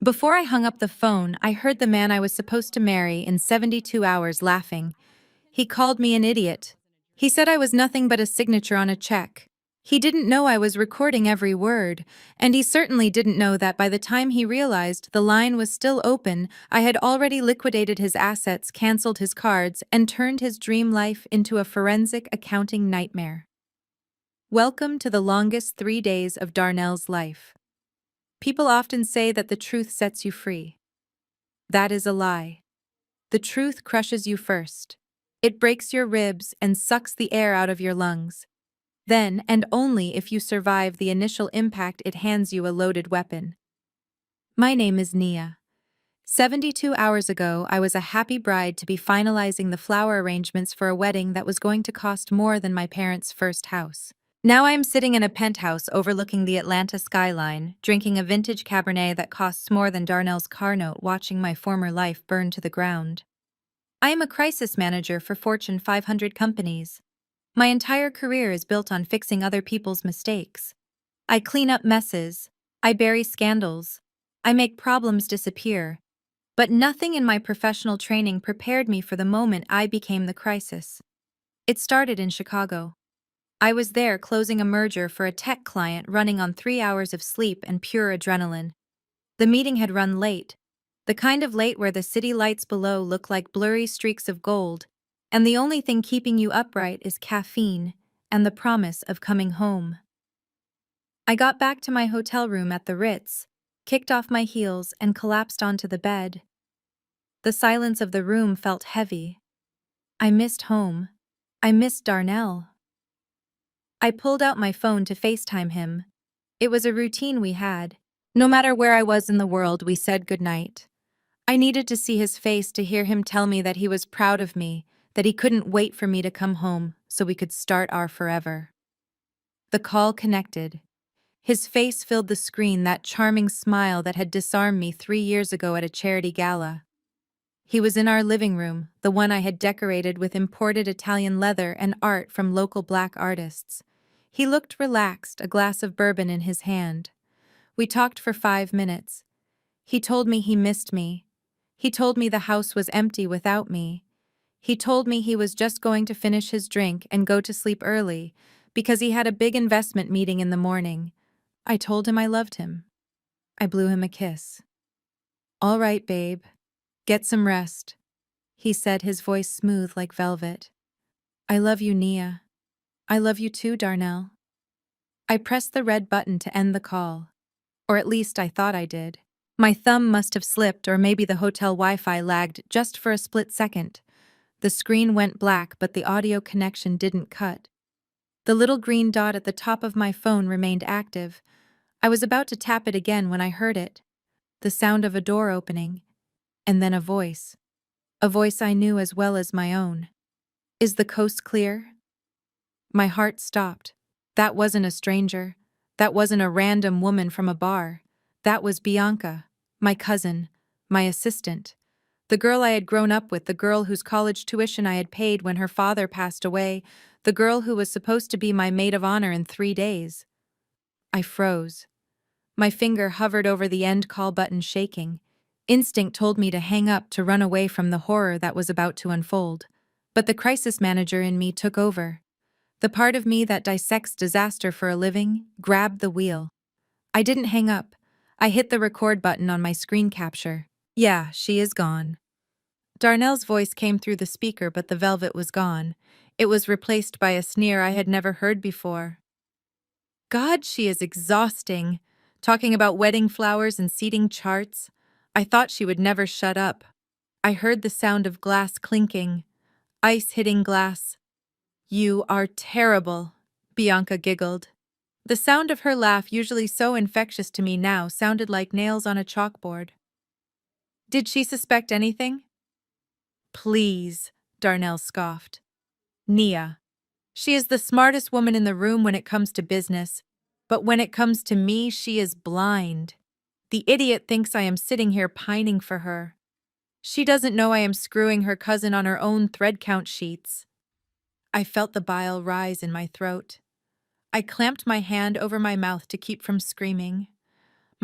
Before I hung up the phone, I heard the man I was supposed to marry in 72 hours laughing. He called me an idiot. He said I was nothing but a signature on a check. He didn't know I was recording every word, and he certainly didn't know that by the time he realized the line was still open, I had already liquidated his assets, canceled his cards, and turned his dream life into a forensic accounting nightmare. Welcome to the longest 3 days of Darnell's life. People often say that the truth sets you free. That is a lie. The truth crushes you first. It breaks your ribs and sucks the air out of your lungs. Then, and only if you survive the initial impact, it hands you a loaded weapon. My name is Nia. 72 hours ago, I was a happy bride to be finalizing the flower arrangements for a wedding that was going to cost more than my parents' first house. Now I am sitting in a penthouse overlooking the Atlanta skyline, drinking a vintage Cabernet that costs more than Darnell's car note, watching my former life burn to the ground. I am a crisis manager for Fortune 500 companies. My entire career is built on fixing other people's mistakes. I clean up messes. I bury scandals. I make problems disappear. But nothing in my professional training prepared me for the moment I became the crisis. It started in Chicago. I was there closing a merger for a tech client running on 3 hours of sleep and pure adrenaline. The meeting had run late, the kind of late where the city lights below look like blurry streaks of gold, and the only thing keeping you upright is caffeine and the promise of coming home. I got back to my hotel room at the Ritz, kicked off my heels, and collapsed onto the bed. The silence of the room felt heavy. I missed home. I missed Darnell. I pulled out my phone to FaceTime him. It was a routine we had. No matter where I was in the world, we said goodnight. I needed to see his face to hear him tell me that he was proud of me, that he couldn't wait for me to come home so we could start our forever. The call connected. His face filled the screen, that charming smile that had disarmed me 3 years ago at a charity gala. He was in our living room, the one I had decorated with imported Italian leather and art from local black artists. He looked relaxed, a glass of bourbon in his hand. We talked for 5 minutes. He told me he missed me. He told me the house was empty without me. He told me he was just going to finish his drink and go to sleep early because he had a big investment meeting in the morning. I told him I loved him. I blew him a kiss. "All right, babe. Get some rest," he said, his voice smooth like velvet. "I love you, Nia. I love you too, Darnell." I pressed the red button to end the call. Or at least I thought I did. My thumb must have slipped, or maybe the hotel Wi-Fi lagged just for a split second. The screen went black, but the audio connection didn't cut. The little green dot at the top of my phone remained active. I was about to tap it again when I heard it. The sound of a door opening. And then a voice. A voice I knew as well as my own. "Is the coast clear?" My heart stopped. That wasn't a stranger. That wasn't a random woman from a bar. That was Bianca, my cousin, my assistant. The girl I had grown up with, the girl whose college tuition I had paid when her father passed away, the girl who was supposed to be my maid of honor in 3 days. I froze. My finger hovered over the end call button, shaking. Instinct told me to hang up, to run away from the horror that was about to unfold. But the crisis manager in me took over. The part of me that dissects disaster for a living grabbed the wheel. I didn't hang up. I hit the record button on my screen capture. "Yeah, she is gone." Darnell's voice came through the speaker, but the velvet was gone. It was replaced by a sneer I had never heard before. "God, she is exhausting. Talking about wedding flowers and seating charts. I thought she would never shut up." I heard the sound of glass clinking, ice hitting glass. "You are terrible," Bianca giggled. The sound of her laugh, usually so infectious to me now, sounded like nails on a chalkboard. "Did she suspect anything?" "Please," Darnell scoffed. "Nia. She is the smartest woman in the room when it comes to business, but when it comes to me, she is blind. The idiot thinks I am sitting here pining for her. She doesn't know I am screwing her cousin on her own thread count sheets." I felt the bile rise in my throat. I clamped my hand over my mouth to keep from screaming.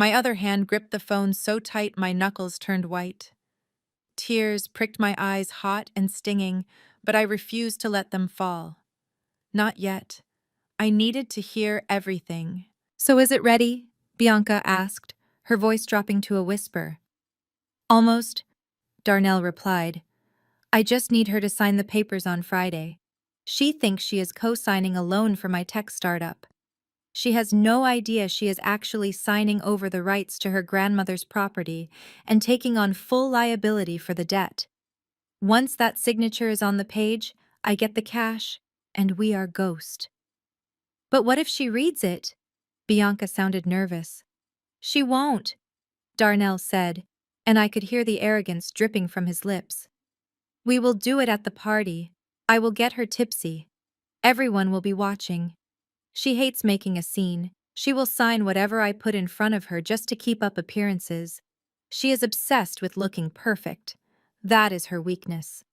My other hand gripped the phone so tight my knuckles turned white. Tears pricked my eyes hot and stinging, but I refused to let them fall. Not yet. I needed to hear everything. "So is it ready?" Bianca asked, her voice dropping to a whisper. "Almost," Darnell replied. "I just need her to sign the papers on Friday. She thinks she is co-signing a loan for my tech startup. She has no idea she is actually signing over the rights to her grandmother's property and taking on full liability for the debt. Once that signature is on the page, I get the cash, and we are ghost." "But what if she reads it?" Bianca sounded nervous. "She won't," Darnell said, and I could hear the arrogance dripping from his lips. "We will do it at the party. I will get her tipsy. Everyone will be watching. She hates making a scene. She will sign whatever I put in front of her just to keep up appearances. She is obsessed with looking perfect. That is her weakness."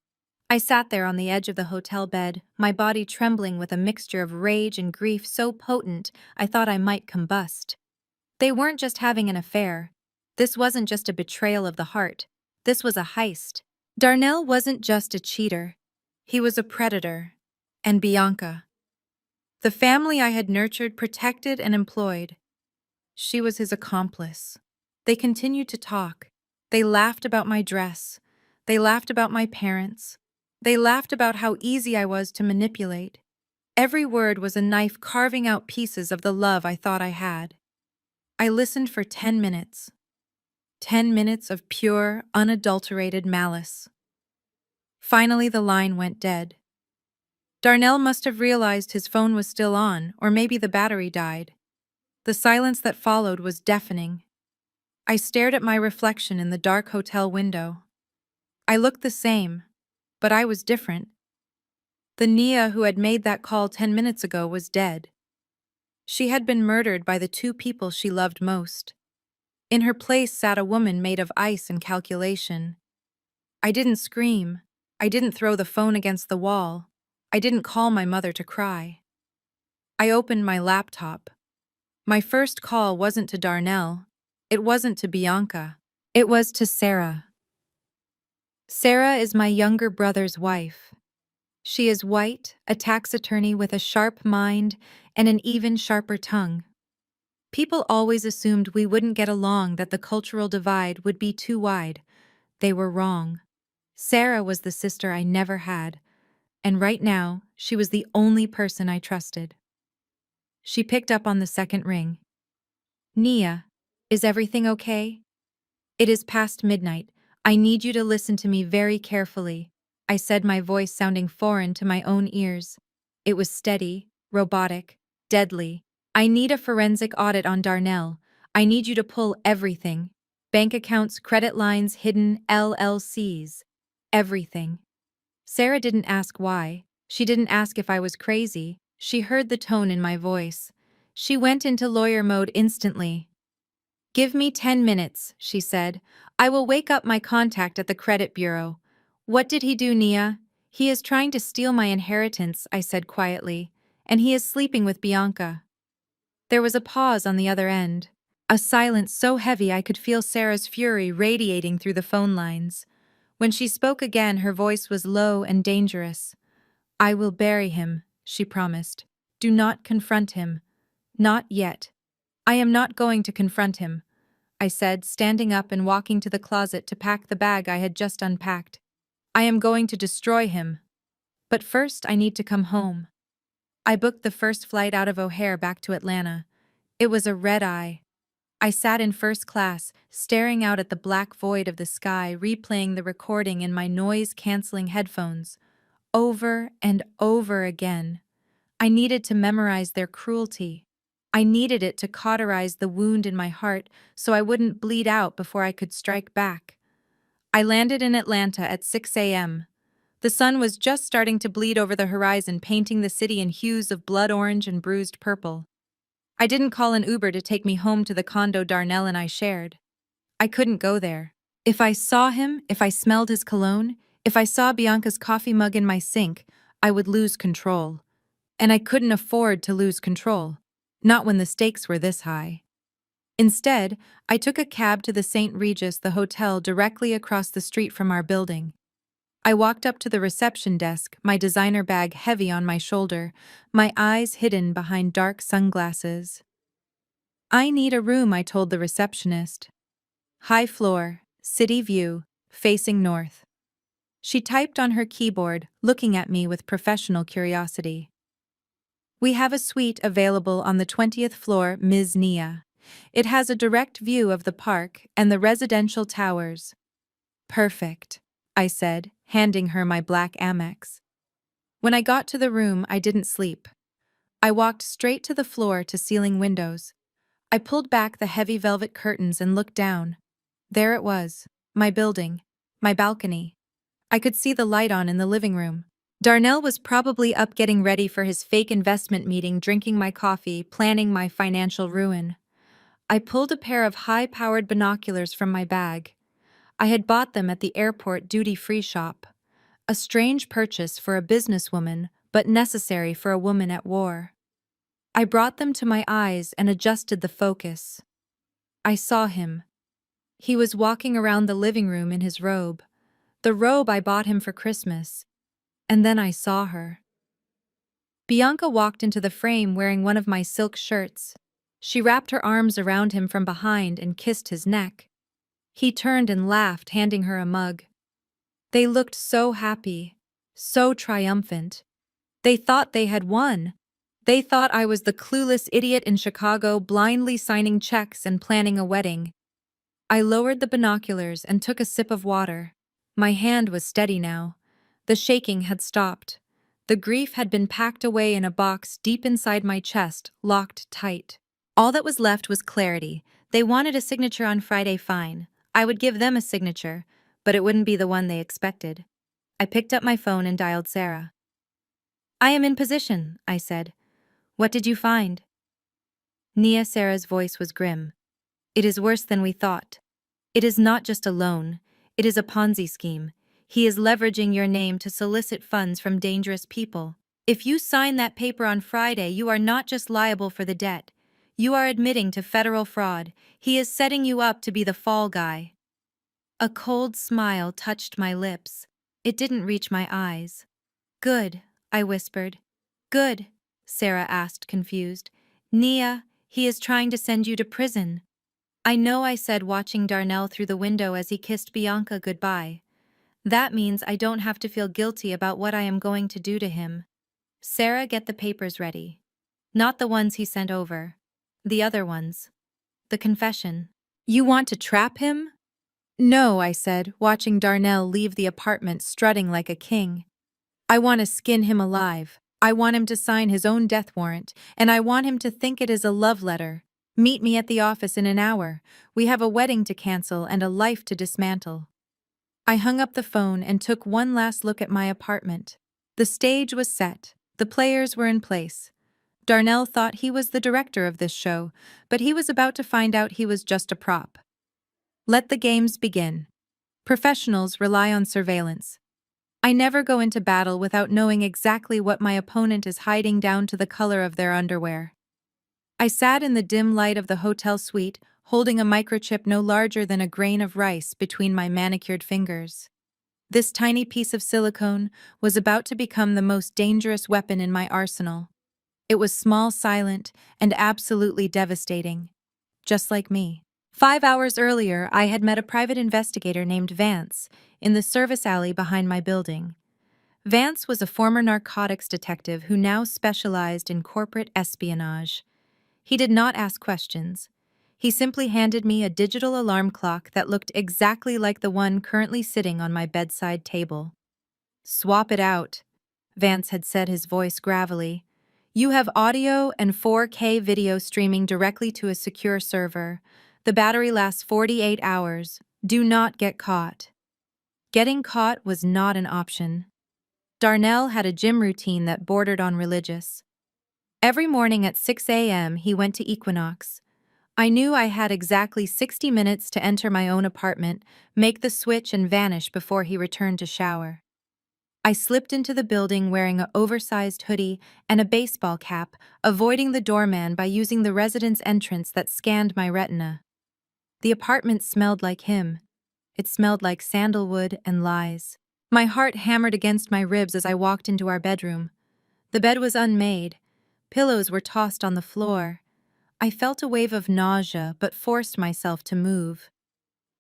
I sat there on the edge of the hotel bed, my body trembling with a mixture of rage and grief so potent I thought I might combust. They weren't just having an affair. This wasn't just a betrayal of the heart. This was a heist. Darnell wasn't just a cheater. He was a predator. And Bianca, the family I had nurtured, protected, and employed, she was his accomplice. They continued to talk. They laughed about my dress. They laughed about my parents. They laughed about how easy I was to manipulate. Every word was a knife carving out pieces of the love I thought I had. I listened for 10 minutes. 10 minutes of pure, unadulterated malice. Finally, the line went dead. Darnell must have realized his phone was still on, or maybe the battery died. The silence that followed was deafening. I stared at my reflection in the dark hotel window. I looked the same, but I was different. The Nia who had made that call 10 minutes ago was dead. She had been murdered by the two people she loved most. In her place sat a woman made of ice and calculation. I didn't scream. I didn't throw the phone against the wall. I didn't call my mother to cry. I opened my laptop. My first call wasn't to Darnell. It wasn't to Bianca. It was to Sarah. Sarah is my younger brother's wife. She is white, a tax attorney with a sharp mind and an even sharper tongue. People always assumed we wouldn't get along, that the cultural divide would be too wide. They were wrong. Sarah was the sister I never had, and right now, she was the only person I trusted. She picked up on the second ring. "Nia, is everything okay? It is past midnight. I need you to listen to me very carefully," I said, my voice sounding foreign to my own ears. It was steady, robotic, deadly. "I need a forensic audit on Darnell. I need you to pull everything. Bank accounts, credit lines, hidden LLCs. Everything." Sarah didn't ask why. She didn't ask if I was crazy. She heard the tone in my voice. She went into lawyer mode instantly. "Give me 10 minutes," she said. "I will wake up my contact at the credit bureau." "What did he do, Nia?" "He is trying to steal my inheritance," I said quietly. "And he is sleeping with Bianca." There was a pause on the other end. A silence so heavy I could feel Sarah's fury radiating through the phone lines. When she spoke again, her voice was low and dangerous. "I will bury him," she promised. "Do not confront him. Not yet." "I am not going to confront him," I said, standing up and walking to the closet to pack the bag I had just unpacked. "I am going to destroy him. But first I need to come home." I booked the first flight out of O'Hare back to Atlanta. It was a red-eye. I sat in first class, staring out at the black void of the sky, replaying the recording in my noise-canceling headphones. Over and over again. I needed to memorize their cruelty. I needed it to cauterize the wound in my heart so I wouldn't bleed out before I could strike back. I landed in Atlanta at 6 a.m. The sun was just starting to bleed over the horizon, painting the city in hues of blood orange and bruised purple. I didn't call an Uber to take me home to the condo Darnell and I shared. I couldn't go there. If I saw him, if I smelled his cologne, if I saw Bianca's coffee mug in my sink, I would lose control. And I couldn't afford to lose control. Not when the stakes were this high. Instead, I took a cab to the St. Regis, the hotel directly across the street from our building. I walked up to the reception desk, my designer bag heavy on my shoulder, my eyes hidden behind dark sunglasses. "I need a room," I told the receptionist. "High floor, city view, facing north." She typed on her keyboard, looking at me with professional curiosity. "We have a suite available on the 20th floor, Ms. Nia. It has a direct view of the park and the residential towers." "Perfect," I said, handing her my black Amex. When I got to the room, I didn't sleep. I walked straight to the floor-to-ceiling windows. I pulled back the heavy velvet curtains and looked down. There it was, my building, my balcony. I could see the light on in the living room. Darnell was probably up getting ready for his fake investment meeting, drinking my coffee, planning my financial ruin. I pulled a pair of high-powered binoculars from my bag. I had bought them at the airport duty-free shop. A strange purchase for a businesswoman, but necessary for a woman at war. I brought them to my eyes and adjusted the focus. I saw him. He was walking around the living room in his robe. The robe I bought him for Christmas. And then I saw her. Bianca walked into the frame wearing one of my silk shirts. She wrapped her arms around him from behind and kissed his neck. He turned and laughed, handing her a mug. They looked so happy, so triumphant. They thought they had won. They thought I was the clueless idiot in Chicago, blindly signing checks and planning a wedding. I lowered the binoculars and took a sip of water. My hand was steady now. The shaking had stopped. The grief had been packed away in a box deep inside my chest, locked tight. All that was left was clarity. They wanted a signature on Friday, fine. I would give them a signature, but it wouldn't be the one they expected. I picked up my phone and dialed Sarah. "I am in position," I said. "What did you find?" Nia, Sarah's voice was grim. "It is worse than we thought. It is not just a loan. It is a Ponzi scheme. He is leveraging your name to solicit funds from dangerous people. If you sign that paper on Friday, you are not just liable for the debt. You are admitting to federal fraud. He is setting you up to be the fall guy." A cold smile touched my lips. It didn't reach my eyes. "Good," I whispered. "Good," Sarah asked, confused. "Nia, he is trying to send you to prison." "I know," I said, watching Darnell through the window as he kissed Bianca goodbye. "That means I don't have to feel guilty about what I am going to do to him." "Sarah, get the papers ready. Not the ones he sent over. The other ones. The confession." "You want to trap him?" "No," I said, watching Darnell leave the apartment strutting like a king. "I want to skin him alive. I want him to sign his own death warrant, and I want him to think it is a love letter. Meet me at the office in an hour. We have a wedding to cancel and a life to dismantle." I hung up the phone and took one last look at my apartment. The stage was set. The players were in place. Darnell thought he was the director of this show, but he was about to find out he was just a prop. Let the games begin. Professionals rely on surveillance. I never go into battle without knowing exactly what my opponent is hiding down to the color of their underwear. I sat in the dim light of the hotel suite, holding a microchip no larger than a grain of rice between my manicured fingers. This tiny piece of silicone was about to become the most dangerous weapon in my arsenal. It was small, silent, and absolutely devastating. Just like me. 5 hours earlier, I had met a private investigator named Vance in the service alley behind my building. Vance was a former narcotics detective who now specialized in corporate espionage. He did not ask questions. He simply handed me a digital alarm clock that looked exactly like the one currently sitting on my bedside table. "Swap it out," Vance had said, his voice gravelly. "You have audio and 4K video streaming directly to a secure server. The battery lasts 48 hours. Do not get caught." Getting caught was not an option. Darnell had a gym routine that bordered on religious. Every morning at 6 a.m. he went to Equinox. I knew I had exactly 60 minutes to enter my own apartment, make the switch and vanish before he returned to shower. I slipped into the building wearing an oversized hoodie and a baseball cap, avoiding the doorman by using the residence entrance that scanned my retina. The apartment smelled like him. It smelled like sandalwood and lies. My heart hammered against my ribs as I walked into our bedroom. The bed was unmade. Pillows were tossed on the floor. I felt a wave of nausea but forced myself to move.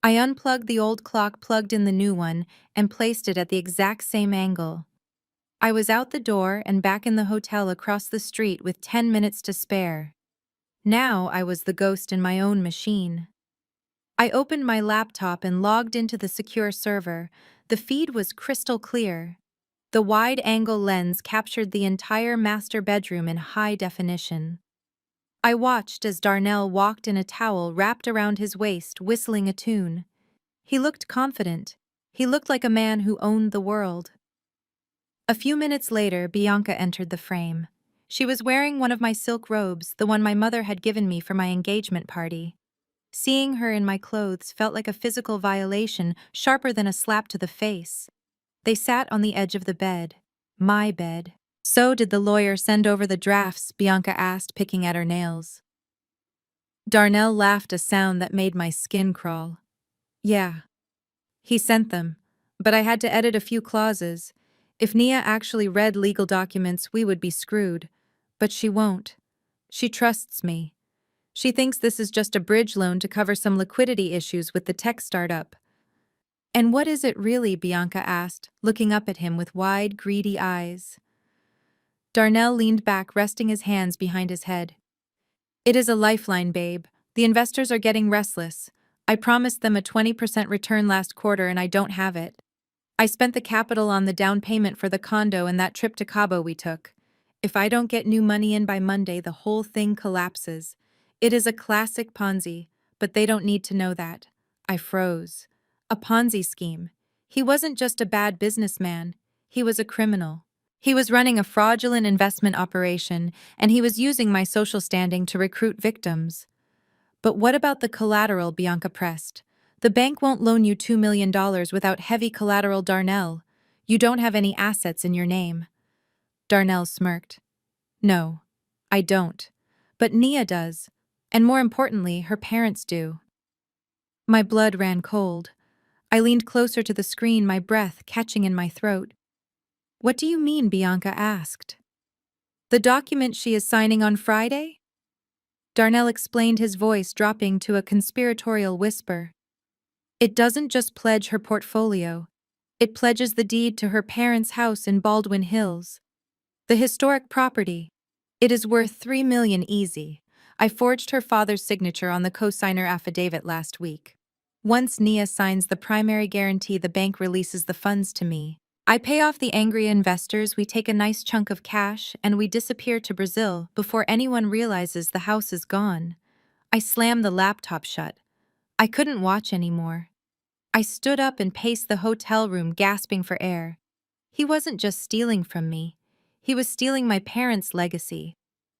I unplugged the old clock, plugged in the new one, and placed it at the exact same angle. I was out the door and back in the hotel across the street with 10 minutes to spare. Now I was the ghost in my own machine. I opened my laptop and logged into the secure server. The feed was crystal clear. The wide-angle lens captured the entire master bedroom in high definition. I watched as Darnell walked in a towel wrapped around his waist, whistling a tune. He looked confident. He looked like a man who owned the world. A few minutes later, Bianca entered the frame. She was wearing one of my silk robes, the one my mother had given me for my engagement party. Seeing her in my clothes felt like a physical violation, sharper than a slap to the face. They sat on the edge of the bed. My bed. "So did the lawyer send over the drafts?" Bianca asked, picking at her nails. Darnell laughed, a sound that made my skin crawl. "Yeah. He sent them. But I had to edit a few clauses. If Nia actually read legal documents, we would be screwed. But she won't. She trusts me. She thinks this is just a bridge loan to cover some liquidity issues with the tech startup." "And what is it really?" Bianca asked, looking up at him with wide, greedy eyes. Darnell leaned back, resting his hands behind his head. "It is a lifeline, babe. The investors are getting restless. I promised them a 20% return last quarter and I don't have it. I spent the capital on the down payment for the condo and that trip to Cabo we took. If I don't get new money in by Monday, the whole thing collapses. It is a classic Ponzi, but they don't need to know that." I froze. A Ponzi scheme. He wasn't just a bad businessman. He was a criminal. He was running a fraudulent investment operation, and he was using my social standing to recruit victims. "But what about the collateral?" Bianca pressed. "The bank won't loan you $2 million without heavy collateral, Darnell. You don't have any assets in your name." Darnell smirked. "No, I don't. But Nia does. And more importantly, her parents do." My blood ran cold. I leaned closer to the screen, my breath catching in my throat. "What do you mean?" Bianca asked. "The document she is signing on Friday?" Darnell explained, his voice dropping to a conspiratorial whisper. "It doesn't just pledge her portfolio. It pledges the deed to her parents' house in Baldwin Hills. The historic property. It is worth $3 million easy. I forged her father's signature on the cosigner affidavit last week. Once Nia signs the primary guarantee, the bank releases the funds to me. I pay off the angry investors, we take a nice chunk of cash, and we disappear to Brazil before anyone realizes the house is gone." I slammed the laptop shut. I couldn't watch anymore. I stood up and paced the hotel room, gasping for air. He wasn't just stealing from me. He was stealing my parents' legacy.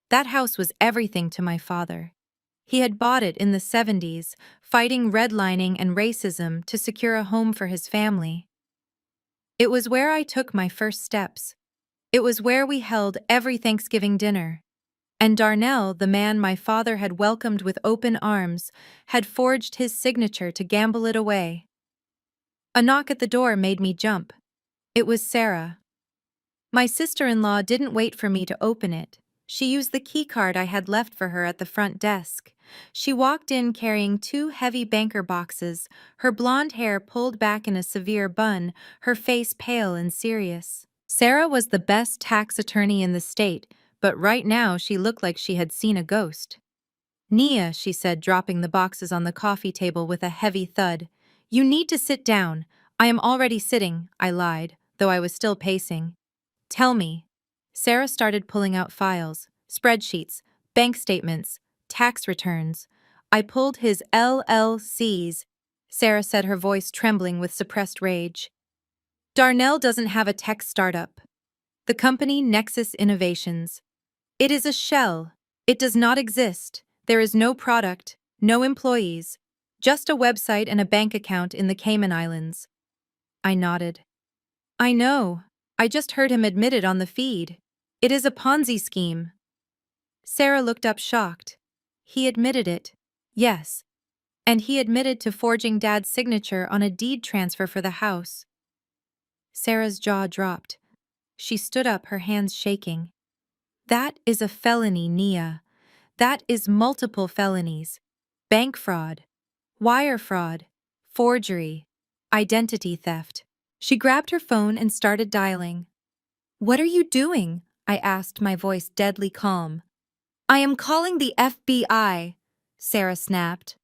That house was everything to my father. He had bought it in the 70s, fighting redlining and racism to secure a home for his family. It was where I took my first steps. It was where we held every Thanksgiving dinner. And Darnell, the man my father had welcomed with open arms, had forged his signature to gamble it away. A knock at the door made me jump. It was Sarah. My sister-in-law didn't wait for me to open it. She used the keycard I had left for her at the front desk. She walked in carrying 2 heavy banker boxes, her blonde hair pulled back in a severe bun, her face pale and serious. Sarah was the best tax attorney in the state, but right now she looked like she had seen a ghost. "Nia," she said, dropping the boxes on the coffee table with a heavy thud. "You need to sit down." "I am already sitting," I lied, though I was still pacing. "Tell me." Sarah started pulling out files, spreadsheets, bank statements, tax returns. "I pulled his LLCs," Sarah said, her voice trembling with suppressed rage. "Darnell doesn't have a tech startup. The company Nexus Innovations. It is a shell. It does not exist. There is no product, no employees, just a website and a bank account in the Cayman Islands." I nodded. "I know. I just heard him admit it on the feed. It is a Ponzi scheme. Sarah looked up shocked. He admitted it. Yes. And he admitted to forging Dad's signature on a deed transfer for the house. Sarah's jaw dropped. She stood up, her hands shaking. That is a felony, Nia. That is multiple felonies. Bank fraud, wire fraud, forgery, identity theft. She grabbed her phone and started dialing. "What are you doing?" I asked, my voice deadly calm. "I am calling the FBI," Sarah snapped.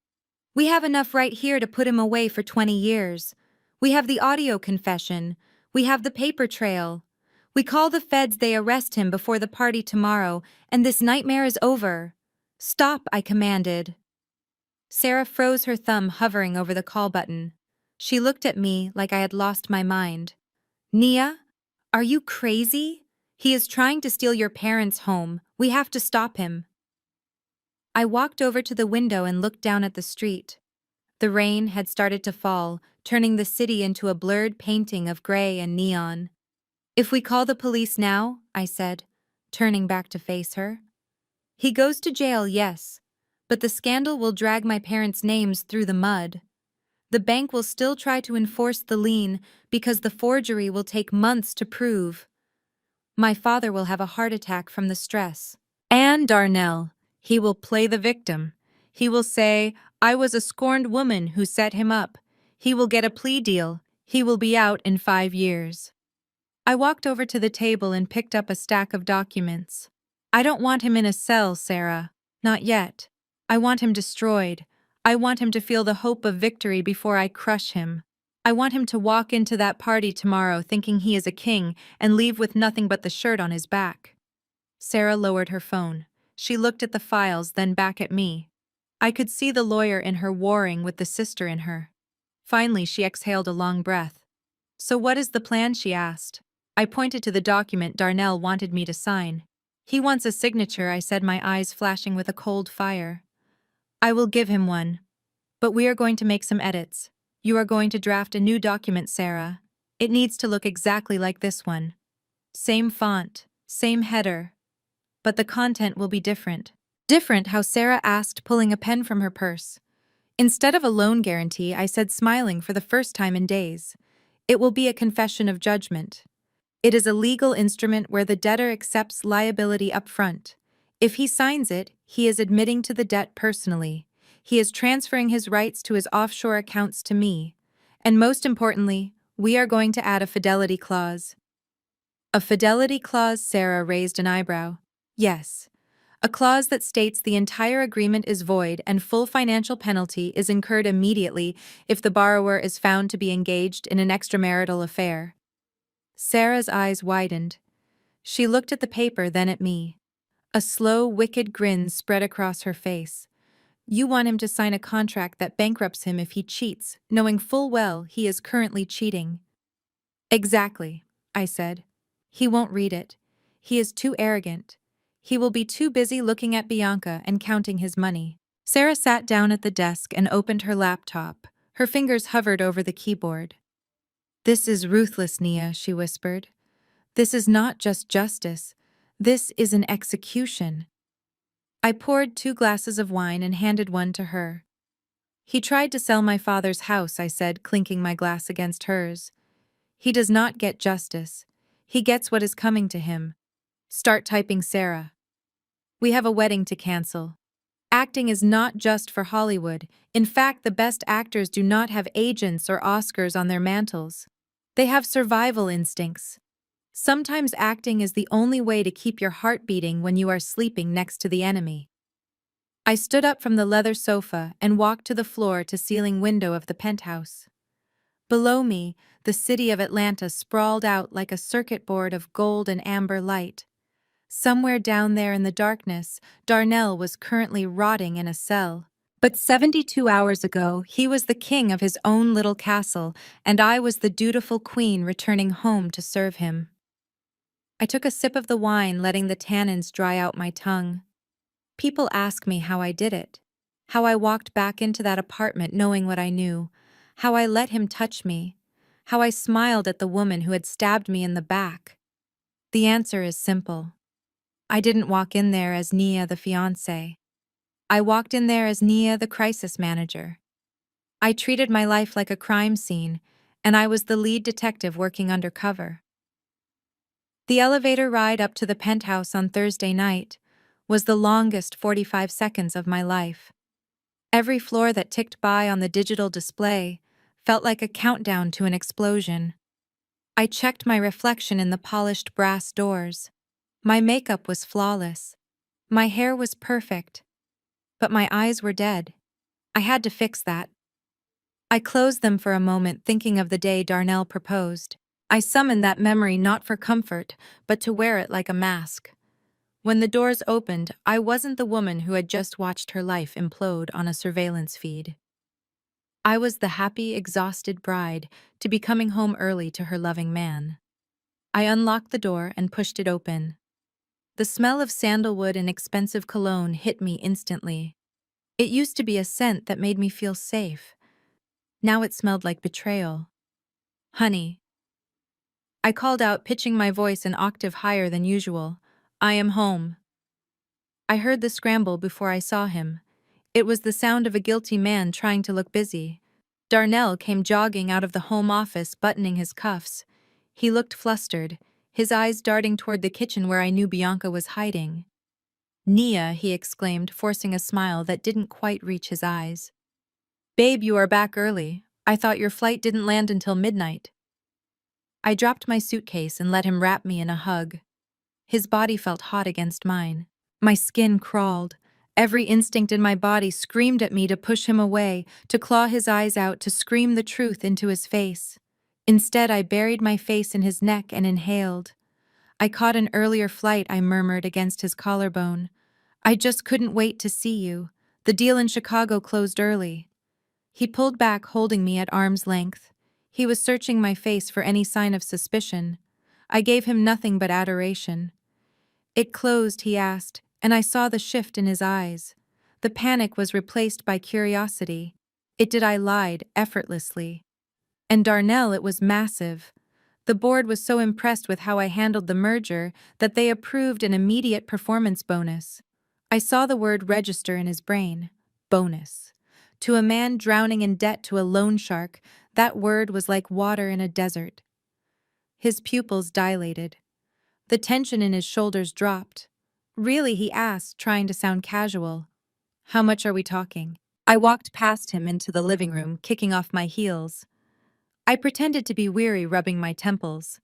"We have enough right here to put him away for 20 years. We have the audio confession. We have the paper trail. We call the feds, they arrest him before the party tomorrow, and this nightmare is over. Stop," I commanded. Sarah froze, her thumb hovering over the call button. She looked at me like I had lost my mind. "Nia, are you crazy? He is trying to steal your parents' home. We have to stop him." I walked over to the window and looked down at the street. The rain had started to fall, turning the city into a blurred painting of gray and neon. "If we call the police now," I said, turning back to face her. "He goes to jail, yes, but the scandal will drag my parents' names through the mud. The bank will still try to enforce the lien because the forgery will take months to prove. My father will have a heart attack from the stress. And Darnell, he will play the victim. He will say, 'I was a scorned woman who set him up.' He will get a plea deal. He will be out in 5 years." I walked over to the table and picked up a stack of documents. "I don't want him in a cell, Sarah. Not yet. I want him destroyed. I want him to feel the hope of victory before I crush him. I want him to walk into that party tomorrow thinking he is a king and leave with nothing but the shirt on his back." Sarah lowered her phone. She looked at the files, then back at me. I could see the lawyer in her warring with the sister in her. Finally, she exhaled a long breath. "So what is the plan?" she asked. I pointed to the document Darnell wanted me to sign. "He wants a signature," I said, my eyes flashing with a cold fire. "I will give him one. But we are going to make some edits. You are going to draft a new document, Sarah. It needs to look exactly like this one. Same font, same header. But the content will be different." "Different?" how Sarah asked, pulling a pen from her purse. "Instead of a loan guarantee," I said, smiling for the first time in days. "It will be a confession of judgment. It is a legal instrument where the debtor accepts liability up front. If he signs it, he is admitting to the debt personally. He is transferring his rights to his offshore accounts to me. And most importantly, we are going to add a fidelity clause." "A fidelity clause?" Sarah raised an eyebrow. "Yes. A clause that states the entire agreement is void and full financial penalty is incurred immediately if the borrower is found to be engaged in an extramarital affair." Sarah's eyes widened. She looked at the paper, then at me. A slow, wicked grin spread across her face. "You want him to sign a contract that bankrupts him if he cheats, knowing full well he is currently cheating." "Exactly," I said. "He won't read it. He is too arrogant. He will be too busy looking at Bianca and counting his money." Sarah sat down at the desk and opened her laptop. Her fingers hovered over the keyboard. "This is ruthless, Nia," she whispered. "This is not just justice. This is an execution." I poured 2 glasses of wine and handed one to her. "He tried to sell my father's house," I said, clinking my glass against hers. "He does not get justice. He gets what is coming to him." "Start typing, Sarah. We have a wedding to cancel." Acting is not just for Hollywood. In fact, the best actors do not have agents or Oscars on their mantles. They have survival instincts. Sometimes acting is the only way to keep your heart beating when you are sleeping next to the enemy. I stood up from the leather sofa and walked to the floor-to-ceiling window of the penthouse. Below me, the city of Atlanta sprawled out like a circuit board of gold and amber light. Somewhere down there in the darkness, Darnell was currently rotting in a cell. But 72 hours ago, he was the king of his own little castle, and I was the dutiful queen returning home to serve him. I took a sip of the wine, letting the tannins dry out my tongue. People ask me how I did it, how I walked back into that apartment knowing what I knew, how I let him touch me, how I smiled at the woman who had stabbed me in the back. The answer is simple. I didn't walk in there as Nia the fiancé. I walked in there as Nia the crisis manager. I treated my life like a crime scene, and I was the lead detective working undercover. The elevator ride up to the penthouse on Thursday night was the longest 45 seconds of my life. Every floor that ticked by on the digital display felt like a countdown to an explosion. I checked my reflection in the polished brass doors. My makeup was flawless. My hair was perfect. But my eyes were dead. I had to fix that. I closed them for a moment, thinking of the day Darnell proposed. I summoned that memory not for comfort, but to wear it like a mask. When the doors opened, I wasn't the woman who had just watched her life implode on a surveillance feed. I was the happy, exhausted bride to be coming home early to her loving man. I unlocked the door and pushed it open. The smell of sandalwood and expensive cologne hit me instantly. It used to be a scent that made me feel safe. Now it smelled like betrayal. Honey. I called out, pitching my voice an octave higher than usual. I am home. I heard the scramble before I saw him. It was the sound of a guilty man trying to look busy. Darnell came jogging out of the home office, buttoning his cuffs. He looked flustered, his eyes darting toward the kitchen where I knew Bianca was hiding. Nia, he exclaimed, forcing a smile that didn't quite reach his eyes. Babe, you are back early. I thought your flight didn't land until midnight. I dropped my suitcase and let him wrap me in a hug. His body felt hot against mine. My skin crawled. Every instinct in my body screamed at me to push him away, to claw his eyes out, to scream the truth into his face. Instead, I buried my face in his neck and inhaled. I caught an earlier flight, I murmured against his collarbone. I just couldn't wait to see you. The deal in Chicago closed early. He pulled back, holding me at arm's length. He was searching my face for any sign of suspicion. I gave him nothing but adoration. It closed, he asked, and I saw the shift in his eyes. The panic was replaced by curiosity. It did. I lied, effortlessly. And Darnell, it was massive. The board was so impressed with how I handled the merger that they approved an immediate performance bonus. I saw the word register in his brain. Bonus. To a man drowning in debt to a loan shark, that word was like water in a desert. His pupils dilated. The tension in his shoulders dropped. Really, he asked, trying to sound casual. How much are we talking? I walked past him into the living room, kicking off my heels. I pretended to be weary, rubbing my temples.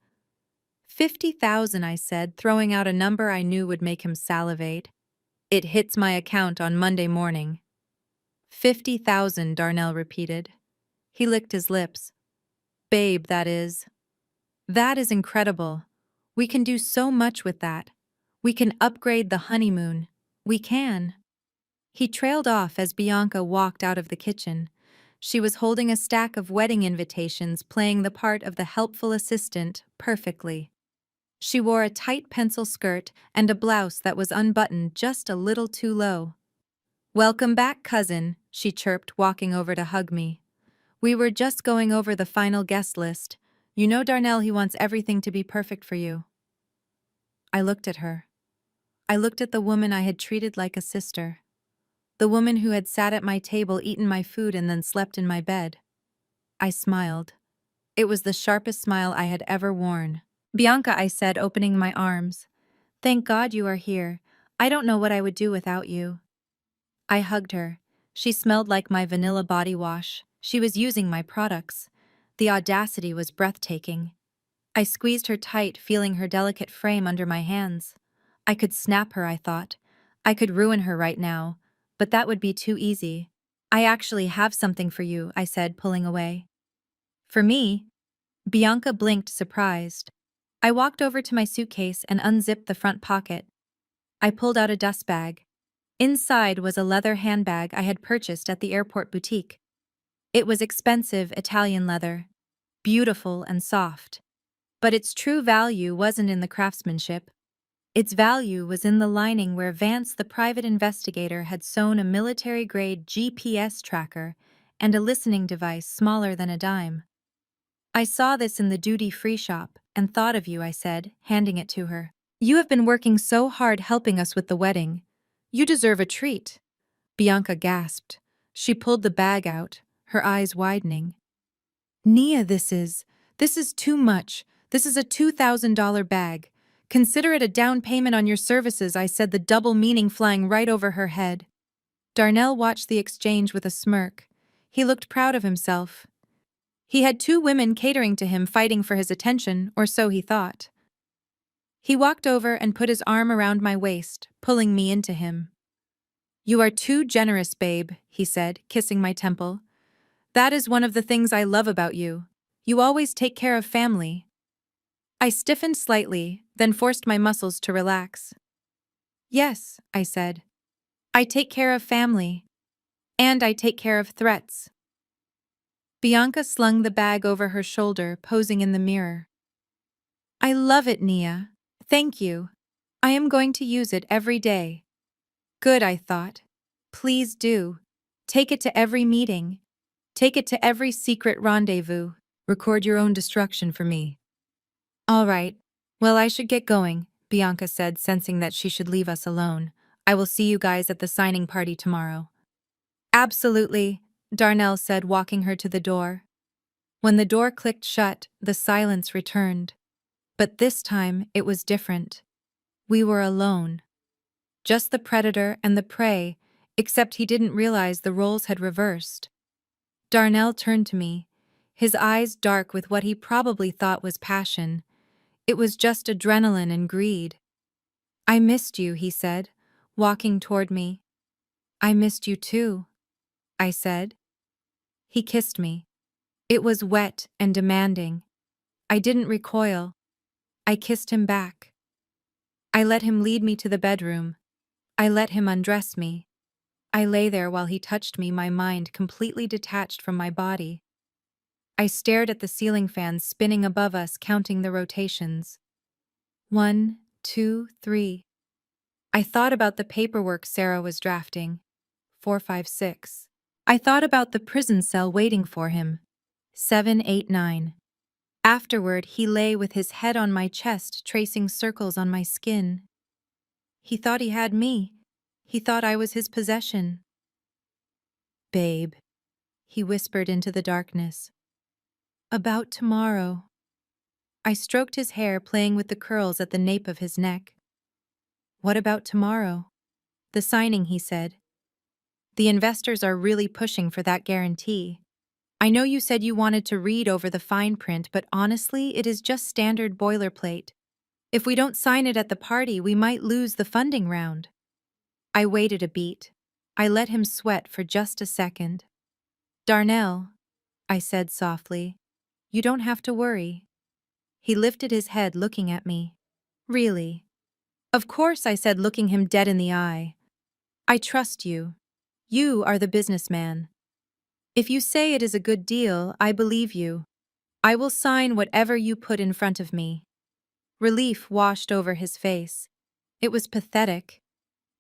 50,000, I said, throwing out a number I knew would make him salivate. It hits my account on Monday morning. 50,000, Darnell repeated. He licked his lips. Babe, that is. That is incredible. We can do so much with that. We can upgrade the honeymoon. We can. He trailed off as Bianca walked out of the kitchen. She was holding a stack of wedding invitations, playing the part of the helpful assistant perfectly. She wore a tight pencil skirt and a blouse that was unbuttoned just a little too low. Welcome back, cousin, she chirped, walking over to hug me. We were just going over the final guest list. You know Darnell, he wants everything to be perfect for you. I looked at her. I looked at the woman I had treated like a sister. The woman who had sat at my table, eaten my food, and then slept in my bed. I smiled. It was the sharpest smile I had ever worn. Bianca, I said, opening my arms. Thank God you are here. I don't know what I would do without you. I hugged her. She smelled like my vanilla body wash. She was using my products. The audacity was breathtaking. I squeezed her tight, feeling her delicate frame under my hands. I could snap her, I thought. I could ruin her right now, but that would be too easy. I actually have something for you, I said, pulling away. For me? Bianca blinked, surprised. I walked over to my suitcase and unzipped the front pocket. I pulled out a dust bag. Inside was a leather handbag I had purchased at the airport boutique. It was expensive Italian leather, beautiful and soft. But its true value wasn't in the craftsmanship. Its value was in the lining where Vance, the private investigator, had sewn a military-grade GPS tracker and a listening device smaller than a dime. I saw this in the duty-free shop and thought of you, I said, handing it to her. You have been working so hard helping us with the wedding. You deserve a treat. Bianca gasped. She pulled the bag out, her eyes widening. Nia, this is too much. This is a $2,000 bag. Consider it a down payment on your services, I said, the double meaning flying right over her head. Darnell watched the exchange with a smirk. He looked proud of himself. He had two women catering to him, fighting for his attention, or so he thought. He walked over and put his arm around my waist, pulling me into him. You are too generous, babe, he said, kissing my temple. That is one of the things I love about you. You always take care of family. I stiffened slightly, then forced my muscles to relax. Yes, I said. I take care of family. And I take care of threats. Bianca slung the bag over her shoulder, posing in the mirror. I love it, Nia. Thank you. I am going to use it every day. Good, I thought. Please do. Take it to every meeting. Take it to every secret rendezvous. Record your own destruction for me. All right. Well, I should get going, Bianca said, sensing that she should leave us alone. I will see you guys at the signing party tomorrow. Absolutely, Darnell said, walking her to the door. When the door clicked shut, the silence returned. But this time, it was different. We were alone. Just the predator and the prey, except he didn't realize the roles had reversed. Darnell turned to me, his eyes dark with what he probably thought was passion. It was just adrenaline and greed. I missed you, he said, walking toward me. I missed you too, I said. He kissed me. It was wet and demanding. I didn't recoil. I kissed him back. I let him lead me to the bedroom. I let him undress me. I lay there while he touched me, my mind completely detached from my body. I stared at the ceiling fans spinning above us, counting the rotations. 1, 2, 3. I thought about the paperwork Sarah was drafting. 4, 5, 6. I thought about the prison cell waiting for him. 7, 8, 9. Afterward, he lay with his head on my chest, tracing circles on my skin. He thought he had me. He thought I was his possession. Babe, he whispered into the darkness. About tomorrow. I stroked his hair, playing with the curls at the nape of his neck. What about tomorrow? The signing, he said. The investors are really pushing for that guarantee. I know you said you wanted to read over the fine print, but honestly, it is just standard boilerplate. If we don't sign it at the party, we might lose the funding round. I waited a beat. I let him sweat for just a second. Darnell, I said softly, you don't have to worry. He lifted his head, looking at me. Really? Of course, I said, looking him dead in the eye. I trust you. You are the businessman. If you say it is a good deal, I believe you. I will sign whatever you put in front of me. Relief washed over his face. It was pathetic.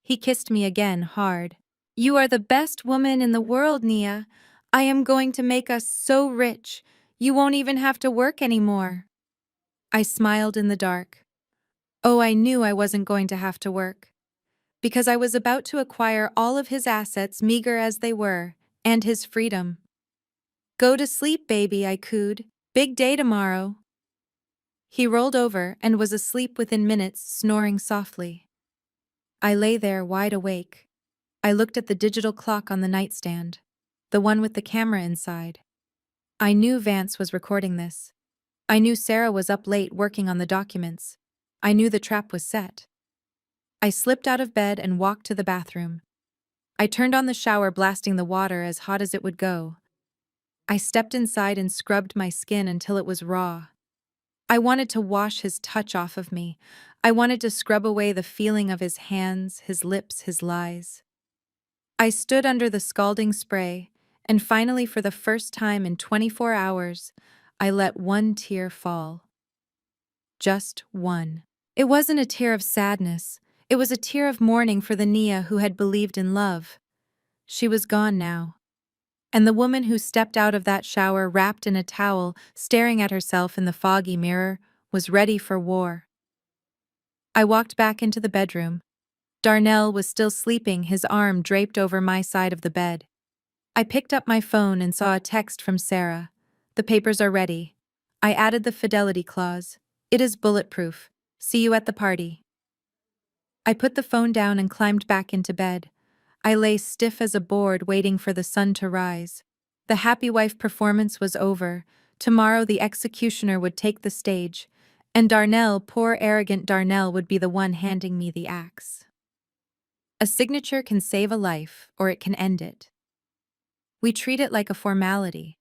He kissed me again, hard. You are the best woman in the world, Nia. I am going to make us so rich. You won't even have to work anymore. I smiled in the dark. Oh, I knew I wasn't going to have to work. Because I was about to acquire all of his assets, meager as they were, and his freedom. Go to sleep, baby, I cooed. Big day tomorrow. He rolled over and was asleep within minutes, snoring softly. I lay there wide awake. I looked at the digital clock on the nightstand, the one with the camera inside. I knew Vance was recording this. I knew Sarah was up late working on the documents. I knew the trap was set. I slipped out of bed and walked to the bathroom. I turned on the shower, blasting the water as hot as it would go. I stepped inside and scrubbed my skin until it was raw. I wanted to wash his touch off of me. I wanted to scrub away the feeling of his hands, his lips, his lies. I stood under the scalding spray, and finally, for the first time in 24 hours, I let one tear fall. Just one. It wasn't a tear of sadness. It was a tear of mourning for the Nia who had believed in love. She was gone now. And the woman who stepped out of that shower wrapped in a towel, staring at herself in the foggy mirror, was ready for war. I walked back into the bedroom. Darnell was still sleeping, his arm draped over my side of the bed. I picked up my phone and saw a text from Sarah. "The papers are ready. I added the fidelity clause. It is bulletproof. See you at the party." I put the phone down and climbed back into bed. I lay stiff as a board waiting for the sun to rise. The happy wife performance was over. Tomorrow the executioner would take the stage, and Darnell, poor arrogant Darnell, would be the one handing me the axe. A signature can save a life, or it can end it. We treat it like a formality.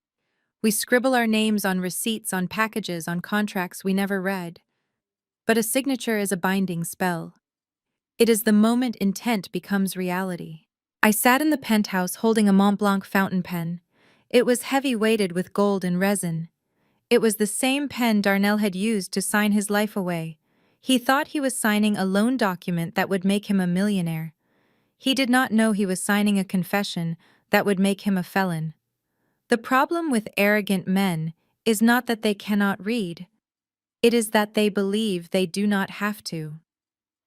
We scribble our names on receipts, on packages, on contracts we never read. But a signature is a binding spell. It is the moment intent becomes reality. I sat in the penthouse holding a Mont Blanc fountain pen. It was heavy-weighted with gold and resin. It was the same pen Darnell had used to sign his life away. He thought he was signing a loan document that would make him a millionaire. He did not know he was signing a confession that would make him a felon. The problem with arrogant men is not that they cannot read. It is that they believe they do not have to.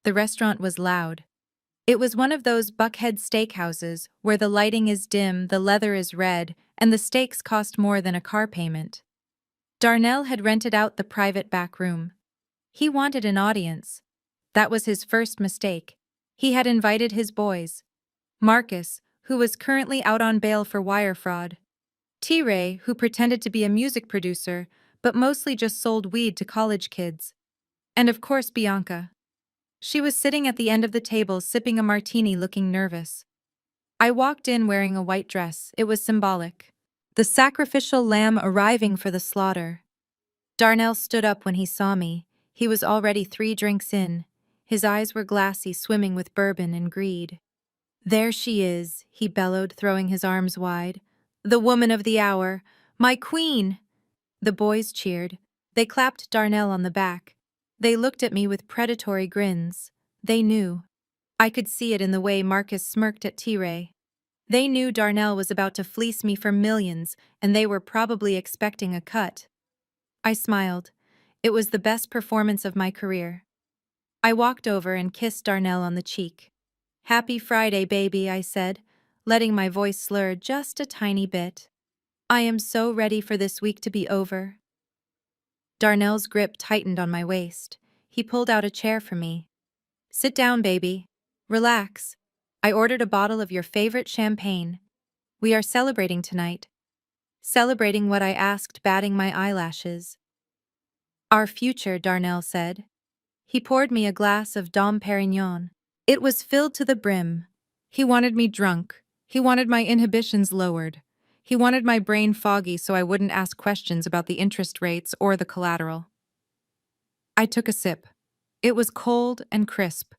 The restaurant was loud. It was one of those Buckhead steakhouses where the lighting is dim, the leather is red, and the steaks cost more than a car payment. Darnell had rented out the private back room. He wanted an audience. That was his first mistake. He had invited his boys. Marcus, who was currently out on bail for wire fraud. T-Ray, who pretended to be a music producer, but mostly just sold weed to college kids. And of course Bianca. She was sitting at the end of the table sipping a martini, looking nervous. I walked in wearing a white dress. It was symbolic. The sacrificial lamb arriving for the slaughter. Darnell stood up when he saw me. He was already 3 drinks in. His eyes were glassy, swimming with bourbon and greed. "There she is," he bellowed, throwing his arms wide. "The woman of the hour. My queen!" The boys cheered. They clapped Darnell on the back. They looked at me with predatory grins. They knew. I could see it in the way Marcus smirked at T-Ray. They knew Darnell was about to fleece me for millions, and they were probably expecting a cut. I smiled. It was the best performance of my career. I walked over and kissed Darnell on the cheek. "Happy Friday, baby," I said, letting my voice slur just a tiny bit. "I am so ready for this week to be over." Darnell's grip tightened on my waist. He pulled out a chair for me. "Sit down, baby. Relax. I ordered a bottle of your favorite champagne. We are celebrating tonight." Celebrating what I asked, batting my eyelashes. "Our future," Darnell said. He poured me a glass of Dom Perignon. It was filled to the brim. He wanted me drunk. He wanted my inhibitions lowered. He wanted my brain foggy so I wouldn't ask questions about the interest rates or the collateral. I took a sip. It was cold and crisp.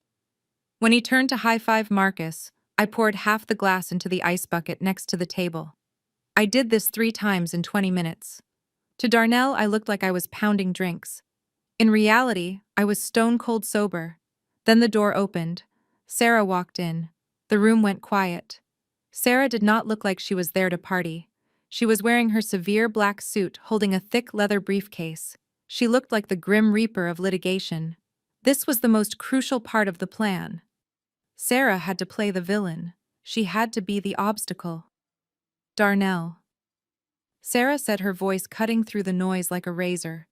When he turned to high-five Marcus, I poured half the glass into the ice bucket next to the table. I did this 3 times in 20 minutes. To Darnell, I looked like I was pounding drinks. In reality, I was stone-cold sober. Then the door opened. Sarah walked in. The room went quiet. Sarah did not look like she was there to party. She was wearing her severe black suit, holding a thick leather briefcase. She looked like the grim reaper of litigation. This was the most crucial part of the plan. Sarah had to play the villain. She had to be the obstacle. "Darnell." Sarah said, her voice cutting through the noise like a razor.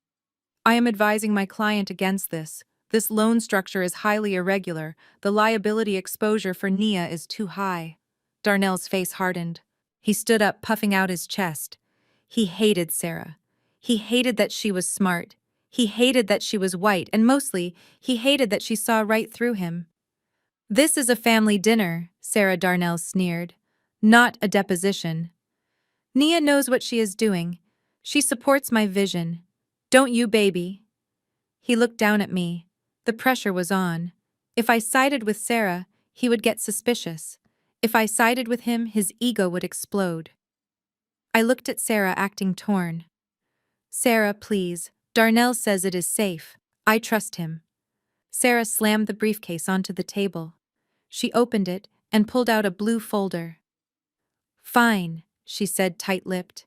"I am advising my client against this. This loan structure is highly irregular. The liability exposure for Nia is too high." Darnell's face hardened. He stood up, puffing out his chest. He hated Sarah. He hated that she was smart. He hated that she was white, and mostly, he hated that she saw right through him. "This is a family dinner," Sarah Darnell sneered. "Not a deposition. Nia knows what she is doing. She supports my vision. Don't you, baby?" He looked down at me. The pressure was on. If I sided with Sarah, he would get suspicious. If I sided with him, his ego would explode. I looked at Sarah, acting torn. "Sarah, please. Darnell says it is safe. I trust him." Sarah slammed the briefcase onto the table. She opened it and pulled out a blue folder. "Fine. she said tight-lipped.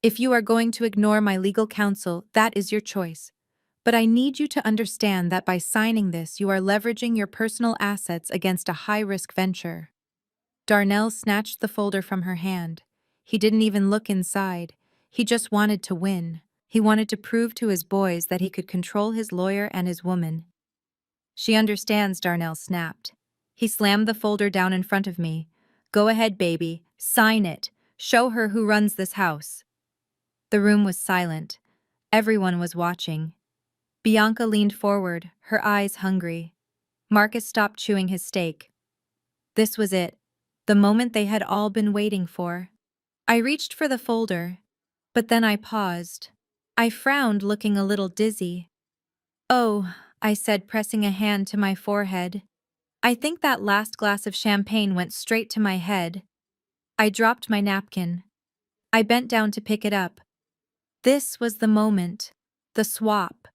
If you are going to ignore my legal counsel, that is your choice. But I need you to understand that by signing this, you are leveraging your personal assets against a high-risk venture. Darnell snatched the folder from her hand. He didn't even look inside. He just wanted to win. He wanted to prove to his boys that he could control his lawyer and his woman. She understands, Darnell snapped. He slammed the folder down in front of me. Go ahead, baby. Sign it. Show her who runs this house. The room was silent. Everyone was watching. Bianca leaned forward, her eyes hungry. Marcus stopped chewing his steak. This was it. The moment they had all been waiting for. I reached for the folder, but then I paused. I frowned, looking a little dizzy. Oh, I said, pressing a hand to my forehead. I think that last glass of champagne went straight to my head. I dropped my napkin. I bent down to pick it up. This was the moment. The swap.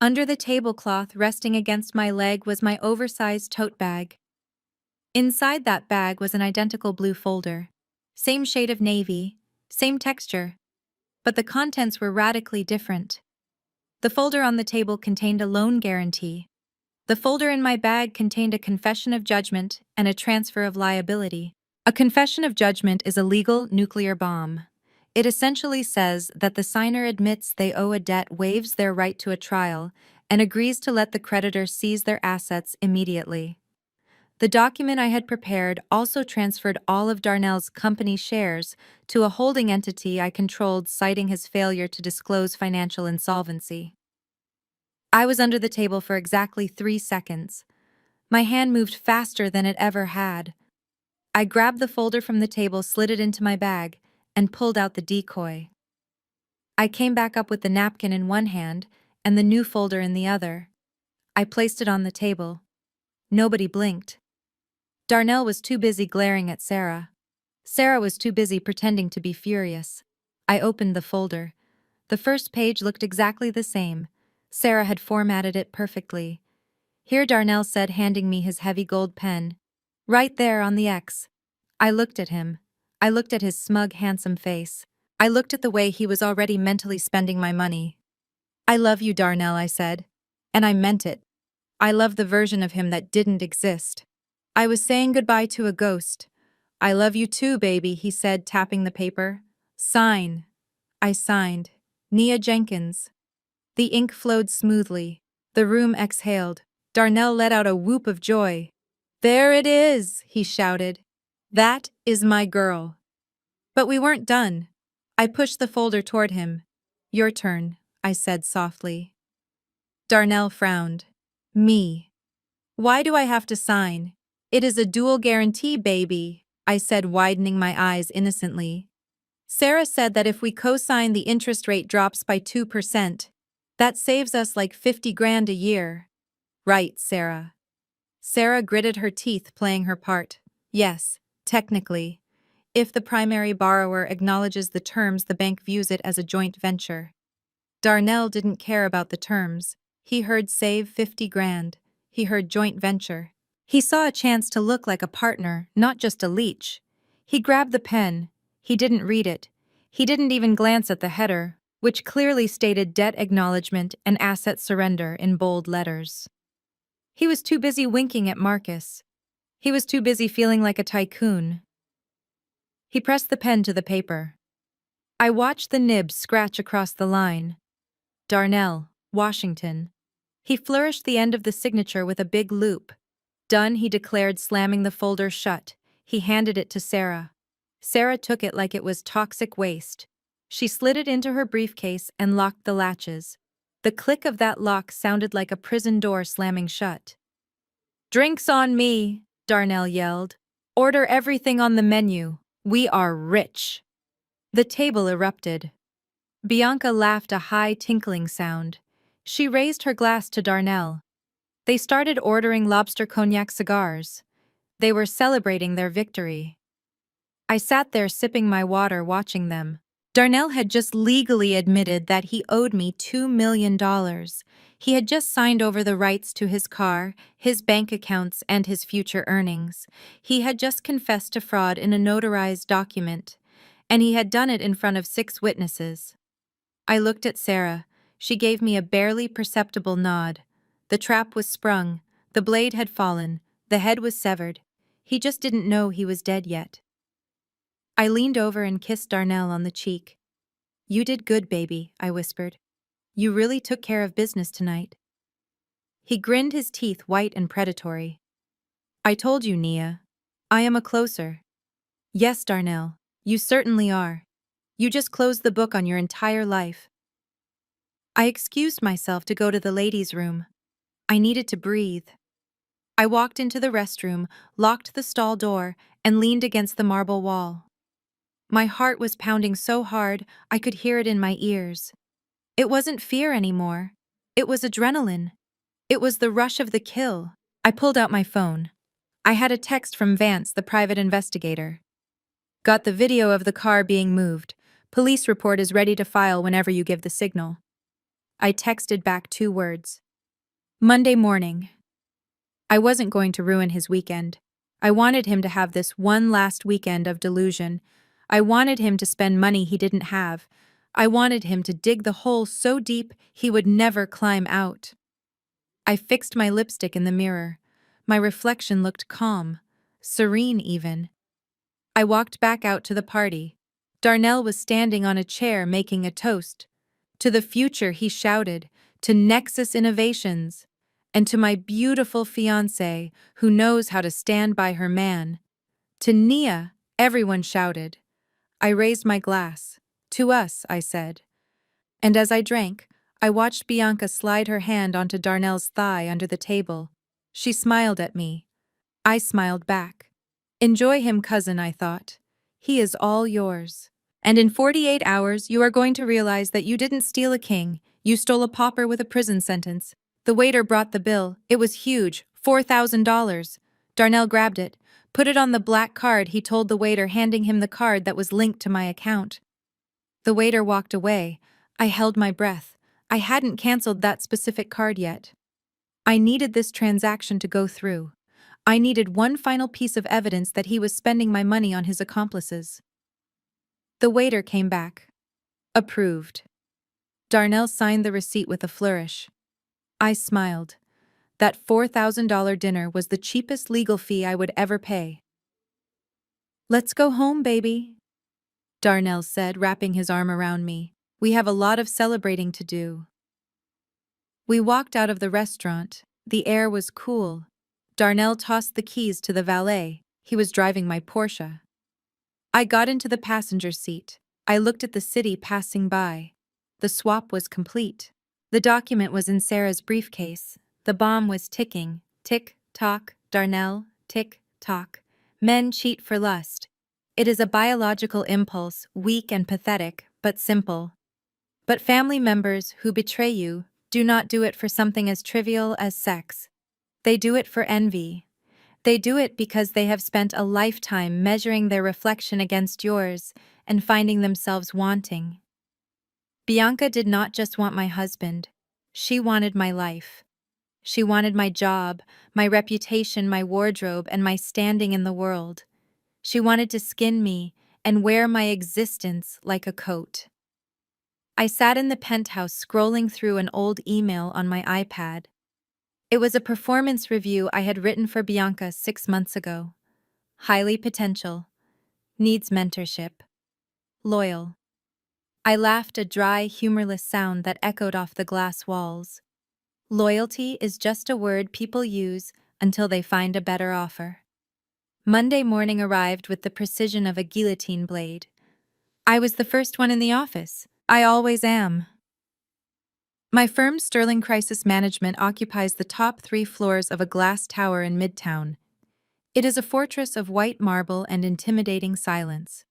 Under the tablecloth resting against my leg was my oversized tote bag. Inside that bag was an identical blue folder. Same shade of navy, same texture. But the contents were radically different. The folder on the table contained a loan guarantee. The folder in my bag contained a confession of judgment and a transfer of liability. A confession of judgment is a legal nuclear bomb. It essentially says that the signer admits they owe a debt, waives their right to a trial, and agrees to let the creditor seize their assets immediately. The document I had prepared also transferred all of Darnell's company shares to a holding entity I controlled, citing his failure to disclose financial insolvency. I was under the table for exactly 3 seconds. My hand moved faster than it ever had. I grabbed the folder from the table, slid it into my bag, and pulled out the decoy. I came back up with the napkin in one hand and the new folder in the other. I placed it on the table. Nobody blinked. Darnell was too busy glaring at Sarah. Sarah was too busy pretending to be furious. I opened the folder. The first page looked exactly the same. Sarah had formatted it perfectly. Here, Darnell said, handing me his heavy gold pen. Right there on the X. I looked at him. I looked at his smug, handsome face. I looked at the way he was already mentally spending my money. I love you, Darnell, I said. And I meant it. I love the version of him that didn't exist. I was saying goodbye to a ghost. I love you too, baby, he said, tapping the paper. Sign. I signed. Nia Jenkins. The ink flowed smoothly. The room exhaled. Darnell let out a whoop of joy. There it is, he shouted. That is my girl. But we weren't done. I pushed the folder toward him. Your turn, I said softly. Darnell frowned. Me. Why do I have to sign? It is a dual guarantee, baby, I said, widening my eyes innocently. Sarah said that if we co-sign, the interest rate drops by 2%. That saves us like 50 grand a year. Right, Sarah. Sarah gritted her teeth, playing her part. Yes, technically. If the primary borrower acknowledges the terms, the bank views it as a joint venture. Darnell didn't care about the terms. He heard save 50 grand. He heard joint venture. He saw a chance to look like a partner, not just a leech. He grabbed the pen. He didn't read it. He didn't even glance at the header, which clearly stated debt acknowledgement and asset surrender in bold letters. He was too busy winking at Marcus. He was too busy feeling like a tycoon. He pressed the pen to the paper. I watched the nib scratch across the line. Darnell, Washington. He flourished the end of the signature with a big loop. Done, he declared, slamming the folder shut. He handed it to Sarah. Sarah took it like it was toxic waste. She slid it into her briefcase and locked the latches. The click of that lock sounded like a prison door slamming shut. Drinks on me, Darnell yelled. Order everything on the menu. We are rich. The table erupted. Bianca laughed, a high, tinkling sound. She raised her glass to Darnell. They started ordering lobster cognac cigars. They were celebrating their victory. I sat there sipping my water, watching them. Darnell had just legally admitted that he owed me $2 million. He had just signed over the rights to his car, his bank accounts, and his future earnings. He had just confessed to fraud in a notarized document. And he had done it in front of 6 witnesses. I looked at Sarah. She gave me a barely perceptible nod. The trap was sprung, the blade had fallen, the head was severed. He just didn't know he was dead yet. I leaned over and kissed Darnell on the cheek. "You did good, baby," I whispered. "You really took care of business tonight." He grinned, his teeth white and predatory. "I told you, Nia. I am a closer." "Yes, Darnell, you certainly are. You just closed the book on your entire life." I excused myself to go to the ladies' room. I needed to breathe. I walked into the restroom, locked the stall door, and leaned against the marble wall. My heart was pounding so hard I could hear it in my ears. It wasn't fear anymore. It was adrenaline. It was the rush of the kill. I pulled out my phone. I had a text from Vance, the private investigator. "Got the video of the car being moved. Police report is ready to file whenever you give the signal." I texted back 2 words. Monday morning. I wasn't going to ruin his weekend. I wanted him to have this one last weekend of delusion. I wanted him to spend money he didn't have. I wanted him to dig the hole so deep he would never climb out. I fixed my lipstick in the mirror. My reflection looked calm, serene even. I walked back out to the party. Darnell was standing on a chair making a toast. "To the future," he shouted, "to Nexus Innovations, and to my beautiful fiancé who knows how to stand by her man." "To Nia," everyone shouted. I raised my glass. "To us," I said. And as I drank, I watched Bianca slide her hand onto Darnell's thigh under the table. She smiled at me. I smiled back. "Enjoy him, cousin," I thought. "He is all yours. And in 48 hours, you are going to realize that you didn't steal a king, you stole a pauper with a prison sentence." The waiter brought the bill. It was huge, $4,000. Darnell grabbed it, put it on the black card he told the waiter, handing him the card that was linked to my account. The waiter walked away. I held my breath. I hadn't canceled that specific card yet. I needed this transaction to go through. I needed one final piece of evidence that he was spending my money on his accomplices. The waiter came back. Approved. Darnell signed the receipt with a flourish. I smiled. That $4,000 dinner was the cheapest legal fee I would ever pay. "Let's go home, baby," Darnell said, wrapping his arm around me. "We have a lot of celebrating to do." We walked out of the restaurant. The air was cool. Darnell tossed the keys to the valet. He was driving my Porsche. I got into the passenger seat. I looked at the city passing by. The swap was complete. The document was in Sarah's briefcase. The bomb was ticking. Tick-tock, Darnell, tick-tock. Men cheat for lust. It is a biological impulse, weak and pathetic, but simple. But family members who betray you do not do it for something as trivial as sex. They do it for envy. They do it because they have spent a lifetime measuring their reflection against yours and finding themselves wanting. Bianca did not just want my husband. She wanted my life. She wanted my job, my reputation, my wardrobe, and my standing in the world. She wanted to skin me and wear my existence like a coat. I sat in the penthouse scrolling through an old email on my iPad. It was a performance review I had written for Bianca 6 months ago. Highly potential. Needs mentorship. Loyal. I laughed, a dry, humorless sound that echoed off the glass walls. Loyalty is just a word people use until they find a better offer. Monday morning arrived with the precision of a guillotine blade. I was the first one in the office. I always am. My firm, Sterling Crisis Management, occupies the top 3 floors of a glass tower in Midtown. It is a fortress of white marble and intimidating silence.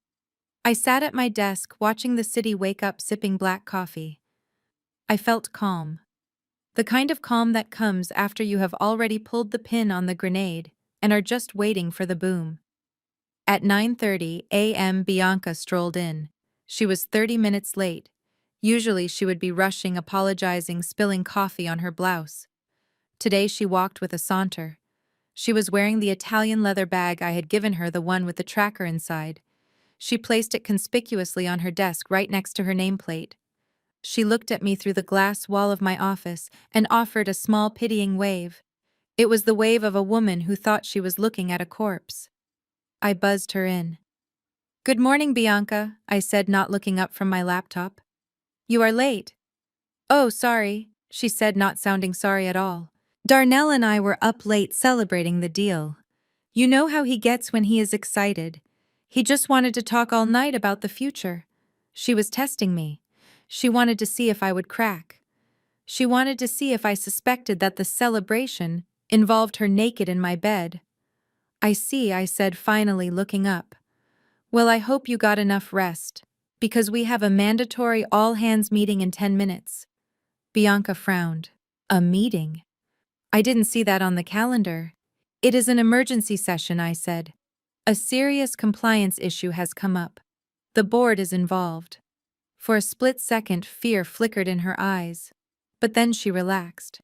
I sat at my desk watching the city wake up, sipping black coffee. I felt calm. The kind of calm that comes after you have already pulled the pin on the grenade and are just waiting for the boom. At 9:30 a.m. Bianca strolled in. She was 30 minutes late. Usually she would be rushing, apologizing, spilling coffee on her blouse. Today she walked with a saunter. She was wearing the Italian leather bag I had given her, the one with the tracker inside. She placed it conspicuously on her desk right next to her nameplate. She looked at me through the glass wall of my office and offered a small pitying wave. It was the wave of a woman who thought she was looking at a corpse. I buzzed her in. "Good morning, Bianca," I said, not looking up from my laptop. "You are late." "Oh, sorry," she said, not sounding sorry at all. "Darnell and I were up late celebrating the deal. You know how he gets when he is excited. He just wanted to talk all night about the future." She was testing me. She wanted to see if I would crack. She wanted to see if I suspected that the celebration involved her naked in my bed. "I see," I said, finally looking up. "Well, I hope you got enough rest, because we have a mandatory all-hands meeting in 10 minutes. Bianca frowned. "A meeting? I didn't see that on the calendar." "It is an emergency session," I said. "A serious compliance issue has come up. The board is involved." For a split second, fear flickered in her eyes. But then she relaxed.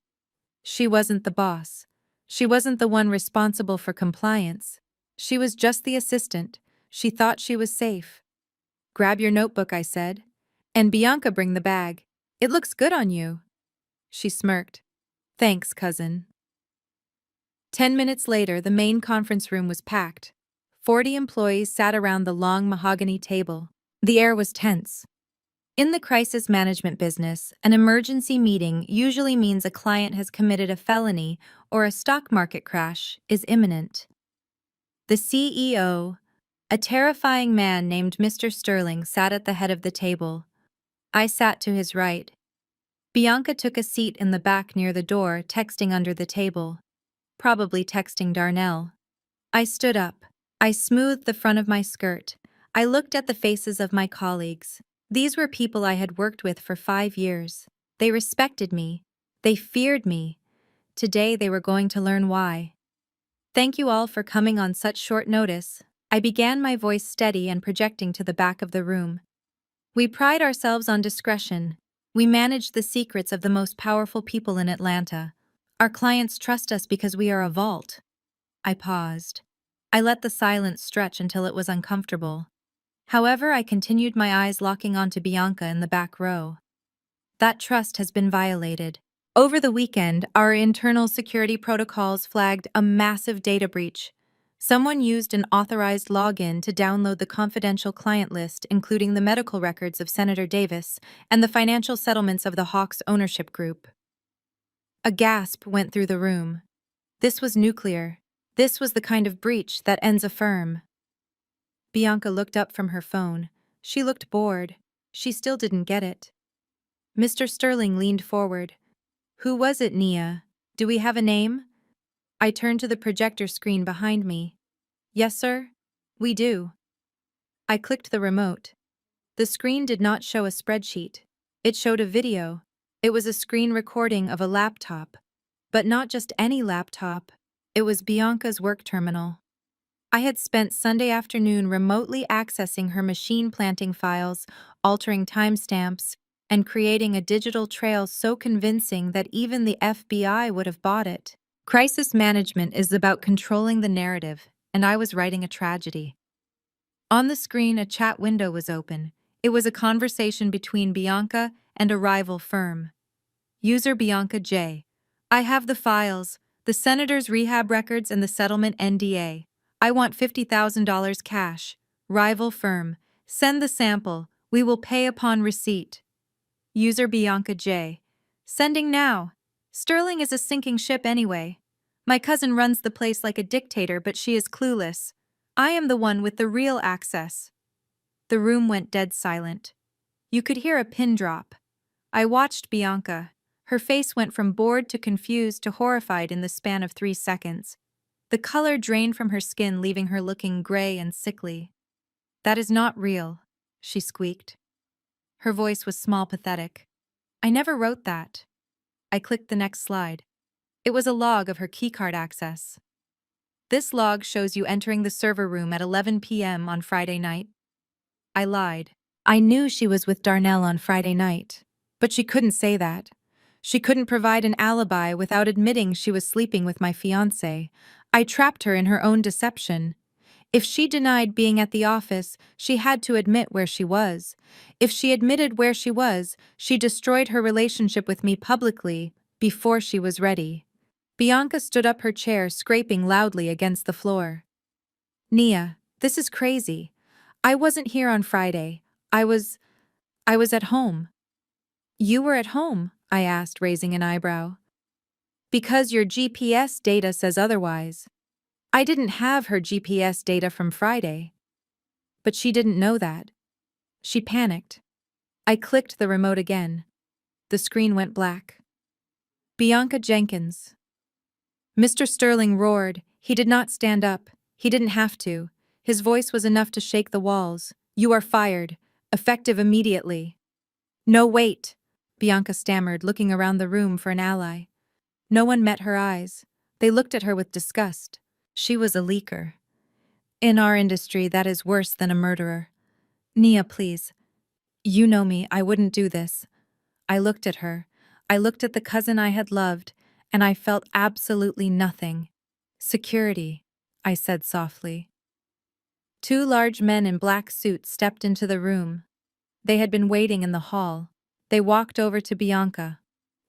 She wasn't the boss. She wasn't the one responsible for compliance. She was just the assistant. She thought she was safe. "Grab your notebook," I said. "And Bianca, bring the bag. It looks good on you." She smirked. "Thanks, cousin." 10 minutes later, the main conference room was packed. 40 employees sat around the long mahogany table. The air was tense. In the crisis management business, an emergency meeting usually means a client has committed a felony or a stock market crash is imminent. The CEO, a terrifying man named Mr. Sterling, sat at the head of the table. I sat to his right. Bianca took a seat in the back near the door, texting under the table. Probably texting Darnell. I stood up. I smoothed the front of my skirt. I looked at the faces of my colleagues. These were people I had worked with for 5 years. They respected me. They feared me. Today they were going to learn why. "Thank you all for coming on such short notice." I began, my voice steady and projecting to the back of the room. "We pride ourselves on discretion. We manage the secrets of the most powerful people in Atlanta. Our clients trust us because we are a vault." I paused. I let the silence stretch until it was uncomfortable. However, I continued, my eyes locking onto Bianca in the back row. "That trust has been violated. Over the weekend, our internal security protocols flagged a massive data breach. Someone used an authorized login to download the confidential client list, including the medical records of Senator Davis and the financial settlements of the Hawks ownership group." A gasp went through the room. This was nuclear. This was the kind of breach that ends a firm. Bianca looked up from her phone. She looked bored. She still didn't get it. Mr. Sterling leaned forward. "Who was it, Nia? Do we have a name?" I turned to the projector screen behind me. "Yes, sir. We do." I clicked the remote. The screen did not show a spreadsheet. It showed a video. It was a screen recording of a laptop. But not just any laptop. It was Bianca's work terminal. I had spent Sunday afternoon remotely accessing her machine, planting files, altering timestamps, and creating a digital trail so convincing that even the FBI would have bought it. Crisis management is about controlling the narrative, and I was writing a tragedy. On the screen, a chat window was open. It was a conversation between Bianca and a rival firm. User Bianca J. "I have the files, the senator's rehab records and the settlement NDA. I want $50,000 cash. Rival firm. Send the sample. We will pay upon receipt." User Bianca J. "Sending now. Sterling is a sinking ship anyway. My cousin runs the place like a dictator, but she is clueless. I am the one with the real access." The room went dead silent. You could hear a pin drop. I watched Bianca. Her face went from bored to confused to horrified in the span of 3 seconds. The color drained from her skin, leaving her looking gray and sickly. "That is not real," she squeaked. Her voice was small, pathetic. "I never wrote that." I clicked the next slide. It was a log of her keycard access. "This log shows you entering the server room at 11 p.m. on Friday night." I lied. I knew she was with Darnell on Friday night, but she couldn't say that. She couldn't provide an alibi without admitting she was sleeping with my fiancé. I trapped her in her own deception. If she denied being at the office, she had to admit where she was. If she admitted where she was, she destroyed her relationship with me publicly, before she was ready. Bianca stood up her chair, scraping loudly against the floor. Nia, this is crazy. I wasn't here on Friday. I was at home. You were at home? I asked, raising an eyebrow. Because your GPS data says otherwise. I didn't have her GPS data from Friday. But she didn't know that. She panicked. I clicked the remote again. The screen went black. Bianca Jenkins. Mr. Sterling roared. He did not stand up. He didn't have to. His voice was enough to shake the walls. You are fired. Effective immediately. No, wait, Bianca stammered, looking around the room for an ally. No one met her eyes. They looked at her with disgust. She was a leaker. In our industry, that is worse than a murderer. Nia, please. You know me, I wouldn't do this. I looked at her. I looked at the cousin I had loved, and I felt absolutely nothing. Security, I said softly. Two large men in black suits stepped into the room. They had been waiting in the hall. They walked over to Bianca.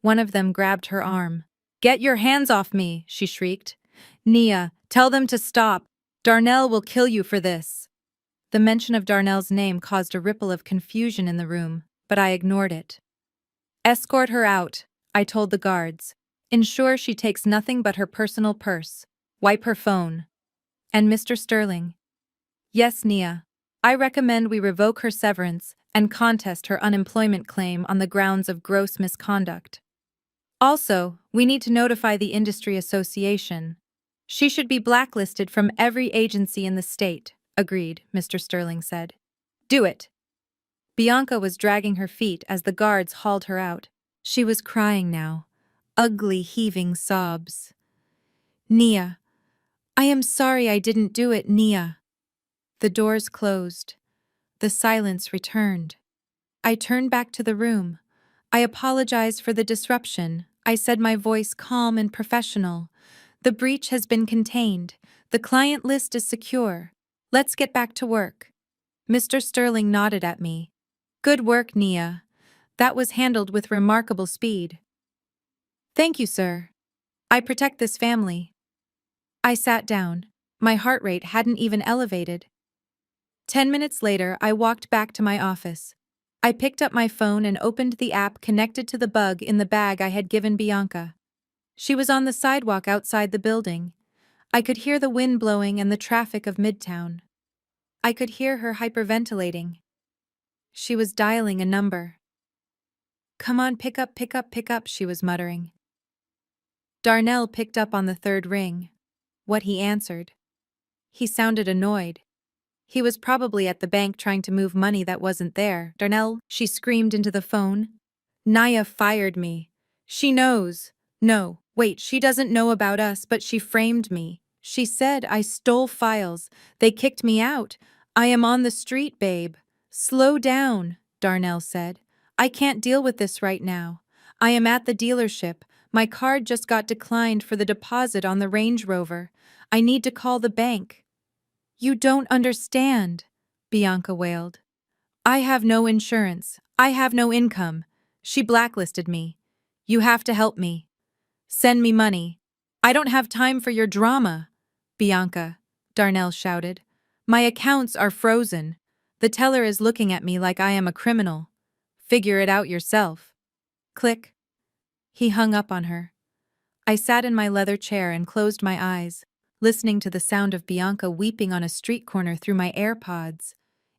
One of them grabbed her arm. Get your hands off me, she shrieked. Nia, tell them to stop. Darnell will kill you for this. The mention of Darnell's name caused a ripple of confusion in the room, but I ignored it. Escort her out, I told the guards. Ensure she takes nothing but her personal purse. Wipe her phone. And Mr. Sterling. Yes, Nia. I recommend we revoke her severance and contest her unemployment claim on the grounds of gross misconduct. Also, we need to notify the industry association. She should be blacklisted from every agency in the state. Agreed, Mr. Sterling said. Do it. Bianca was dragging her feet as the guards hauled her out. She was crying now. Ugly, heaving sobs. Nia. I am sorry I didn't do it, Nia. The doors closed. The silence returned. I turned back to the room. I apologized for the disruption. I said, my voice calm and professional. The breach has been contained. The client list is secure. Let's get back to work. Mr. Sterling nodded at me. Good work, Nia. That was handled with remarkable speed. Thank you, sir. I protect this family. I sat down. My heart rate hadn't even elevated. 10 minutes later, I walked back to my office. I picked up my phone and opened the app connected to the bug in the bag I had given Bianca. She was on the sidewalk outside the building. I could hear the wind blowing and the traffic of Midtown. I could hear her hyperventilating. She was dialing a number. Come on, pick up, she was muttering. Darnell picked up on the third ring. What he answered. He sounded annoyed. He was probably at the bank trying to move money that wasn't there. Darnell, she screamed into the phone. Nia fired me. She knows. No, wait, she doesn't know about us, but she framed me. She said I stole files. They kicked me out. I am on the street, babe. Slow down, Darnell said. I can't deal with this right now. I am at the dealership. My card just got declined for the deposit on the Range Rover. I need to call the bank. You don't understand, Bianca wailed. I have no insurance. I have no income. She blacklisted me. You have to help me. Send me money. I don't have time for your drama, Bianca, Darnell shouted. My accounts are frozen. The teller is looking at me like I am a criminal. Figure it out yourself. Click. He hung up on her. I sat in my leather chair and closed my eyes, listening to the sound of Bianca weeping on a street corner through my AirPods.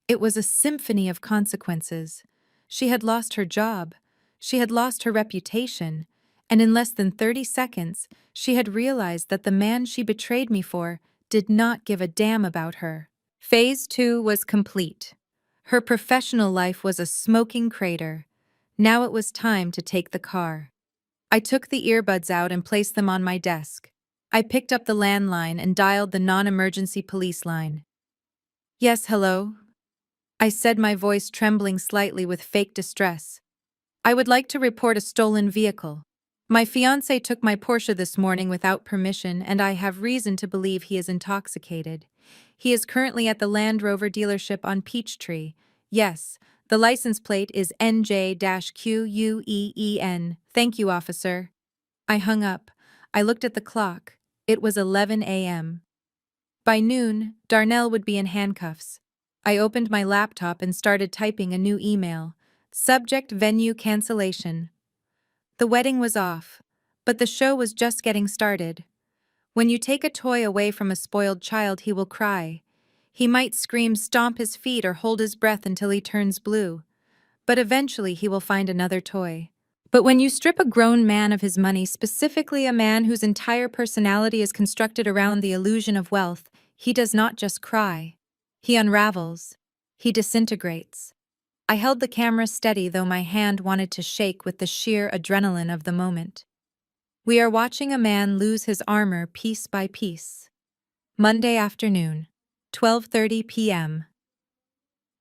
It was a symphony of consequences. She had lost her job. She had lost her reputation. And in less than 30 seconds, she had realized that the man she betrayed me for did not give a damn about her. Phase 2 was complete. Her professional life was a smoking crater. Now it was time to take the car. I took the earbuds out and placed them on my desk. I picked up the landline and dialed the non-emergency police line. Yes, hello? I said, my voice trembling slightly with fake distress. I would like to report a stolen vehicle. My fiancé took my Porsche this morning without permission, and I have reason to believe he is intoxicated. He is currently at the Land Rover dealership on Peachtree. Yes, the license plate is NJ-QUEEN. Thank you, officer. I hung up. I looked at the clock. It was 11 a.m. By noon, Darnell would be in handcuffs. I opened my laptop and started typing a new email. Subject: venue cancellation. The wedding was off, but the show was just getting started. When you take a toy away from a spoiled child, he will cry. He might scream, stomp his feet, or hold his breath until he turns blue. But eventually he will find another toy. But when you strip a grown man of his money, specifically a man whose entire personality is constructed around the illusion of wealth, he does not just cry. He unravels. He disintegrates. I held the camera steady, though my hand wanted to shake with the sheer adrenaline of the moment. We are watching a man lose his armor piece by piece. Monday afternoon, 12:30 p.m.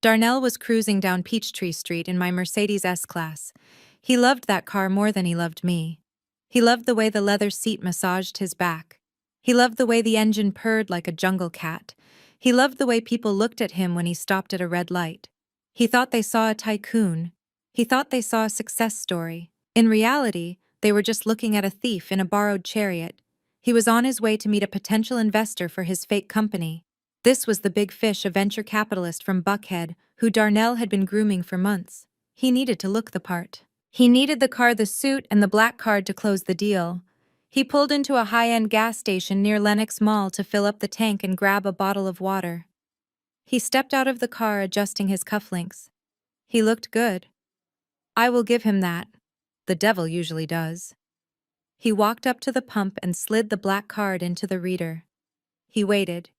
Darnell was cruising down Peachtree Street in my Mercedes S-Class. He loved that car more than he loved me. He loved the way the leather seat massaged his back. He loved the way the engine purred like a jungle cat. He loved the way people looked at him when he stopped at a red light. He thought they saw a tycoon. He thought they saw a success story. In reality, they were just looking at a thief in a borrowed chariot. He was on his way to meet a potential investor for his fake company. This was the big fish, a venture capitalist from Buckhead, who Darnell had been grooming for months. He needed to look the part. He needed the car, the suit, and the black card to close the deal. He pulled into a high-end gas station near Lenox Mall to fill up the tank and grab a bottle of water. He stepped out of the car, adjusting his cufflinks. He looked good. I will give him that. The devil usually does. He walked up to the pump and slid the black card into the reader. He waited.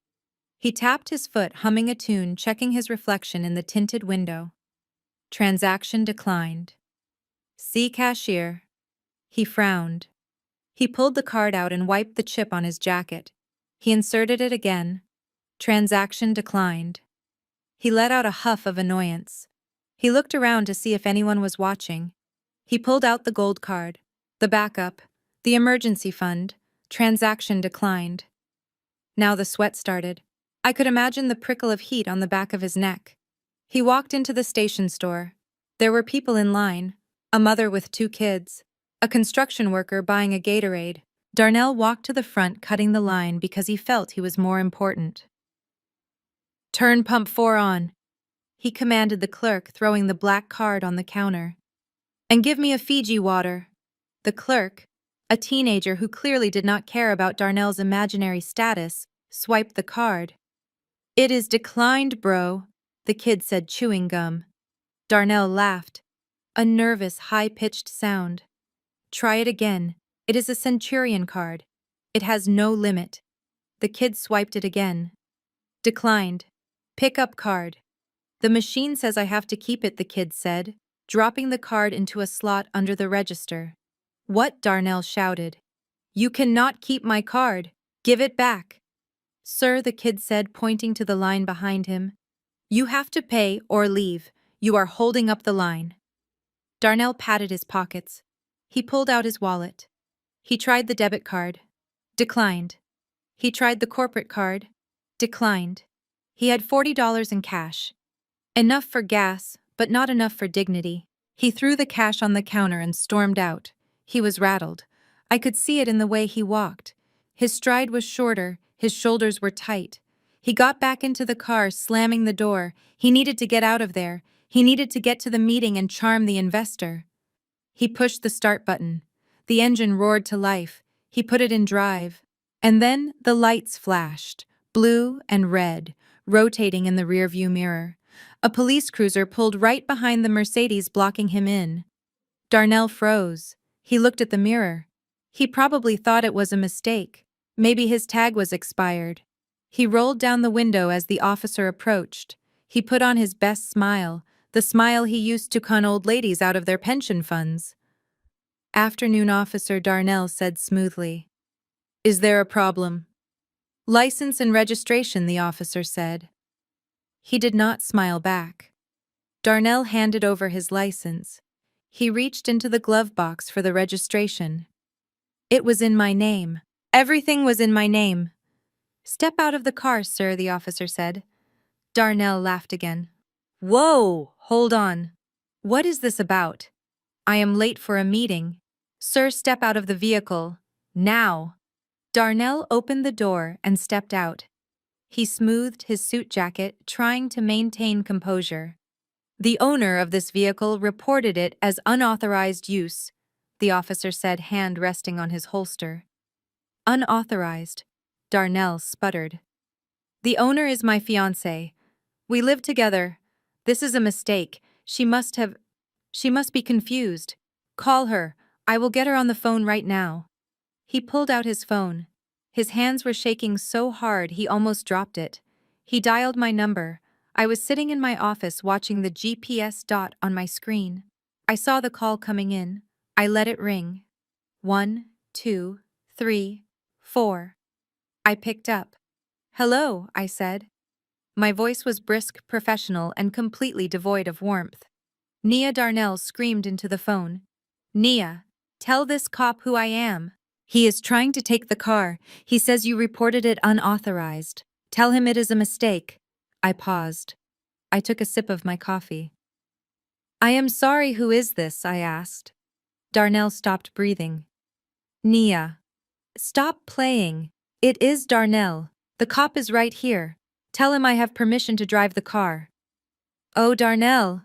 He tapped his foot, humming a tune, checking his reflection in the tinted window. Transaction declined. See cashier. He frowned. He pulled the card out and wiped the chip on his jacket. He inserted it again. Transaction declined. He let out a huff of annoyance. He looked around to see if anyone was watching. He pulled out the gold card, the backup, the emergency fund. Transaction declined. Now the sweat started. I could imagine the prickle of heat on the back of his neck. He walked into the station store. There were people in line, a mother with 2 kids, a construction worker buying a Gatorade. Darnell walked to the front, cutting the line because he felt he was more important. Turn pump 4 on, he commanded the clerk, throwing the black card on the counter. And give me a Fiji water. The clerk, a teenager who clearly did not care about Darnell's imaginary status, swiped the card. It is declined, bro, the kid said, chewing gum. Darnell laughed. A nervous, high-pitched sound. Try it again. It is a Centurion card. It has no limit. The kid swiped it again. Declined. Pickup card. The machine says I have to keep it, the kid said, dropping the card into a slot under the register. What? Darnell shouted. You cannot keep my card. Give it back. Sir, the kid said, pointing to the line behind him. You have to pay or leave. You are holding up the line. Darnell patted his pockets. He pulled out his wallet. He tried the debit card. Declined. He tried the corporate card. Declined. He had $40 in cash. Enough for gas, but not enough for dignity. He threw the cash on the counter and stormed out. He was rattled. I could see it in the way he walked. His stride was shorter, his shoulders were tight. He got back into the car, slamming the door. He needed to get out of there. He needed to get to the meeting and charm the investor. He pushed the start button. The engine roared to life. He put it in drive. And then the lights flashed, blue and red, rotating in the rearview mirror. A police cruiser pulled right behind the Mercedes, blocking him in. Darnell froze. He looked at the mirror. He probably thought it was a mistake. Maybe his tag was expired. He rolled down the window as the officer approached. He put on his best smile, the smile he used to con old ladies out of their pension funds. Afternoon, Officer, Darnell said smoothly. Is there a problem? License and registration, the officer said. He did not smile back. Darnell handed over his license. He reached into the glove box for the registration. It was in my name. Everything was in my name. Step out of the car, sir, the officer said. Darnell laughed again. Whoa, hold on. What is this about? I am late for a meeting. Sir, step out of the vehicle. Now. Darnell opened the door and stepped out. He smoothed his suit jacket, trying to maintain composure. The owner of this vehicle reported it as unauthorized use, the officer said, hand resting on his holster. Unauthorized, Darnell sputtered. The owner is my fiancé. We live together. This is a mistake. She must be confused. Call her. I will get her on the phone right now. He pulled out his phone. His hands were shaking so hard he almost dropped it. He dialed my number. I was sitting in my office watching the GPS dot on my screen. I saw the call coming in. I let it ring. 1, 2, 3, 4. I picked up. Hello, I said. My voice was brisk, professional, and completely devoid of warmth. Nia Darnell screamed into the phone. Nia, tell this cop who I am. He is trying to take the car. He says you reported it unauthorized. Tell him it is a mistake. I paused. I took a sip of my coffee. I am sorry, who is this? I asked. Darnell stopped breathing. Nia. Stop playing. It is Darnell. The cop is right here. Tell him I have permission to drive the car. Oh, Darnell,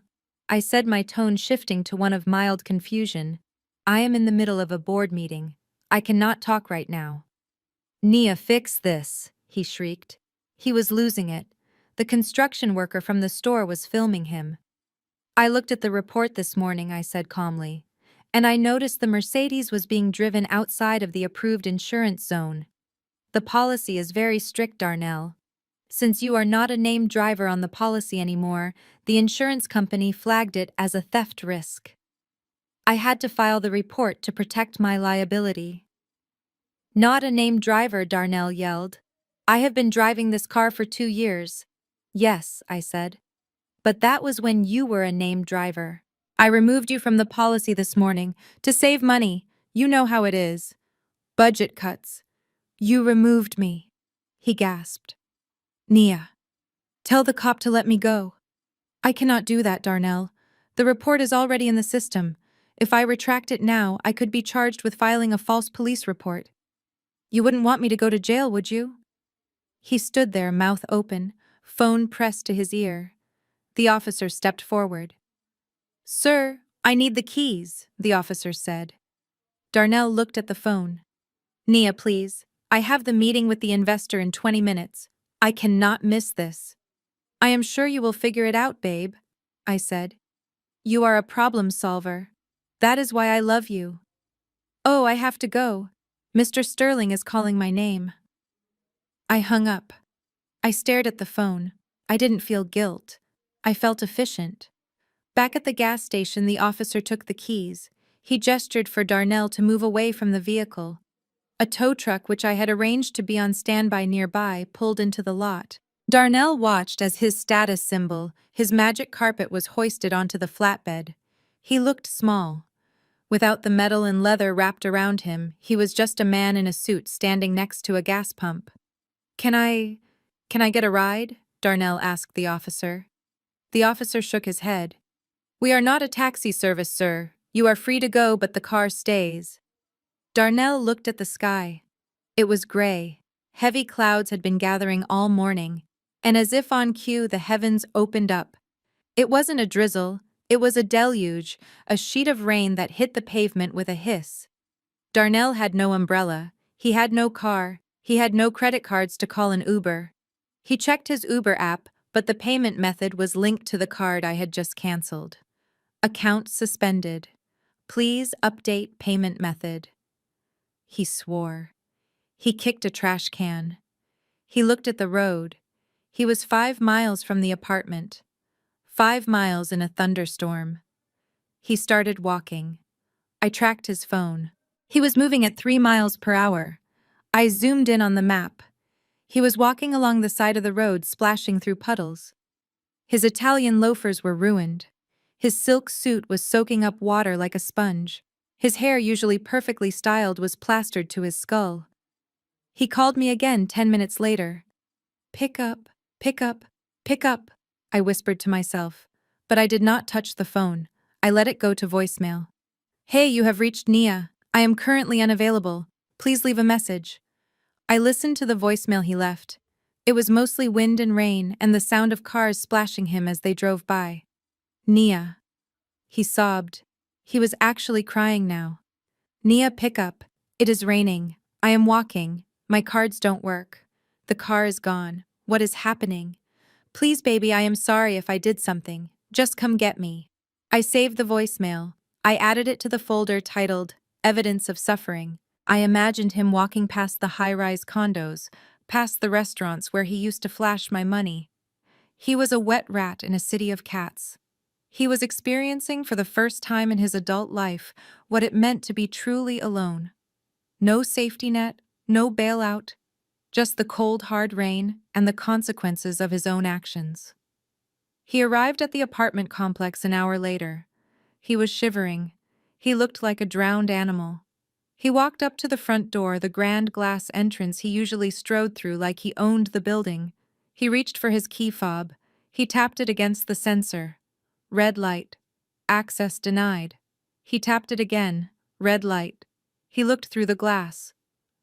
I said, my tone shifting to one of mild confusion. I am in the middle of a board meeting. I cannot talk right now. Nia, fix this, he shrieked. He was losing it. The construction worker from the store was filming him. I looked at the report this morning, I said calmly, and I noticed the Mercedes was being driven outside of the approved insurance zone. The policy is very strict, Darnell. Since you are not a named driver on the policy anymore, the insurance company flagged it as a theft risk. I had to file the report to protect my liability. Not a named driver, Darnell yelled. I have been driving this car for 2 years. Yes, I said. But that was when you were a named driver. I removed you from the policy this morning to save money. You know how it is. Budget cuts. You removed me. He gasped. Nia, tell the cop to let me go. I cannot do that, Darnell. The report is already in the system. If I retract it now, I could be charged with filing a false police report. You wouldn't want me to go to jail, would you? He stood there, mouth open, phone pressed to his ear. The officer stepped forward. Sir, I need the keys, the officer said. Darnell looked at the phone. Nia, please. I have the meeting with the investor in 20 minutes. I cannot miss this. I am sure you will figure it out, babe, I said. You are a problem solver. That is why I love you. Oh, I have to go. Mr. Sterling is calling my name. I hung up. I stared at the phone. I didn't feel guilt. I felt efficient. Back at the gas station, the officer took the keys. He gestured for Darnell to move away from the vehicle. A tow truck, which I had arranged to be on standby nearby, pulled into the lot. Darnell watched as his status symbol, his magic carpet, was hoisted onto the flatbed. He looked small. Without the metal and leather wrapped around him, he was just a man in a suit standing next to a gas pump. Can I get a ride? Darnell asked the officer. The officer shook his head. We are not a taxi service, sir. You are free to go, but the car stays. Darnell looked at the sky. It was gray. Heavy clouds had been gathering all morning, and as if on cue, the heavens opened up. It wasn't a drizzle, it was a deluge, a sheet of rain that hit the pavement with a hiss. Darnell had no umbrella, he had no car, he had no credit cards to call an Uber. He checked his Uber app, but the payment method was linked to the card I had just canceled. Account suspended. Please update payment method. He swore. He kicked a trash can. He looked at the road. He was 5 miles from the apartment. 5 miles in a thunderstorm. He started walking. I tracked his phone. He was moving at 3 miles per hour. I zoomed in on the map. He was walking along the side of the road, splashing through puddles. His Italian loafers were ruined. His silk suit was soaking up water like a sponge. His hair, usually perfectly styled, was plastered to his skull. He called me again 10 minutes later. Pick up, pick up, pick up, I whispered to myself. But I did not touch the phone. I let it go to voicemail. Hey, you have reached Nia. I am currently unavailable. Please leave a message. I listened to the voicemail he left. It was mostly wind and rain and the sound of cars splashing him as they drove by. Nia. He sobbed. He was actually crying now. Nia, pick up. It is raining. I am walking. My cards don't work. The car is gone. What is happening? Please, baby, I am sorry if I did something. Just come get me. I saved the voicemail. I added it to the folder titled Evidence of Suffering. I imagined him walking past the high-rise condos, past the restaurants where he used to flash my money. He was a wet rat in a city of cats. He was experiencing for the first time in his adult life what it meant to be truly alone. No safety net, no bailout, just the cold, hard rain and the consequences of his own actions. He arrived at the apartment complex an hour later. He was shivering. He looked like a drowned animal. He walked up to the front door, the grand glass entrance he usually strode through like he owned the building. He reached for his key fob. He tapped it against the sensor. Red light. Access denied. He tapped it again. Red light. He looked through the glass.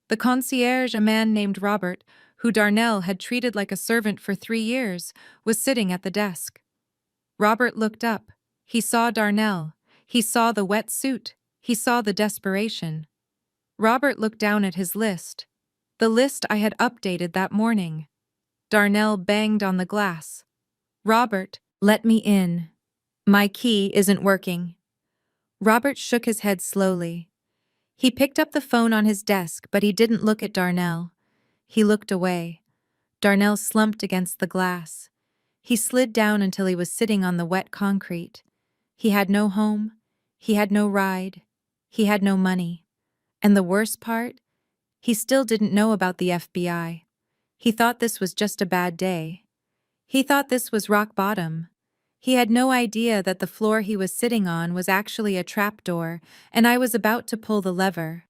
The concierge, a man named Robert, who Darnell had treated like a servant for 3 years, was sitting at the desk. Robert looked up. He saw Darnell. He saw the wet suit. He saw the desperation. Robert looked down at his list. The list I had updated that morning. Darnell banged on the glass. Robert, let me in. My key isn't working. Robert shook his head slowly. He picked up the phone on his desk, but he didn't look at Darnell. He looked away. Darnell slumped against the glass. He slid down until he was sitting on the wet concrete. He had no home. He had no ride. He had no money. And the worst part? He still didn't know about the FBI. He thought this was just a bad day. He thought this was rock bottom. He had no idea that the floor he was sitting on was actually a trapdoor, and I was about to pull the lever.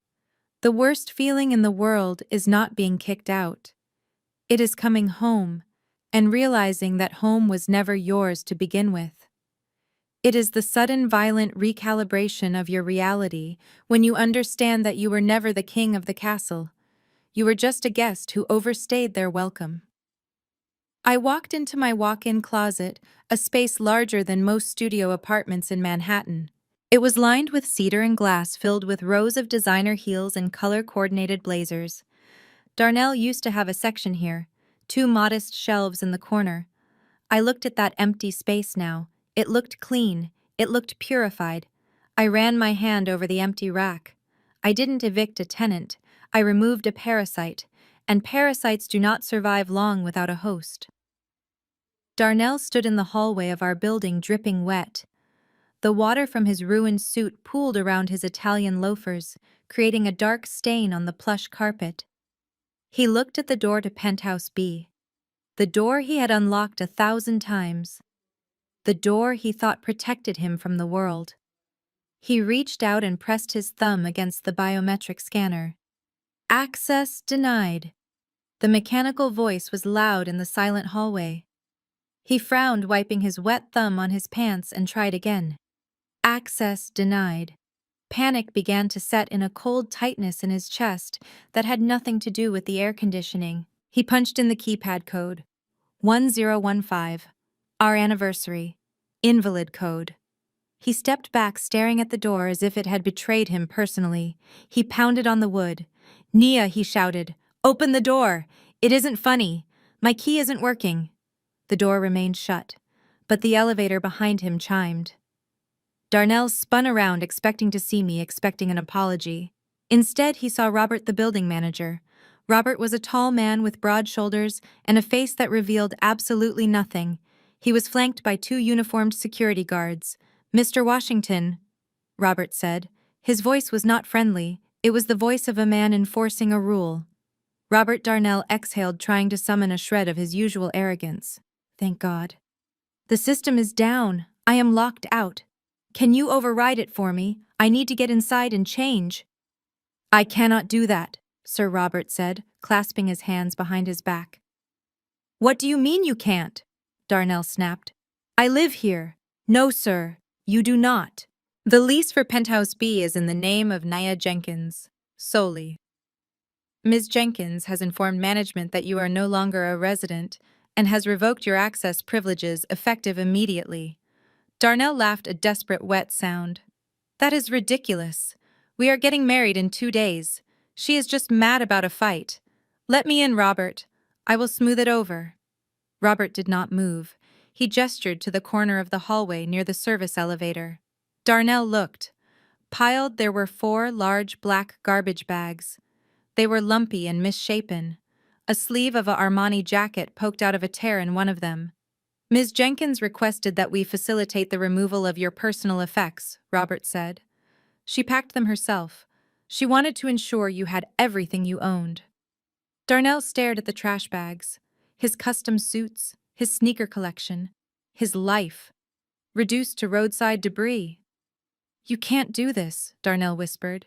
The worst feeling in the world is not being kicked out. It is coming home, and realizing that home was never yours to begin with. It is the sudden violent recalibration of your reality when you understand that you were never the king of the castle. You were just a guest who overstayed their welcome. I walked into my walk-in closet, a space larger than most studio apartments in Manhattan. It was lined with cedar and glass filled with rows of designer heels and color-coordinated blazers. Darnell used to have a section here, 2 modest shelves in the corner. I looked at that empty space now. It looked clean. It looked purified. I ran my hand over the empty rack. I didn't evict a tenant. I removed a parasite, and parasites do not survive long without a host. Darnell stood in the hallway of our building dripping wet. The water from his ruined suit pooled around his Italian loafers, creating a dark stain on the plush carpet. He looked at the door to Penthouse B. The door he had unlocked 1,000 times. The door he thought protected him from the world. He reached out and pressed his thumb against the biometric scanner. Access denied. The mechanical voice was loud in the silent hallway. He frowned, wiping his wet thumb on his pants, and tried again. Access denied. Panic began to set in a cold tightness in his chest that had nothing to do with the air conditioning. He punched in the keypad code. 1015. Our anniversary. Invalid code. He stepped back, staring at the door as if it had betrayed him personally. He pounded on the wood. Nia, he shouted. Open the door. It isn't funny. My key isn't working. The door remained shut, but the elevator behind him chimed. Darnell spun around, expecting to see me, expecting an apology. Instead, he saw Robert, the building manager. Robert was a tall man with broad shoulders and a face that revealed absolutely nothing. He was flanked by 2 uniformed security guards. Mr. Washington, Robert said. His voice was not friendly. It was the voice of a man enforcing a rule. Robert Darnell exhaled, trying to summon a shred of his usual arrogance. Thank God. The system is down. I am locked out. Can you override it for me? I need to get inside and change. I cannot do that, Sir Robert said, clasping his hands behind his back. What do you mean you can't? Darnell snapped. I live here. No, sir, you do not. The lease for Penthouse B is in the name of Nia Jenkins, solely. Ms. Jenkins has informed management that you are no longer a resident and has revoked your access privileges effective immediately. Darnell laughed a desperate wet sound. That is ridiculous. We are getting married in 2 days. She is just mad about a fight. Let me in, Robert. I will smooth it over. Robert did not move. He gestured to the corner of the hallway near the service elevator. Darnell looked. Piled there were 4 large black garbage bags. They were lumpy and misshapen. A sleeve of a Armani jacket poked out of a tear in one of them. Ms. Jenkins requested that we facilitate the removal of your personal effects, Robert said. She packed them herself. She wanted to ensure you had everything you owned. Darnell stared at the trash bags. His custom suits, his sneaker collection, his life, reduced to roadside debris. You can't do this, Darnell whispered.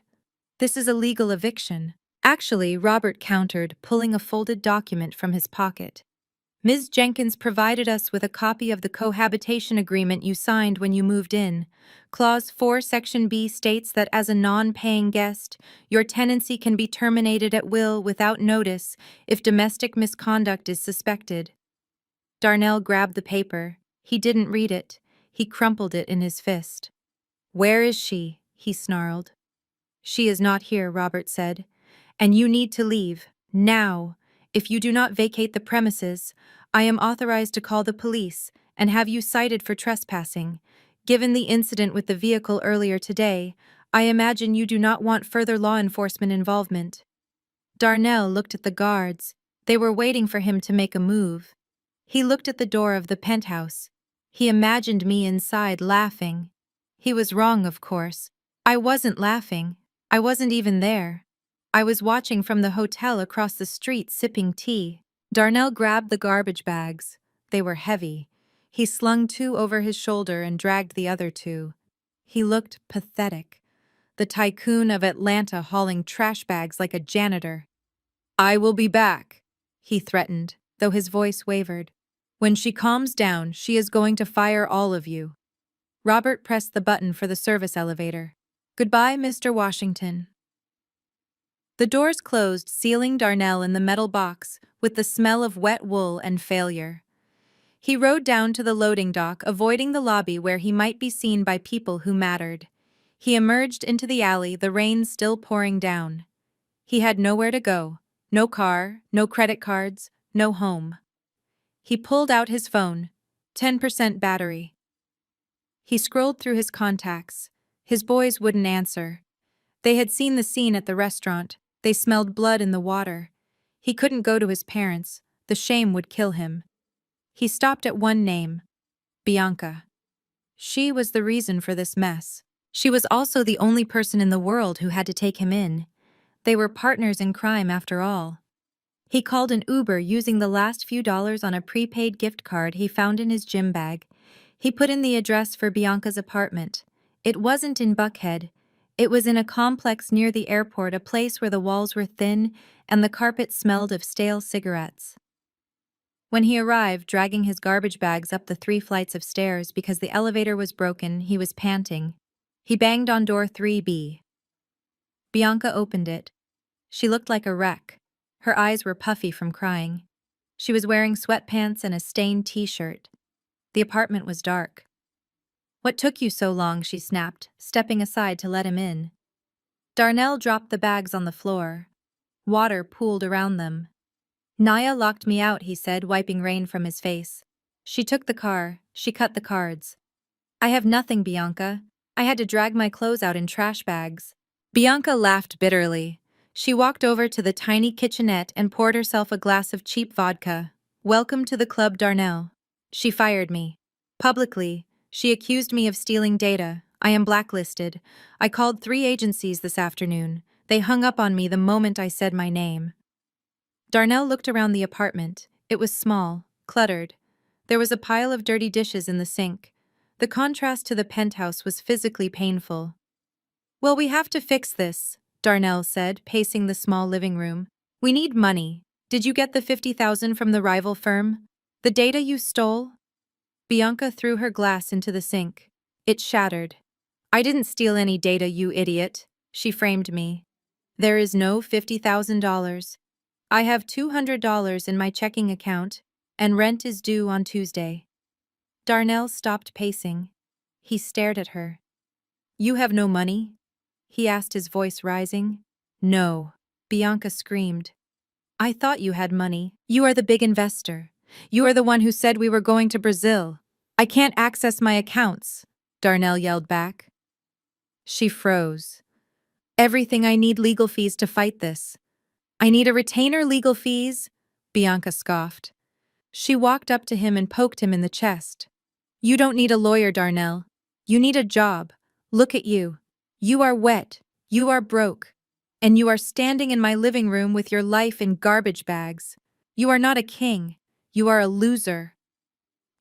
This is a legal eviction. Actually, Robert countered, pulling a folded document from his pocket. Ms. Jenkins provided us with a copy of the cohabitation agreement you signed when you moved in. Clause 4, Section B states that as a non-paying guest, your tenancy can be terminated at will without notice if domestic misconduct is suspected. Darnell grabbed the paper. He didn't read it. He crumpled it in his fist. Where is she? He snarled. She is not here, Robert said. And you need to leave, now. If you do not vacate the premises, I am authorized to call the police and have you cited for trespassing. Given the incident with the vehicle earlier today, I imagine you do not want further law enforcement involvement. Darnell looked at the guards. They were waiting for him to make a move. He looked at the door of the penthouse. He imagined me inside laughing. He was wrong, of course. I wasn't laughing. I wasn't even there. I was watching from the hotel across the street sipping tea. Darnell grabbed the garbage bags. They were heavy. He slung 2 over his shoulder and dragged the other 2. He looked pathetic. The tycoon of Atlanta hauling trash bags like a janitor. I will be back, he threatened, though his voice wavered. When she calms down, she is going to fire all of you. Robert pressed the button for the service elevator. Goodbye, Mr. Washington. The doors closed, sealing Darnell in the metal box with the smell of wet wool and failure. He rode down to the loading dock, avoiding the lobby where he might be seen by people who mattered. He emerged into the alley, the rain still pouring down. He had nowhere to go. No car, no credit cards, no home. He pulled out his phone. 10% battery. He scrolled through his contacts. His boys wouldn't answer. They had seen the scene at the restaurant. They smelled blood in the water. He couldn't go to his parents. The shame would kill him. He stopped at one name. Bianca. She was the reason for this mess. She was also the only person in the world who had to take him in. They were partners in crime after all. He called an Uber using the last few dollars on a prepaid gift card he found in his gym bag. He put in the address for Bianca's apartment. It wasn't in Buckhead. It was in a complex near the airport, a place where the walls were thin and the carpet smelled of stale cigarettes. When he arrived, dragging his garbage bags up the 3 flights of stairs because the elevator was broken, he was panting. He banged on door 3B. Bianca opened it. She looked like a wreck. Her eyes were puffy from crying. She was wearing sweatpants and a stained t-shirt. The apartment was dark. What took you so long? She snapped, stepping aside to let him in. Darnell dropped the bags on the floor. Water pooled around them. Nia locked me out, he said, wiping rain from his face. She took the car. She cut the cards. I have nothing, Bianca. I had to drag my clothes out in trash bags. Bianca laughed bitterly. She walked over to the tiny kitchenette and poured herself a glass of cheap vodka. Welcome to the club, Darnell. She fired me. Publicly. She accused me of stealing data. I am blacklisted. I called 3 agencies this afternoon. They hung up on me the moment I said my name. Darnell looked around the apartment. It was small, cluttered. There was a pile of dirty dishes in the sink. The contrast to the penthouse was physically painful. Well, we have to fix this, Darnell said, pacing the small living room. We need money. Did you get the 50,000 from the rival firm? The data you stole? Bianca threw her glass into the sink. It shattered. I didn't steal any data, you idiot, she framed me. There is no $50,000. I have $200 in my checking account, and rent is due on Tuesday. Darnell stopped pacing. He stared at her. You have no money? He asked, his voice rising. No, Bianca screamed. I thought you had money. You are the big investor. You are the one who said we were going to Brazil. I can't access my accounts, Darnell yelled back. She froze. Everything. I need legal fees to fight this. I need a retainer. Legal fees? Bianca scoffed. She walked up to him and poked him in the chest. You don't need a lawyer, Darnell. You need a job. Look at you. You are wet. You are broke. And you are standing in my living room with your life in garbage bags. You are not a king. You are a loser.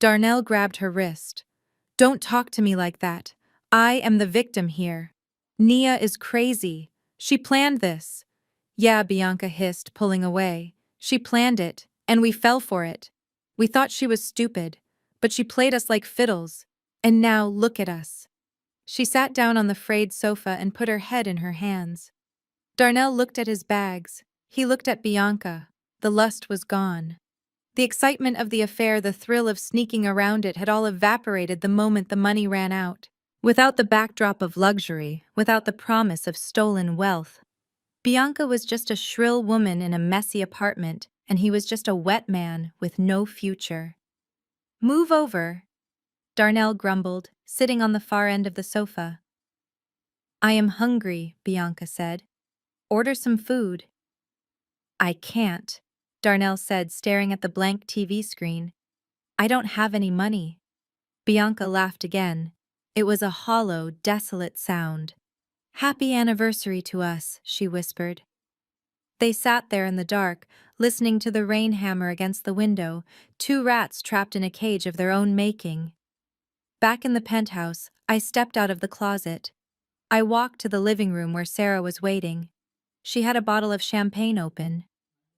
Darnell grabbed her wrist. Don't talk to me like that. I am the victim here. Nia is crazy. She planned this. Yeah, Bianca hissed, pulling away. She planned it, and we fell for it. We thought she was stupid, but she played us like fiddles. And now look at us. She sat down on the frayed sofa and put her head in her hands. Darnell looked at his bags. He looked at Bianca. The lust was gone. The excitement of the affair, the thrill of sneaking around it, had all evaporated the moment the money ran out. Without the backdrop of luxury, without the promise of stolen wealth, Bianca was just a shrill woman in a messy apartment, and he was just a wet man with no future. Move over, Darnell grumbled, sitting on the far end of the sofa. I am hungry, Bianca said. Order some food. I can't, Darnell said, staring at the blank TV screen. I don't have any money. Bianca laughed again. It was a hollow, desolate sound. Happy anniversary to us, she whispered. They sat there in the dark, listening to the rain hammer against the window, two rats trapped in a cage of their own making. Back in the penthouse, I stepped out of the closet. I walked to the living room where Sarah was waiting. She had a bottle of champagne open.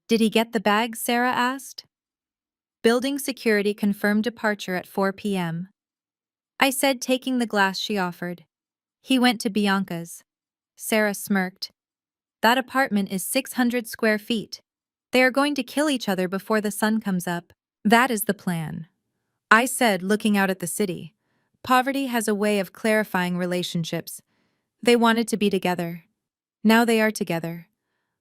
Did he get the bag? Sarah asked. Building security confirmed departure at 4 p.m. I said, taking the glass she offered. He went to Bianca's. Sarah smirked. That apartment is 600 square feet. They are going to kill each other before the sun comes up. That is the plan. I said, looking out at the city. Poverty has a way of clarifying relationships. They wanted to be together. Now they are together.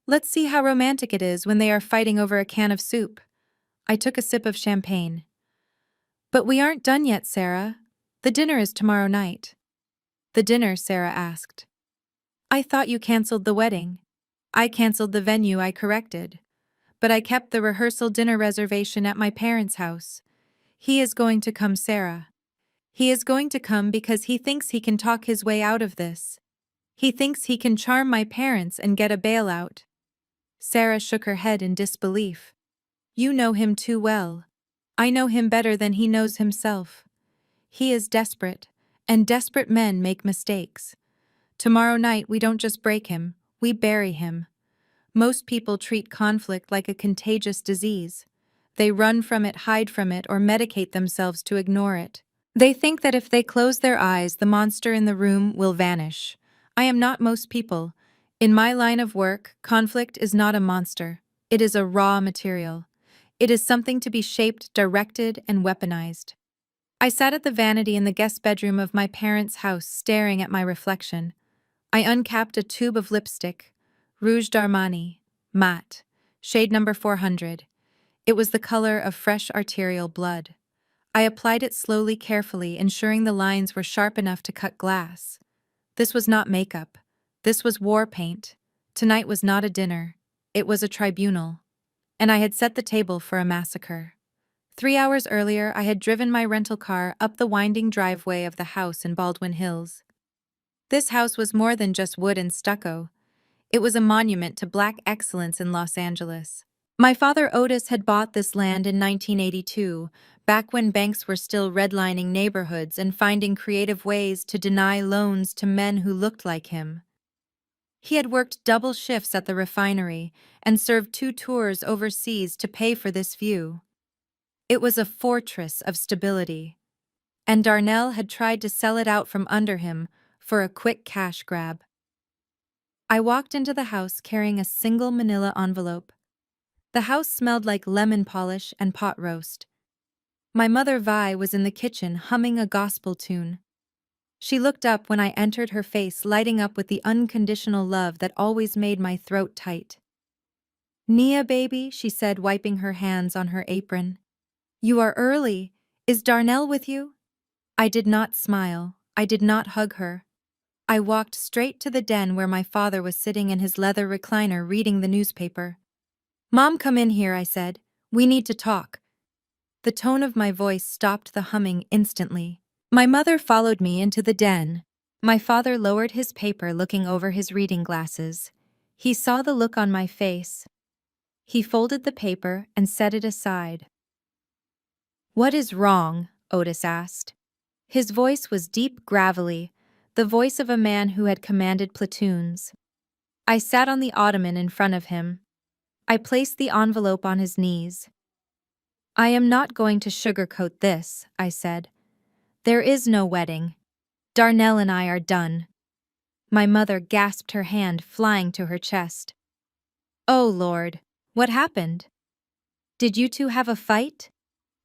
Let's see how romantic it is when they are fighting over a can of soup. I took a sip of champagne. But we aren't done yet, Sarah. The dinner is tomorrow night. The dinner, Sarah asked. I thought you canceled the wedding. I canceled the venue, I corrected. But I kept the rehearsal dinner reservation at my parents' house. He is going to come, Sarah. He is going to come because he thinks he can talk his way out of this. He thinks he can charm my parents and get a bailout. Sarah shook her head in disbelief. You know him too well. I know him better than he knows himself. He is desperate, and desperate men make mistakes. Tomorrow night we don't just break him, we bury him. Most people treat conflict like a contagious disease. They run from it, hide from it, or medicate themselves to ignore it. They think that if they close their eyes, the monster in the room will vanish. I am not most people. In my line of work, conflict is not a monster. It is a raw material. It is something to be shaped, directed, and weaponized. I sat at the vanity in the guest bedroom of my parents' house, staring at my reflection. I uncapped a tube of lipstick, Rouge d'Armani, matte, shade number 400. It was the color of fresh arterial blood. I applied it slowly, carefully, ensuring the lines were sharp enough to cut glass. This was not makeup. This was war paint. Tonight was not a dinner. It was a tribunal. And I had set the table for a massacre. 3 hours earlier, I had driven my rental car up the winding driveway of the house in Baldwin Hills. This house was more than just wood and stucco. It was a monument to Black excellence in Los Angeles. My father Otis had bought this land in 1982, back when banks were still redlining neighborhoods and finding creative ways to deny loans to men who looked like him. He had worked double shifts at the refinery and served 2 tours overseas to pay for this view. It was a fortress of stability, and Darnell had tried to sell it out from under him for a quick cash grab. I walked into the house carrying a single manila envelope. The house smelled like lemon polish and pot roast. My mother Vi was in the kitchen humming a gospel tune. She looked up when I entered, her face lighting up with the unconditional love that always made my throat tight. "Nia, baby," she said, wiping her hands on her apron. "You are early. Is Darnell with you?" I did not smile. I did not hug her. I walked straight to the den where my father was sitting in his leather recliner reading the newspaper. "Mom, come in here," I said. "We need to talk." The tone of my voice stopped the humming instantly. My mother followed me into the den. My father lowered his paper, looking over his reading glasses. He saw the look on my face. He folded the paper and set it aside. "What is wrong?" Otis asked. His voice was deep, gravelly, the voice of a man who had commanded platoons. I sat on the ottoman in front of him. I placed the envelope on his knees. "I am not going to sugarcoat this," I said. "There is no wedding. Darnell and I are done." My mother gasped, her hand flying to her chest. "Oh, Lord, what happened? Did you two have a fight?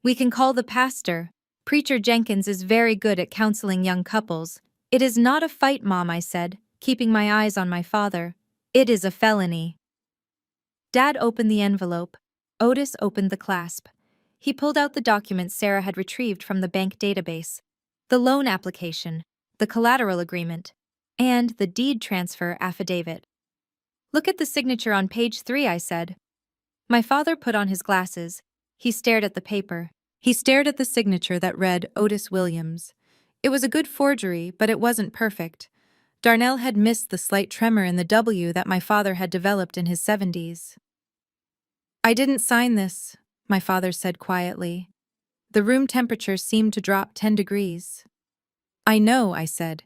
We can call the pastor. Preacher Jenkins is very good at counseling young couples." "It is not a fight, Mom," I said, keeping my eyes on my father. "It is a felony." Dad opened the envelope. Otis opened the clasp. He pulled out the documents Sarah had retrieved from the bank database: the loan application, the collateral agreement, and the deed transfer affidavit. "Look at the signature on page 3, I said. My father put on his glasses. He stared at the paper. He stared at the signature that read Otis Williams. It was a good forgery, but it wasn't perfect. Darnell had missed the slight tremor in the W that my father had developed in his 70s. "I didn't sign this," my father said quietly. The room temperature seemed to drop 10 degrees. "I know," I said.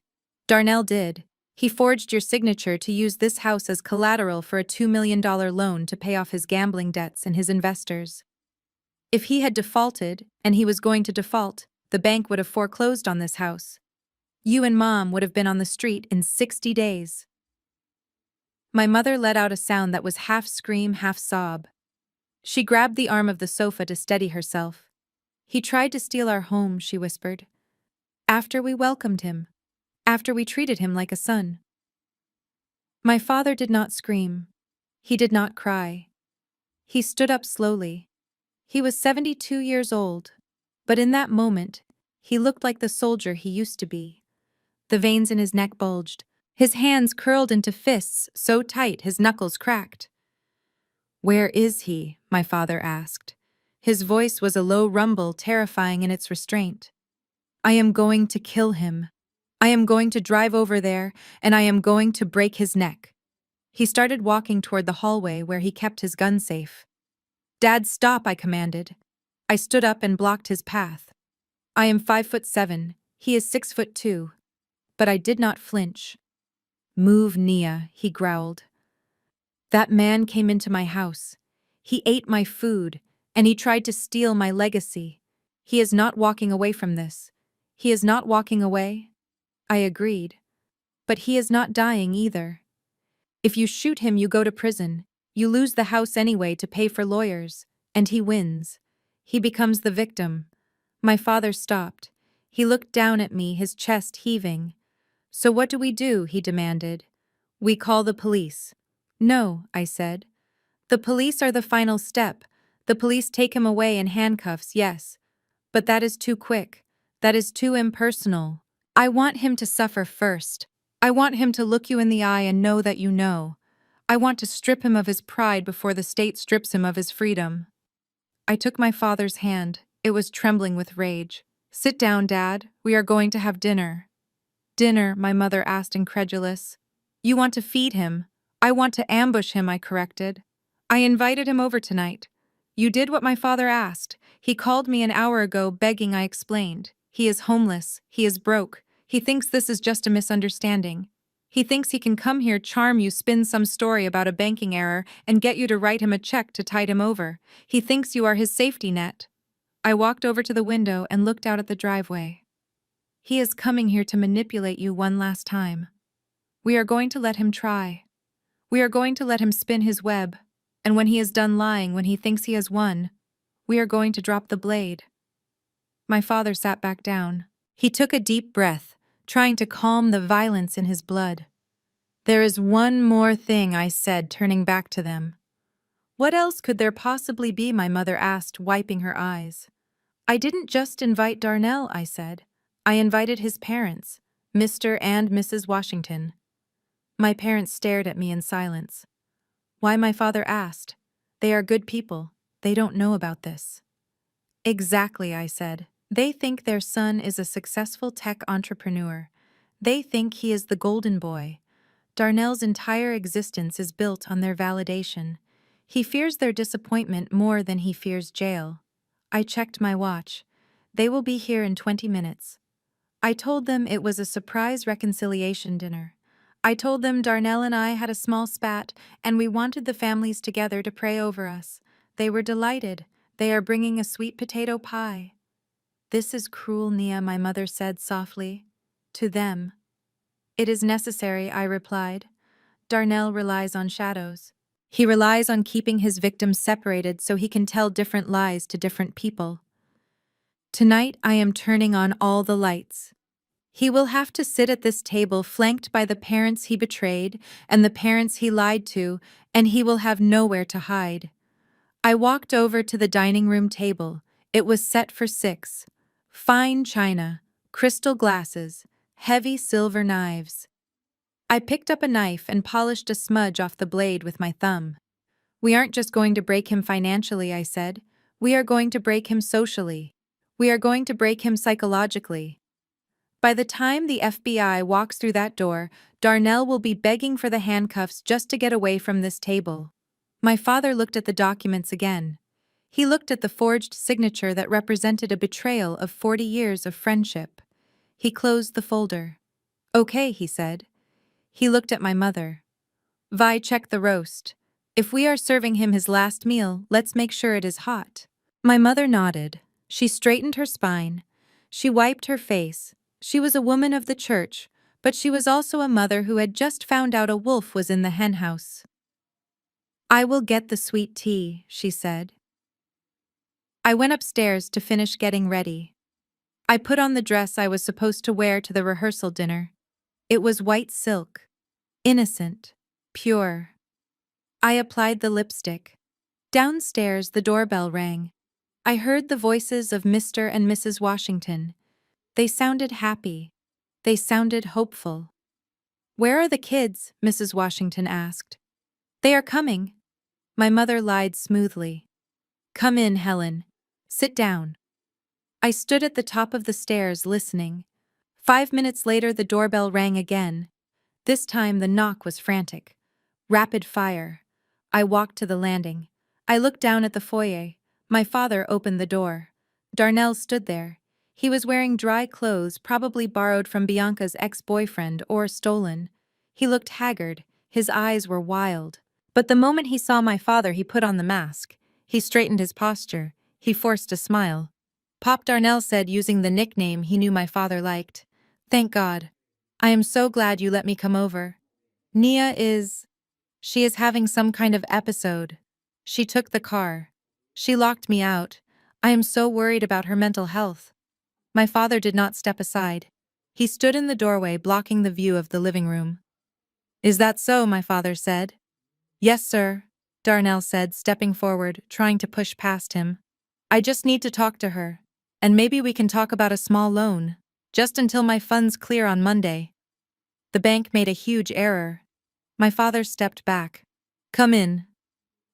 "Darnell did. He forged your signature to use this house as collateral for a $2 million loan to pay off his gambling debts and his investors. If he had defaulted, and he was going to default, the bank would have foreclosed on this house. You and Mom would have been on the street in 60 days. My mother let out a sound that was half scream, half sob. She grabbed the arm of the sofa to steady herself. "He tried to steal our home," she whispered. "After we welcomed him. After we treated him like a son." My father did not scream. He did not cry. He stood up slowly. He was 72 years old, but in that moment, he looked like the soldier he used to be. The veins in his neck bulged. His hands curled into fists so tight his knuckles cracked. "Where is he?" my father asked. His voice was a low rumble, terrifying in its restraint. "I am going to kill him. I am going to drive over there, and I am going to break his neck." He started walking toward the hallway where he kept his gun safe. "Dad, stop," I commanded. I stood up and blocked his path. I am 5'7", he is 6'2". But I did not flinch. "Move, Nia," he growled. "That man came into my house. He ate my food, and he tried to steal my legacy. He is not walking away from this. He is not walking away." I agreed. "But he is not dying either. If you shoot him, you go to prison. You lose the house anyway to pay for lawyers, and he wins. He becomes the victim." My father stopped. He looked down at me, his chest heaving. "So what do we do?" he demanded. "We call the police." "No," I said. "The police are the final step. The police take him away in handcuffs, yes. But that is too quick. That is too impersonal. I want him to suffer first. I want him to look you in the eye and know that you know. I want to strip him of his pride before the state strips him of his freedom." I took my father's hand. It was trembling with rage. "Sit down, Dad. We are going to have dinner." "Dinner?" my mother asked, incredulous. "You want to feed him." "I want to ambush him," I corrected. "I invited him over tonight." "You did what my father asked. He called me an hour ago begging," I explained. "He is homeless. He is broke. He thinks this is just a misunderstanding." He thinks he can come here, charm you, spin some story about a banking error, and get you to write him a check to tide him over. He thinks you are his safety net. I walked over to the window and looked out at the driveway. He is coming here to manipulate you one last time. We are going to let him try. We are going to let him spin his web. And when he is done lying, when he thinks he has won, we are going to drop the blade. My father sat back down. He took a deep breath, trying to calm the violence in his blood. There is one more thing, I said, turning back to them. What else could there possibly be? My mother asked, wiping her eyes. I didn't just invite Darnell, I said. I invited his parents, Mr. and Mrs. Washington. My parents stared at me in silence. Why, my father asked. They are good people. They don't know about this. Exactly, I said. They think their son is a successful tech entrepreneur. They think he is the golden boy. Darnell's entire existence is built on their validation. He fears their disappointment more than he fears jail. I checked my watch. They will be here in 20 minutes. I told them it was a surprise reconciliation dinner. I told them Darnell and I had a small spat, and we wanted the families together to pray over us. They were delighted. They are bringing a sweet potato pie. This is cruel, Nia, my mother said softly. To them. It is necessary, I replied. Darnell relies on shadows. He relies on keeping his victims separated so he can tell different lies to different people. Tonight I am turning on all the lights. He will have to sit at this table flanked by the parents he betrayed and the parents he lied to, and he will have nowhere to hide. I walked over to the dining room table. It was set for 6. Fine china, crystal glasses, heavy silver knives. I picked up a knife and polished a smudge off the blade with my thumb. We aren't just going to break him financially, I said. We are going to break him socially. We are going to break him psychologically. By the time the FBI walks through that door, Darnell will be begging for the handcuffs just to get away from this table. My father looked at the documents again. He looked at the forged signature that represented a betrayal of 40 years of friendship. He closed the folder. Okay, he said. He looked at my mother. Vi, check the roast. If we are serving him his last meal, let's make sure it is hot. My mother nodded. She straightened her spine. She wiped her face. She was a woman of the church, but she was also a mother who had just found out a wolf was in the henhouse. I will get the sweet tea, she said. I went upstairs to finish getting ready. I put on the dress I was supposed to wear to the rehearsal dinner. It was white silk. Innocent. Pure. I applied the lipstick. Downstairs, the doorbell rang. I heard the voices of Mr. and Mrs. Washington. They sounded happy. They sounded hopeful. Where are the kids? Mrs. Washington asked. They are coming. My mother lied smoothly. Come in, Helen. Sit down. I stood at the top of the stairs listening. 5 minutes later, the doorbell rang again. This time the knock was frantic. Rapid fire. I walked to the landing. I looked down at the foyer. My father opened the door. Darnell stood there. He was wearing dry clothes, probably borrowed from Bianca's ex-boyfriend or stolen. He looked haggard. His eyes were wild. But the moment he saw my father, he put on the mask. He straightened his posture. He forced a smile. Pop, Darnell said, using the nickname he knew my father liked. Thank God. I am so glad you let me come over. Nia is... She is having some kind of episode. She took the car. She locked me out. I am so worried about her mental health. My father did not step aside. He stood in the doorway, blocking the view of the living room. Is that so? My father said. Yes, sir, Darnell said, stepping forward, trying to push past him. I just need to talk to her. And maybe we can talk about a small loan. Just until my funds clear on Monday. The bank made a huge error. My father stepped back. Come in.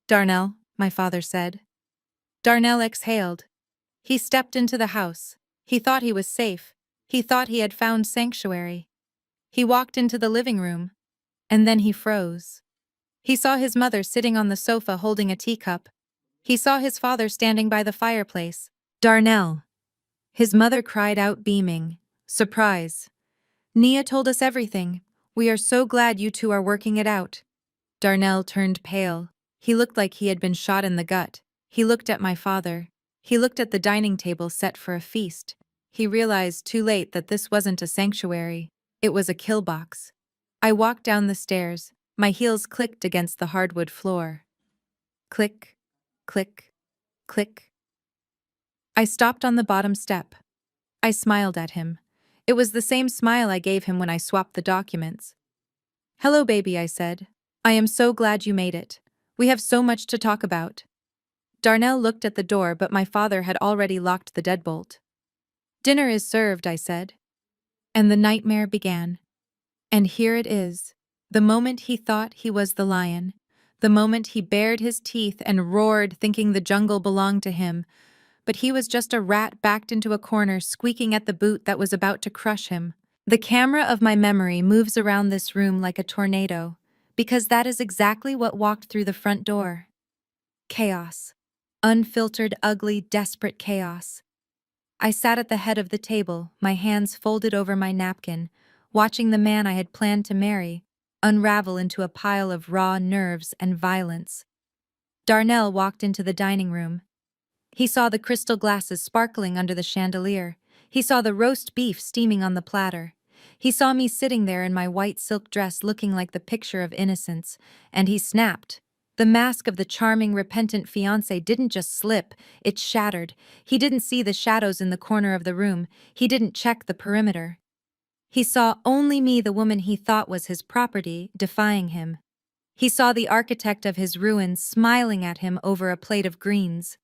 Darnell, my father said. Darnell exhaled. He stepped into the house. He thought he was safe. He thought he had found sanctuary. He walked into the living room. And then he froze. He saw his mother sitting on the sofa holding a teacup. He saw his father standing by the fireplace. Darnell. His mother cried out, beaming. Surprise. Nia told us everything. We are so glad you two are working it out. Darnell turned pale. He looked like he had been shot in the gut. He looked at my father. He looked at the dining table set for a feast. He realized too late that this wasn't a sanctuary. It was a kill box. I walked down the stairs. My heels clicked against the hardwood floor. Click, click, click. I stopped on the bottom step. I smiled at him. It was the same smile I gave him when I swapped the documents. "Hello, baby," I said. "I am so glad you made it. We have so much to talk about." Darnell looked at the door, but my father had already locked the deadbolt. "Dinner is served," I said. And the nightmare began. And here it is. The moment he thought he was the lion. The moment he bared his teeth and roared, thinking the jungle belonged to him. But he was just a rat backed into a corner, squeaking at the boot that was about to crush him. The camera of my memory moves around this room like a tornado, because that is exactly what walked through the front door. Chaos. Unfiltered, ugly, desperate chaos. I sat at the head of the table, my hands folded over my napkin, watching the man I had planned to marry unravel into a pile of raw nerves and violence. Darnell walked into the dining room. He saw the crystal glasses sparkling under the chandelier. He saw the roast beef steaming on the platter. He saw me sitting there in my white silk dress looking like the picture of innocence, and he snapped. The mask of the charming, repentant fiancé didn't just slip, it shattered. He didn't see the shadows in the corner of the room. He didn't check the perimeter. He saw only me, the woman he thought was his property, defying him. He saw the architect of his ruin smiling at him over a plate of greens.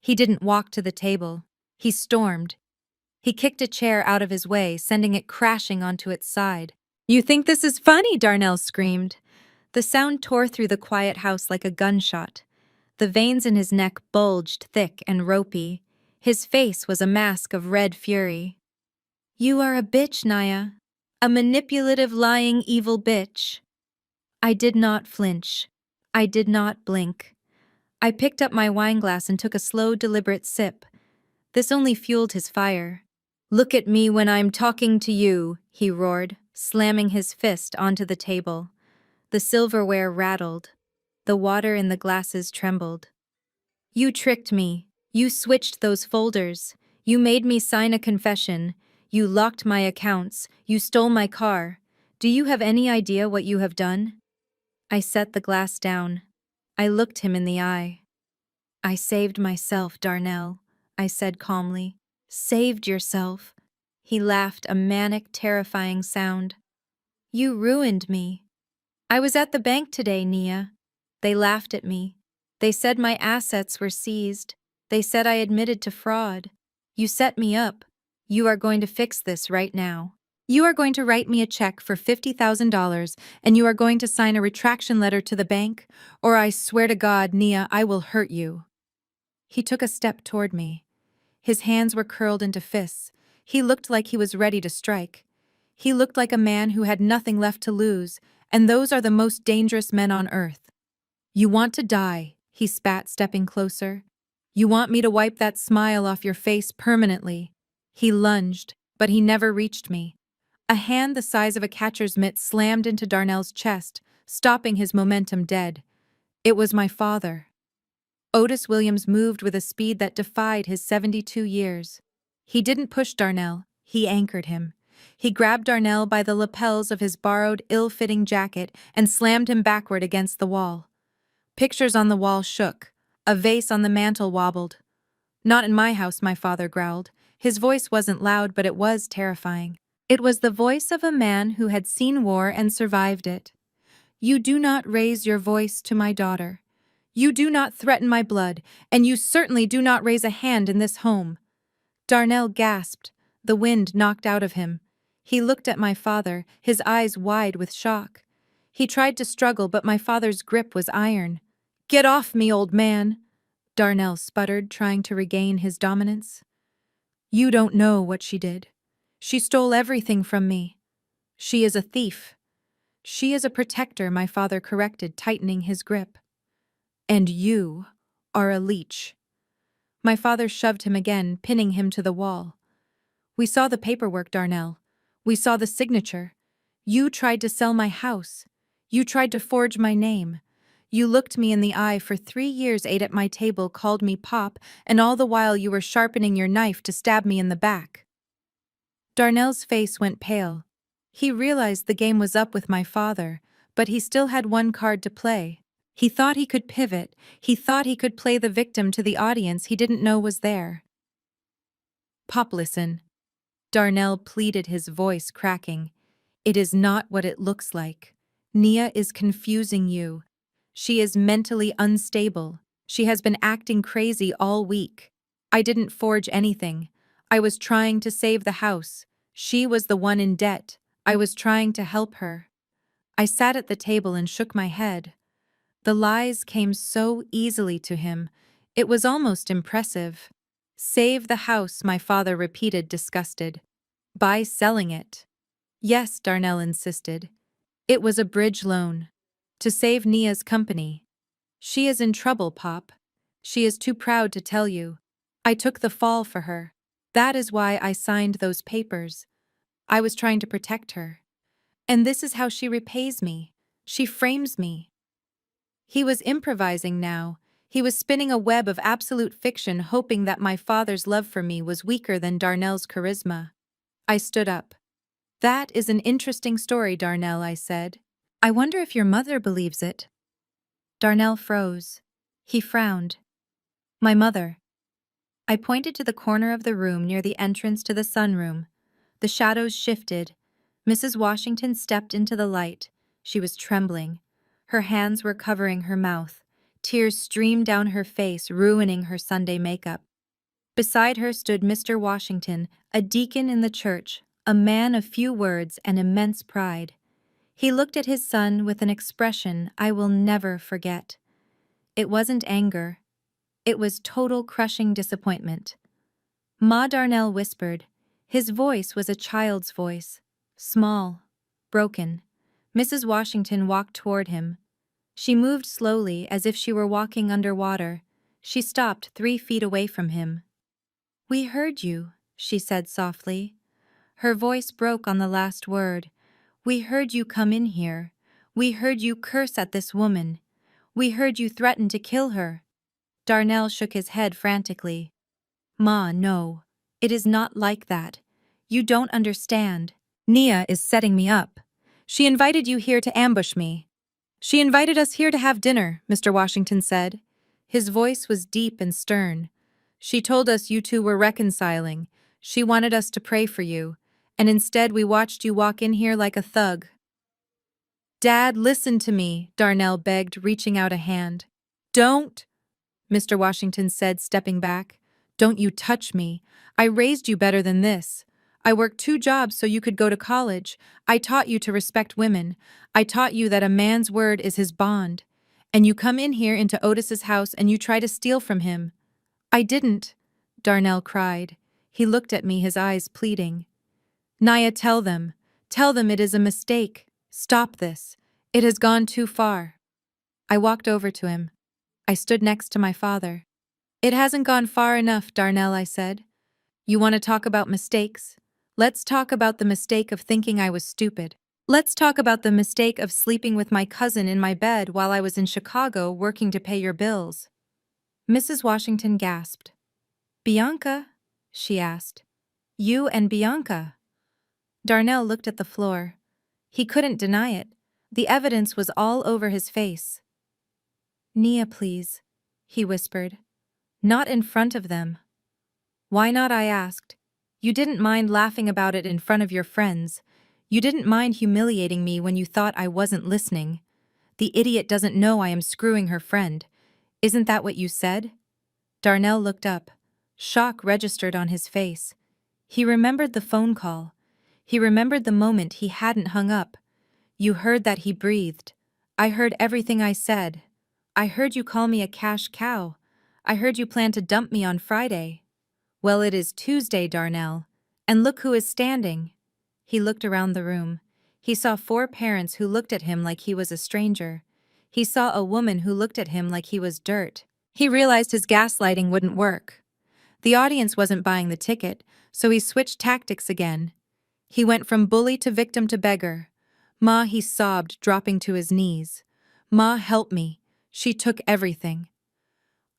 He didn't walk to the table. He stormed. He kicked a chair out of his way, sending it crashing onto its side. "You think this is funny?" Darnell screamed. The sound tore through the quiet house like a gunshot. The veins in his neck bulged thick and ropey. His face was a mask of red fury. "You are a bitch, Naya. A manipulative, lying, evil bitch." I did not flinch. I did not blink. I picked up my wineglass and took a slow, deliberate sip. This only fueled his fire. "Look at me when I'm talking to you," he roared, slamming his fist onto the table. The silverware rattled. The water in the glasses trembled. "You tricked me. You switched those folders. You made me sign a confession. You locked my accounts. You stole my car. Do you have any idea what you have done?" I set the glass down. I looked him in the eye. "I saved myself, Darnell," I said calmly. "Saved yourself." He laughed, a manic, terrifying sound. "You ruined me. I was at the bank today, Nia. They laughed at me. They said my assets were seized. They said I admitted to fraud. You set me up. You are going to fix this right now. You are going to write me a check for $50,000, and you are going to sign a retraction letter to the bank, or I swear to God, Nia, I will hurt you." He took a step toward me. His hands were curled into fists. He looked like he was ready to strike. He looked like a man who had nothing left to lose, and those are the most dangerous men on earth. "You want to die," he spat, stepping closer. "You want me to wipe that smile off your face permanently." He lunged, but he never reached me. A hand the size of a catcher's mitt slammed into Darnell's chest, stopping his momentum dead. It was my father. Otis Williams moved with a speed that defied his 72 years. He didn't push Darnell, he anchored him. He grabbed Darnell by the lapels of his borrowed, ill-fitting jacket and slammed him backward against the wall. Pictures on the wall shook. A vase on the mantel wobbled. "Not in my house," my father growled. His voice wasn't loud, but it was terrifying. It was the voice of a man who had seen war and survived it. "You do not raise your voice to my daughter. You do not threaten my blood, and you certainly do not raise a hand in this home." Darnell gasped. The wind knocked out of him. He looked at my father, his eyes wide with shock. He tried to struggle, but my father's grip was iron. "Get off me, old man," Darnell sputtered, trying to regain his dominance. "You don't know what she did. She stole everything from me. She is a thief." "She is a protector," my father corrected, tightening his grip. "And you are a leech." My father shoved him again, pinning him to the wall. "We saw the paperwork, Darnell. We saw the signature. You tried to sell my house. You tried to forge my name. You looked me in the eye for 3 years, ate at my table, called me Pop, and all the while you were sharpening your knife to stab me in the back." Darnell's face went pale. He realized the game was up with my father, but he still had one card to play. He thought he could pivot. He thought he could play the victim to the audience he didn't know was there. "Pop, listen." Darnell pleaded, his voice cracking. "It is not what it looks like. Nia is confusing you. She is mentally unstable. She has been acting crazy all week. I didn't forge anything. I was trying to save the house. She was the one in debt. I was trying to help her." I sat at the table and shook my head. The lies came so easily to him. It was almost impressive. "Save the house," my father repeated, disgusted. "By selling it." "Yes," Darnell insisted. "It was a bridge loan. To save Nia's company. She is in trouble, Pop. She is too proud to tell you. I took the fall for her. That is why I signed those papers. I was trying to protect her. And this is how she repays me. She frames me." He was improvising now. He was spinning a web of absolute fiction, hoping that my father's love for me was weaker than Darnell's charisma. I stood up. "That is an interesting story, Darnell," I said. "I wonder if your mother believes it." Darnell froze. He frowned. "My mother." I pointed to the corner of the room near the entrance to the sunroom. The shadows shifted. Mrs. Washington stepped into the light. She was trembling. Her hands were covering her mouth. Tears streamed down her face, ruining her Sunday makeup. Beside her stood Mr. Washington, a deacon in the church, a man of few words and immense pride. He looked at his son with an expression I will never forget. It wasn't anger. It was total crushing disappointment. Ma, Darnell whispered. His voice was a child's voice, small, broken. Mrs. Washington walked toward him. She moved slowly, as if she were walking underwater. She stopped 3 feet away from him. "We heard you," she said softly. Her voice broke on the last word. "We heard you come in here. We heard you curse at this woman. We heard you threaten to kill her." Darnell shook his head frantically. "Ma, no. It is not like that. You don't understand. Nia is setting me up. She invited you here to ambush me." "She invited us here to have dinner," Mr. Washington said. His voice was deep and stern. "She told us you two were reconciling. She wanted us to pray for you. And instead we watched you walk in here like a thug." "Dad, listen to me," Darnell begged, reaching out a hand. "Don't," Mr. Washington said, stepping back. "Don't you touch me. I raised you better than this. I worked 2 jobs so you could go to college. I taught you to respect women. I taught you that a man's word is his bond. And you come in here into Otis's house and you try to steal from him." "I didn't," Darnell cried. He looked at me, his eyes pleading. "Nia, tell them. Tell them it is a mistake. Stop this. It has gone too far." I walked over to him. I stood next to my father. "It hasn't gone far enough, Darnell," I said. "You want to talk about mistakes? Let's talk about the mistake of thinking I was stupid. Let's talk about the mistake of sleeping with my cousin in my bed while I was in Chicago working to pay your bills." Mrs. Washington gasped. "Bianca?" she asked. "You and Bianca?" Darnell looked at the floor. He couldn't deny it. The evidence was all over his face. "Nia, please," he whispered. "Not in front of them." "Why not?" I asked. "You didn't mind laughing about it in front of your friends. You didn't mind humiliating me when you thought I wasn't listening. The idiot doesn't know I am screwing her friend. Isn't that what you said?" Darnell looked up. Shock registered on his face. He remembered the phone call. He remembered the moment he hadn't hung up. "You heard that," he breathed. "I heard everything I said. I heard you call me a cash cow. I heard you plan to dump me on Friday. Well, it is Tuesday, Darnell. And look who is standing." He looked around the room. He saw 4 parents who looked at him like he was a stranger. He saw a woman who looked at him like he was dirt. He realized his gaslighting wouldn't work. The audience wasn't buying the ticket, so he switched tactics again. He went from bully to victim to beggar. Ma, he sobbed, dropping to his knees. Ma, help me. She took everything.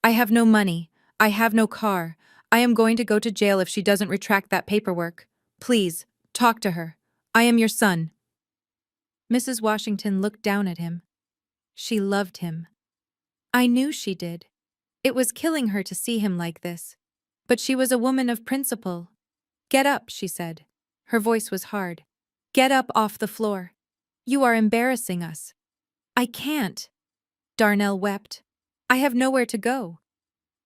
I have no money. I have no car. I am going to go to jail if she doesn't retract that paperwork. Please, talk to her. I am your son. Mrs. Washington looked down at him. She loved him. I knew she did. It was killing her to see him like this. But she was a woman of principle. Get up, she said. Her voice was hard. Get up off the floor. You are embarrassing us. I can't. Darnell wept. I have nowhere to go.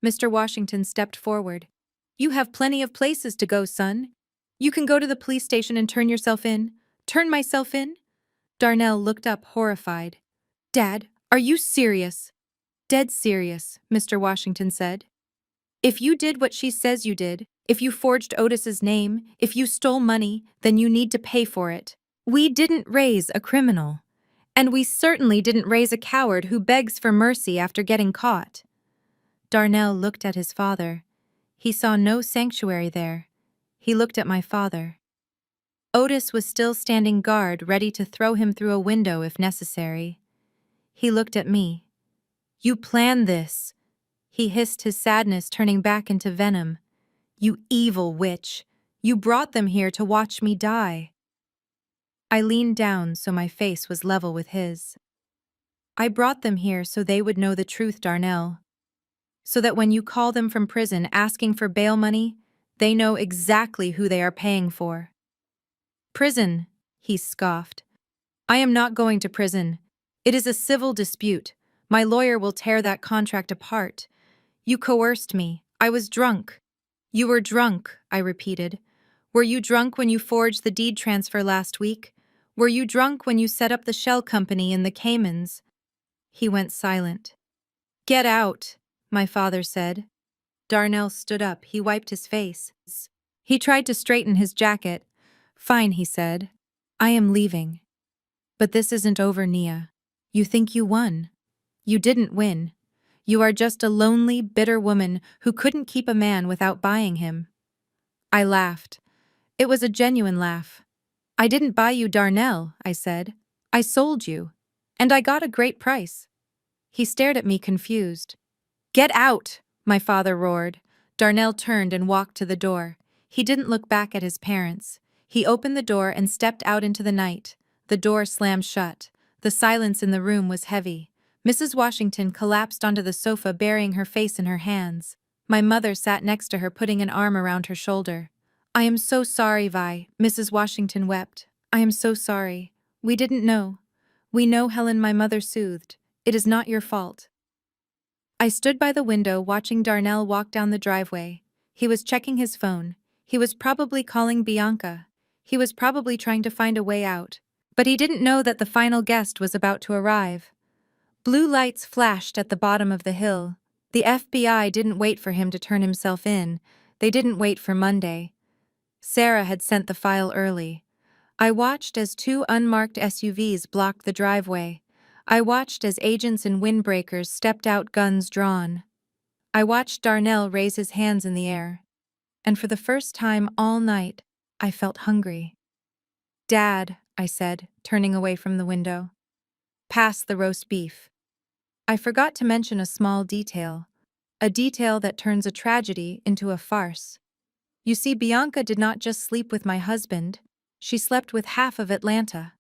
Mr. Washington stepped forward. You have plenty of places to go, son. You can go to the police station and turn yourself in. Turn myself in? Darnell looked up horrified. Dad, are you serious? Dead serious, Mr. Washington said. If you did what she says you did, if you forged Otis's name, if you stole money, then you need to pay for it. We didn't raise a criminal. And we certainly didn't raise a coward who begs for mercy after getting caught. Darnell looked at his father. He saw no sanctuary there. He looked at my father. Otis was still standing guard, ready to throw him through a window if necessary. He looked at me. You planned this. He hissed, his sadness turning back into venom. You evil witch. You brought them here to watch me die. I leaned down so my face was level with his. I brought them here so they would know the truth, Darnell. So that when you call them from prison asking for bail money, they know exactly who they are paying for. Prison, he scoffed. I am not going to prison. It is a civil dispute. My lawyer will tear that contract apart. You coerced me. I was drunk. You were drunk, I repeated. Were you drunk when you forged the deed transfer last week? Were you drunk when you set up the shell company in the Caymans? He went silent. Get out, my father said. Darnell stood up. He wiped his face. He tried to straighten his jacket. Fine, he said. I am leaving. But this isn't over, Nia. You think you won. You didn't win. You are just a lonely, bitter woman who couldn't keep a man without buying him. I laughed. It was a genuine laugh. I didn't buy you, Darnell, I said. I sold you. And I got a great price. He stared at me confused. Get out, my father roared. Darnell turned and walked to the door. He didn't look back at his parents. He opened the door and stepped out into the night. The door slammed shut. The silence in the room was heavy. Mrs. Washington collapsed onto the sofa, burying her face in her hands. My mother sat next to her, putting an arm around her shoulder. I am so sorry, Vi, Mrs. Washington wept. I am so sorry. We didn't know. We know, Helen, my mother soothed. It is not your fault. I stood by the window watching Darnell walk down the driveway. He was checking his phone. He was probably calling Bianca. He was probably trying to find a way out. But he didn't know that the final guest was about to arrive. Blue lights flashed at the bottom of the hill. The FBI didn't wait for him to turn himself in. They didn't wait for Monday. Sarah had sent the file early. I watched as two unmarked SUVs blocked the driveway. I watched as agents in windbreakers stepped out, guns drawn. I watched Darnell raise his hands in the air. And for the first time all night, I felt hungry. Dad, I said, turning away from the window. Pass the roast beef. I forgot to mention a small detail. A detail that turns a tragedy into a farce. You see, Bianca did not just sleep with my husband. She slept with half of Atlanta.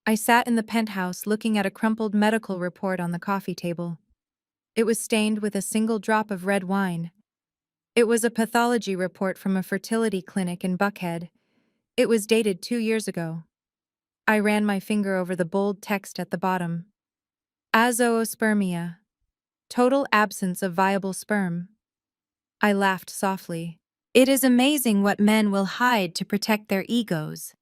I sat in the penthouse looking at a crumpled medical report on the coffee table. It was stained with a single drop of red wine. It was a pathology report from a fertility clinic in Buckhead. It was dated 2 years ago. I ran my finger over the bold text at the bottom. Azoospermia. Total absence of viable sperm. I laughed softly. It is amazing what men will hide to protect their egos.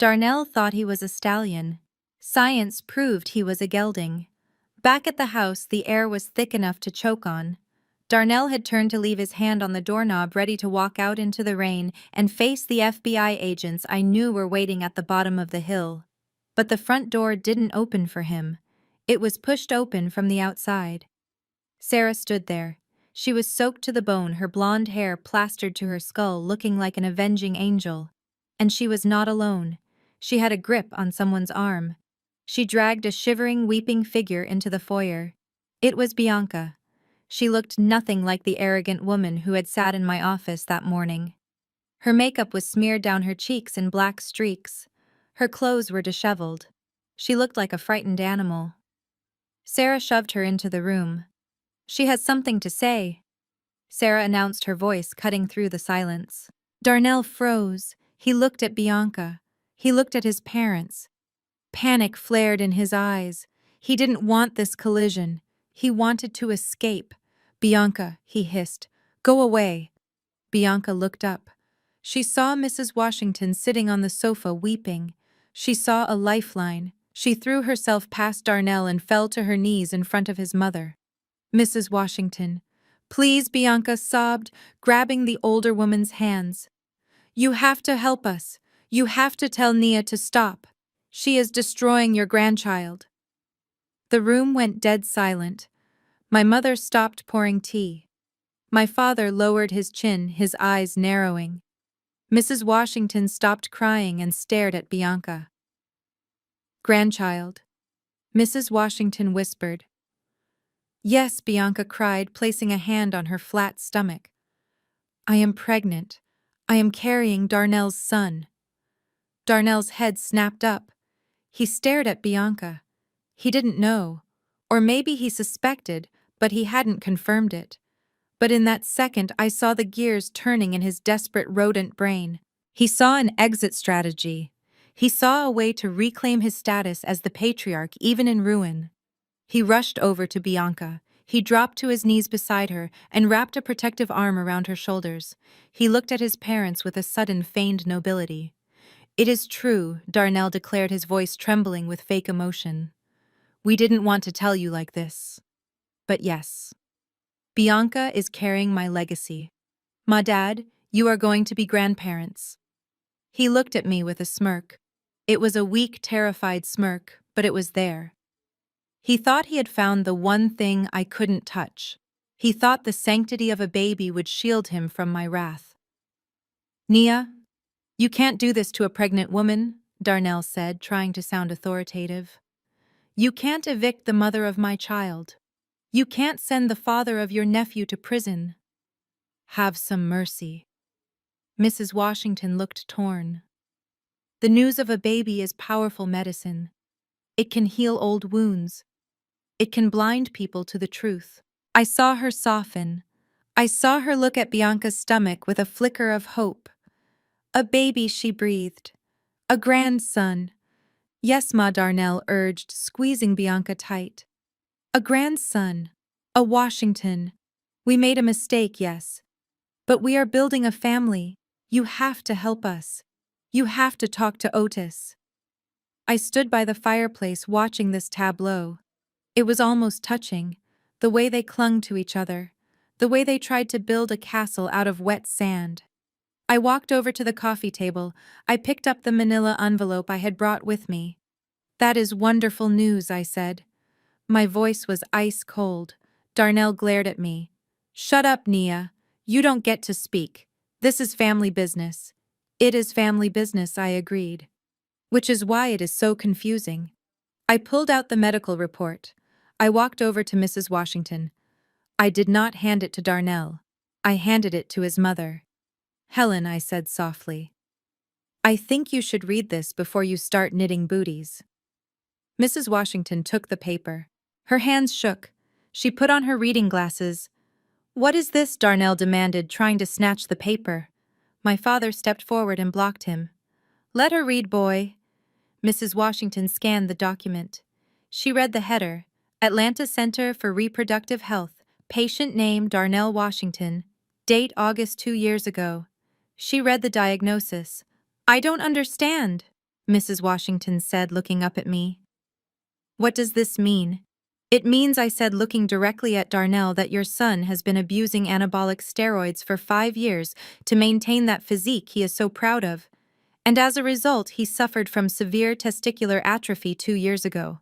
Darnell thought he was a stallion. Science proved he was a gelding. Back at the house, the air was thick enough to choke on. Darnell had turned to leave his hand on the doorknob, ready to walk out into the rain and face the FBI agents I knew were waiting at the bottom of the hill. But the front door didn't open for him. It was pushed open from the outside. Sarah stood there. She was soaked to the bone, her blonde hair plastered to her skull, looking like an avenging angel. And she was not alone. She had a grip on someone's arm. She dragged a shivering, weeping figure into the foyer. It was Bianca. She looked nothing like the arrogant woman who had sat in my office that morning. Her makeup was smeared down her cheeks in black streaks. Her clothes were disheveled. She looked like a frightened animal. Sarah shoved her into the room. "She has something to say," Sarah announced, her voice cutting through the silence. Darnell froze. He looked at Bianca. He looked at his parents. Panic flared in his eyes. He didn't want this collision. He wanted to escape. "Bianca," he hissed, "go away." Bianca looked up. She saw Mrs. Washington sitting on the sofa weeping. She saw a lifeline. She threw herself past Darnell and fell to her knees in front of his mother. "Mrs. Washington, please," Bianca sobbed, grabbing the older woman's hands. "You have to help us. You have to tell Nia to stop. She is destroying your grandchild." The room went dead silent. My mother stopped pouring tea. My father lowered his chin, his eyes narrowing. Mrs. Washington stopped crying and stared at Bianca. "Grandchild," Mrs. Washington whispered. "Yes," Bianca cried, placing a hand on her flat stomach. "I am pregnant. I am carrying Darnell's son." Darnell's head snapped up. He stared at Bianca. He didn't know. Or maybe he suspected, but he hadn't confirmed it. But in that second, I saw the gears turning in his desperate rodent brain. He saw an exit strategy. He saw a way to reclaim his status as the patriarch, even in ruin. He rushed over to Bianca. He dropped to his knees beside her and wrapped a protective arm around her shoulders. He looked at his parents with a sudden feigned nobility. "It is true," Darnell declared, his voice trembling with fake emotion. "We didn't want to tell you like this. But yes. Bianca is carrying my legacy. Ma Dad, you are going to be grandparents." He looked at me with a smirk. It was a weak, terrified smirk, but it was there. He thought he had found the one thing I couldn't touch. He thought the sanctity of a baby would shield him from my wrath. "Nia, you can't do this to a pregnant woman," Darnell said, trying to sound authoritative. "You can't evict the mother of my child. You can't send the father of your nephew to prison. Have some mercy." Mrs. Washington looked torn. "The news of a baby is powerful medicine. It can heal old wounds. It can blind people to the truth." I saw her soften. I saw her look at Bianca's stomach with a flicker of hope. "A baby," she breathed. "A grandson." "Yes, Ma," Darnell urged, squeezing Bianca tight. "A grandson. A Washington. We made a mistake, yes. But we are building a family. You have to help us. You have to talk to Otis." I stood by the fireplace watching this tableau. It was almost touching, the way they clung to each other, the way they tried to build a castle out of wet sand. I walked over to the coffee table. I picked up the manila envelope I had brought with me. "That is wonderful news," I said. My voice was ice cold. Darnell glared at me. "Shut up, Nia. You don't get to speak. This is family business." "It is family business," I agreed. "Which is why it is so confusing." I pulled out the medical report. I walked over to Mrs. Washington. I did not hand it to Darnell. I handed it to his mother. "Helen," I said softly, "I think you should read this before you start knitting booties." Mrs. Washington took the paper. Her hands shook. She put on her reading glasses. "What is this?" Darnell demanded, trying to snatch the paper. My father stepped forward and blocked him. "Let her read, boy." Mrs. Washington scanned the document. She read the header: Atlanta Center for Reproductive Health, patient name Darnell Washington, date August 2 years ago. She read the diagnosis. "I don't understand," Mrs. Washington said, looking up at me. "What does this mean?" "It means," I said, looking directly at Darnell, "that your son has been abusing anabolic steroids for 5 years to maintain that physique he is so proud of. And as a result, he suffered from severe testicular atrophy 2 years ago."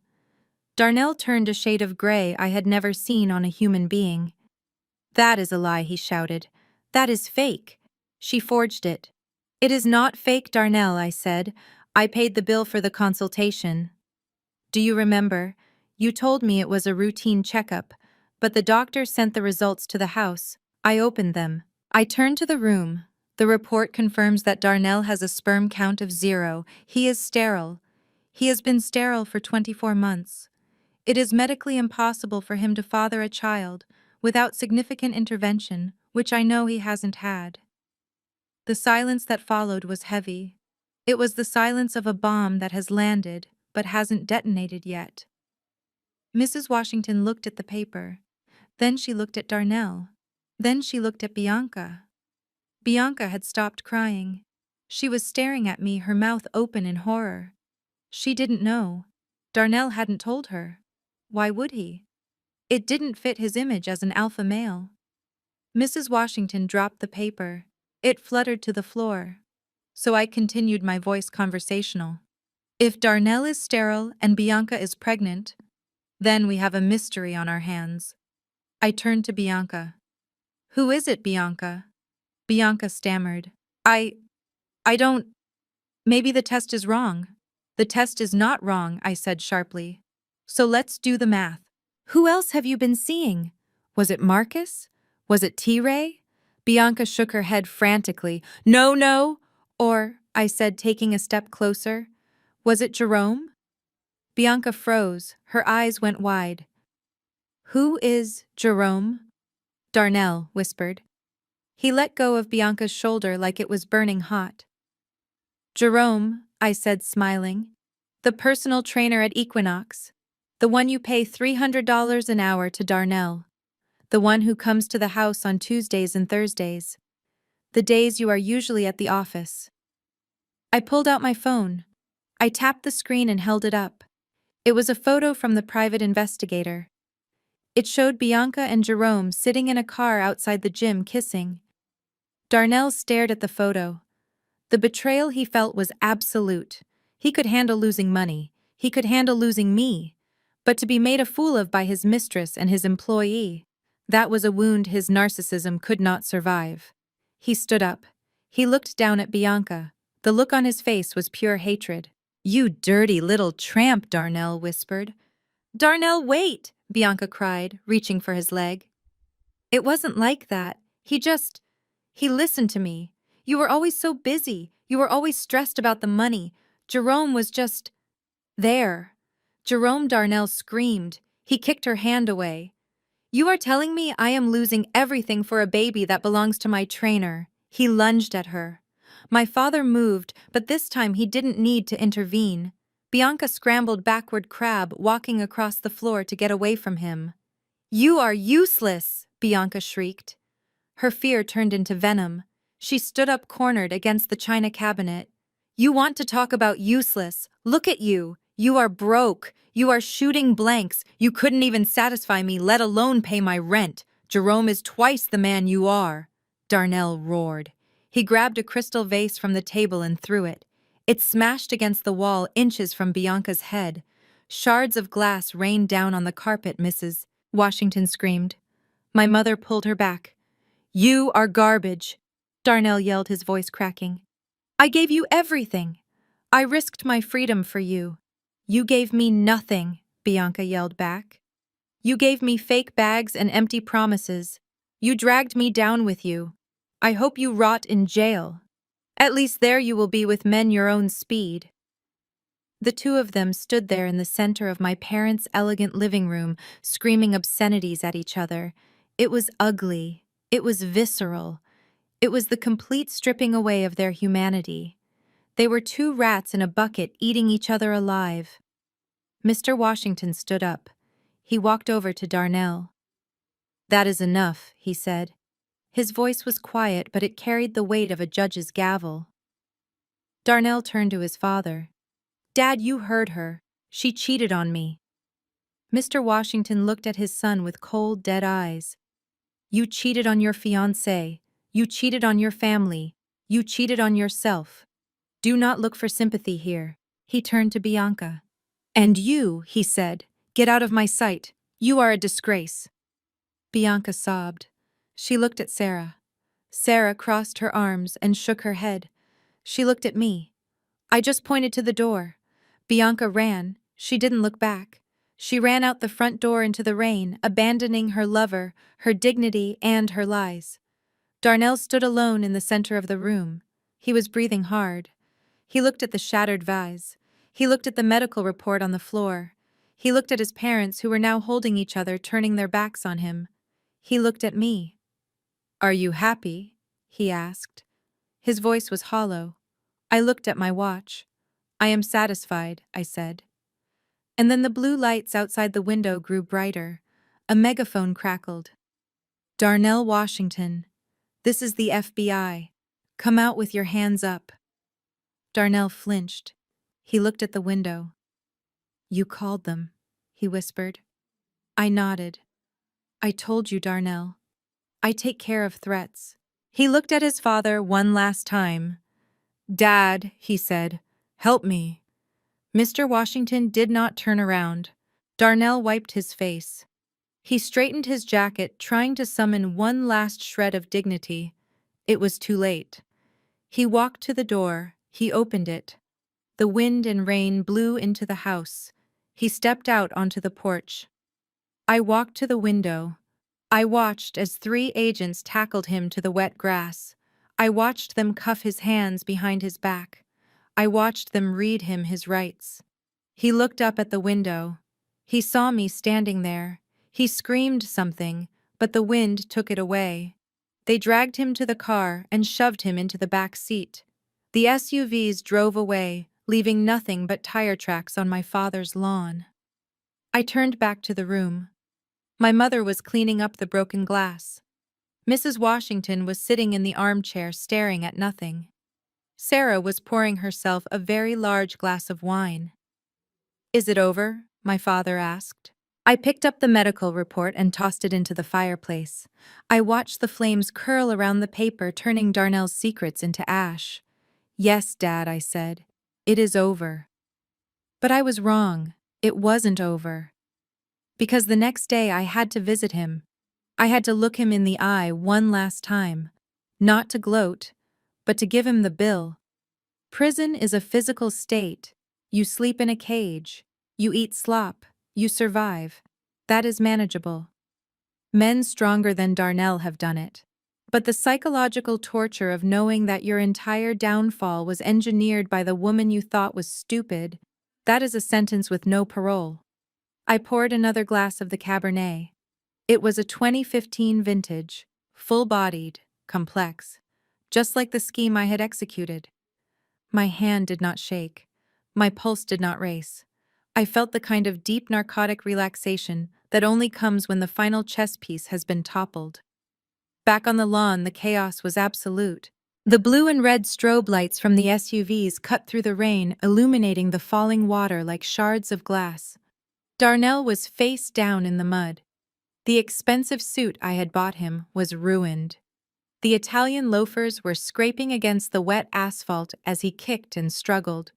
Darnell turned a shade of gray I had never seen on a human being. "That is a lie," he shouted. "That is fake. She forged it." "It is not fake, Darnell," I said. I paid the bill for the consultation. Do you remember? You told me it was a routine checkup, but the doctor sent the results to the house. I opened them. I turned to the room. The report confirms that Darnell has a sperm count of 0. He is sterile. He has been sterile for 24 months. It is medically impossible for him to father a child without significant intervention, which I know he hasn't had. The silence that followed was heavy. It was the silence of a bomb that has landed but hasn't detonated yet. Mrs. Washington looked at the paper. Then she looked at Darnell. Then she looked at Bianca. Bianca had stopped crying. She was staring at me, her mouth open in horror. She didn't know. Darnell hadn't told her. Why would he? It didn't fit his image as an alpha male. Mrs. Washington dropped the paper. It fluttered to the floor. So I continued, my voice conversational. If Darnell is sterile and Bianca is pregnant, then we have a mystery on our hands. I turned to Bianca. Who is it, Bianca? Bianca stammered. I don't. Maybe the test is wrong. The test is not wrong, I said sharply. So let's do the math. Who else have you been seeing? Was it Marcus? Was it T-Ray? Bianca shook her head frantically. No. Or, I said, taking a step closer, was it Jerome? Bianca froze. Her eyes went wide. Who is Jerome? Darnell whispered. He let go of Bianca's shoulder like it was burning hot. Jerome, I said, smiling. The personal trainer at Equinox. The one you pay $300 an hour to Darnell. The one who comes to the house on Tuesdays and Thursdays. The days you are usually at the office. I pulled out my phone. I tapped the screen and held it up. It was a photo from the private investigator. It showed Bianca and Jerome sitting in a car outside the gym kissing. Darnell stared at the photo. The betrayal he felt was absolute. He could handle losing money. He could handle losing me. But to be made a fool of by his mistress and his employee, that was a wound his narcissism could not survive. He stood up. He looked down at Bianca. The look on his face was pure hatred. You dirty little tramp, Darnell whispered. Darnell, wait, Bianca cried, reaching for his leg. It wasn't like that. He listened to me. You were always so busy. You were always stressed about the money. Jerome was just there. Jerome, Darnell screamed. He kicked her hand away. You are telling me I am losing everything for a baby that belongs to my trainer. He lunged at her. My father moved, but this time he didn't need to intervene. Bianca scrambled backward crab, walking across the floor to get away from him. You are useless, Bianca shrieked. Her fear turned into venom. She stood up cornered against the china cabinet. You want to talk about useless? Look at you. You are broke. You are shooting blanks. You couldn't even satisfy me, let alone pay my rent. Jerome is twice the man you are. Darnell roared. He grabbed a crystal vase from the table and threw it. It smashed against the wall inches from Bianca's head. Shards of glass rained down on the carpet, Mrs. Washington screamed. My mother pulled her back. You are garbage, Darnell yelled, his voice cracking. I gave you everything. I risked my freedom for you. You gave me nothing, Bianca yelled back. You gave me fake bags and empty promises. You dragged me down with you. I hope you rot in jail. At least there you will be with men your own speed. The two of them stood there in the center of my parents' elegant living room, screaming obscenities at each other. It was ugly. It was visceral. It was the complete stripping away of their humanity. They were two rats in a bucket eating each other alive. Mr. Washington stood up. He walked over to Darnell. That is enough, he said. His voice was quiet, but it carried the weight of a judge's gavel. Darnell turned to his father. Dad, you heard her. She cheated on me. Mr. Washington looked at his son with cold, dead eyes. You cheated on your fiancé. You cheated on your family. You cheated on yourself. Do not look for sympathy here. He turned to Bianca. And you, he said, get out of my sight. You are a disgrace. Bianca sobbed. She looked at Sarah. Sarah crossed her arms and shook her head. She looked at me. I just pointed to the door. Bianca ran. She didn't look back. She ran out the front door into the rain, abandoning her lover, her dignity, and her lies. Darnell stood alone in the center of the room. He was breathing hard. He looked at the shattered vase. He looked at the medical report on the floor. He looked at his parents who were now holding each other, turning their backs on him. He looked at me. "Are you happy?" he asked. His voice was hollow. I looked at my watch. "I am satisfied," I said. And then the blue lights outside the window grew brighter. A megaphone crackled. "Darnell Washington, this is the FBI. Come out with your hands up." Darnell flinched. He looked at the window. "You called them," he whispered. I nodded. "I told you, Darnell. I take care of threats." He looked at his father one last time. "Dad," he said, "help me." Mr. Washington did not turn around. Darnell wiped his face. He straightened his jacket, trying to summon one last shred of dignity. It was too late. He walked to the door. He opened it. The wind and rain blew into the house. He stepped out onto the porch. I walked to the window. I watched as 3 agents tackled him to the wet grass. I watched them cuff his hands behind his back. I watched them read him his rights. He looked up at the window. He saw me standing there. He screamed something, but the wind took it away. They dragged him to the car and shoved him into the back seat. The SUVs drove away, leaving nothing but tire tracks on my father's lawn. I turned back to the room. My mother was cleaning up the broken glass. Mrs. Washington was sitting in the armchair staring at nothing. Sarah was pouring herself a very large glass of wine. "Is it over?" my father asked. I picked up the medical report and tossed it into the fireplace. I watched the flames curl around the paper, turning Darnell's secrets into ash. "Yes, Dad," I said. "It is over." But I was wrong. It wasn't over. Because the next day I had to visit him. I had to look him in the eye one last time. Not to gloat, but to give him the bill. Prison is a physical state. You sleep in a cage. You eat slop. You survive. That is manageable. Men stronger than Darnell have done it. But the psychological torture of knowing that your entire downfall was engineered by the woman you thought was stupid, that is a sentence with no parole. I poured another glass of the Cabernet. It was a 2015 vintage, full-bodied, complex, just like the scheme I had executed. My hand did not shake. My pulse did not race. I felt the kind of deep narcotic relaxation that only comes when the final chess piece has been toppled. Back on the lawn, the chaos was absolute. The blue and red strobe lights from the SUVs cut through the rain, illuminating the falling water like shards of glass. Darnell was face down in the mud. The expensive suit I had bought him was ruined. The Italian loafers were scraping against the wet asphalt as he kicked and struggled.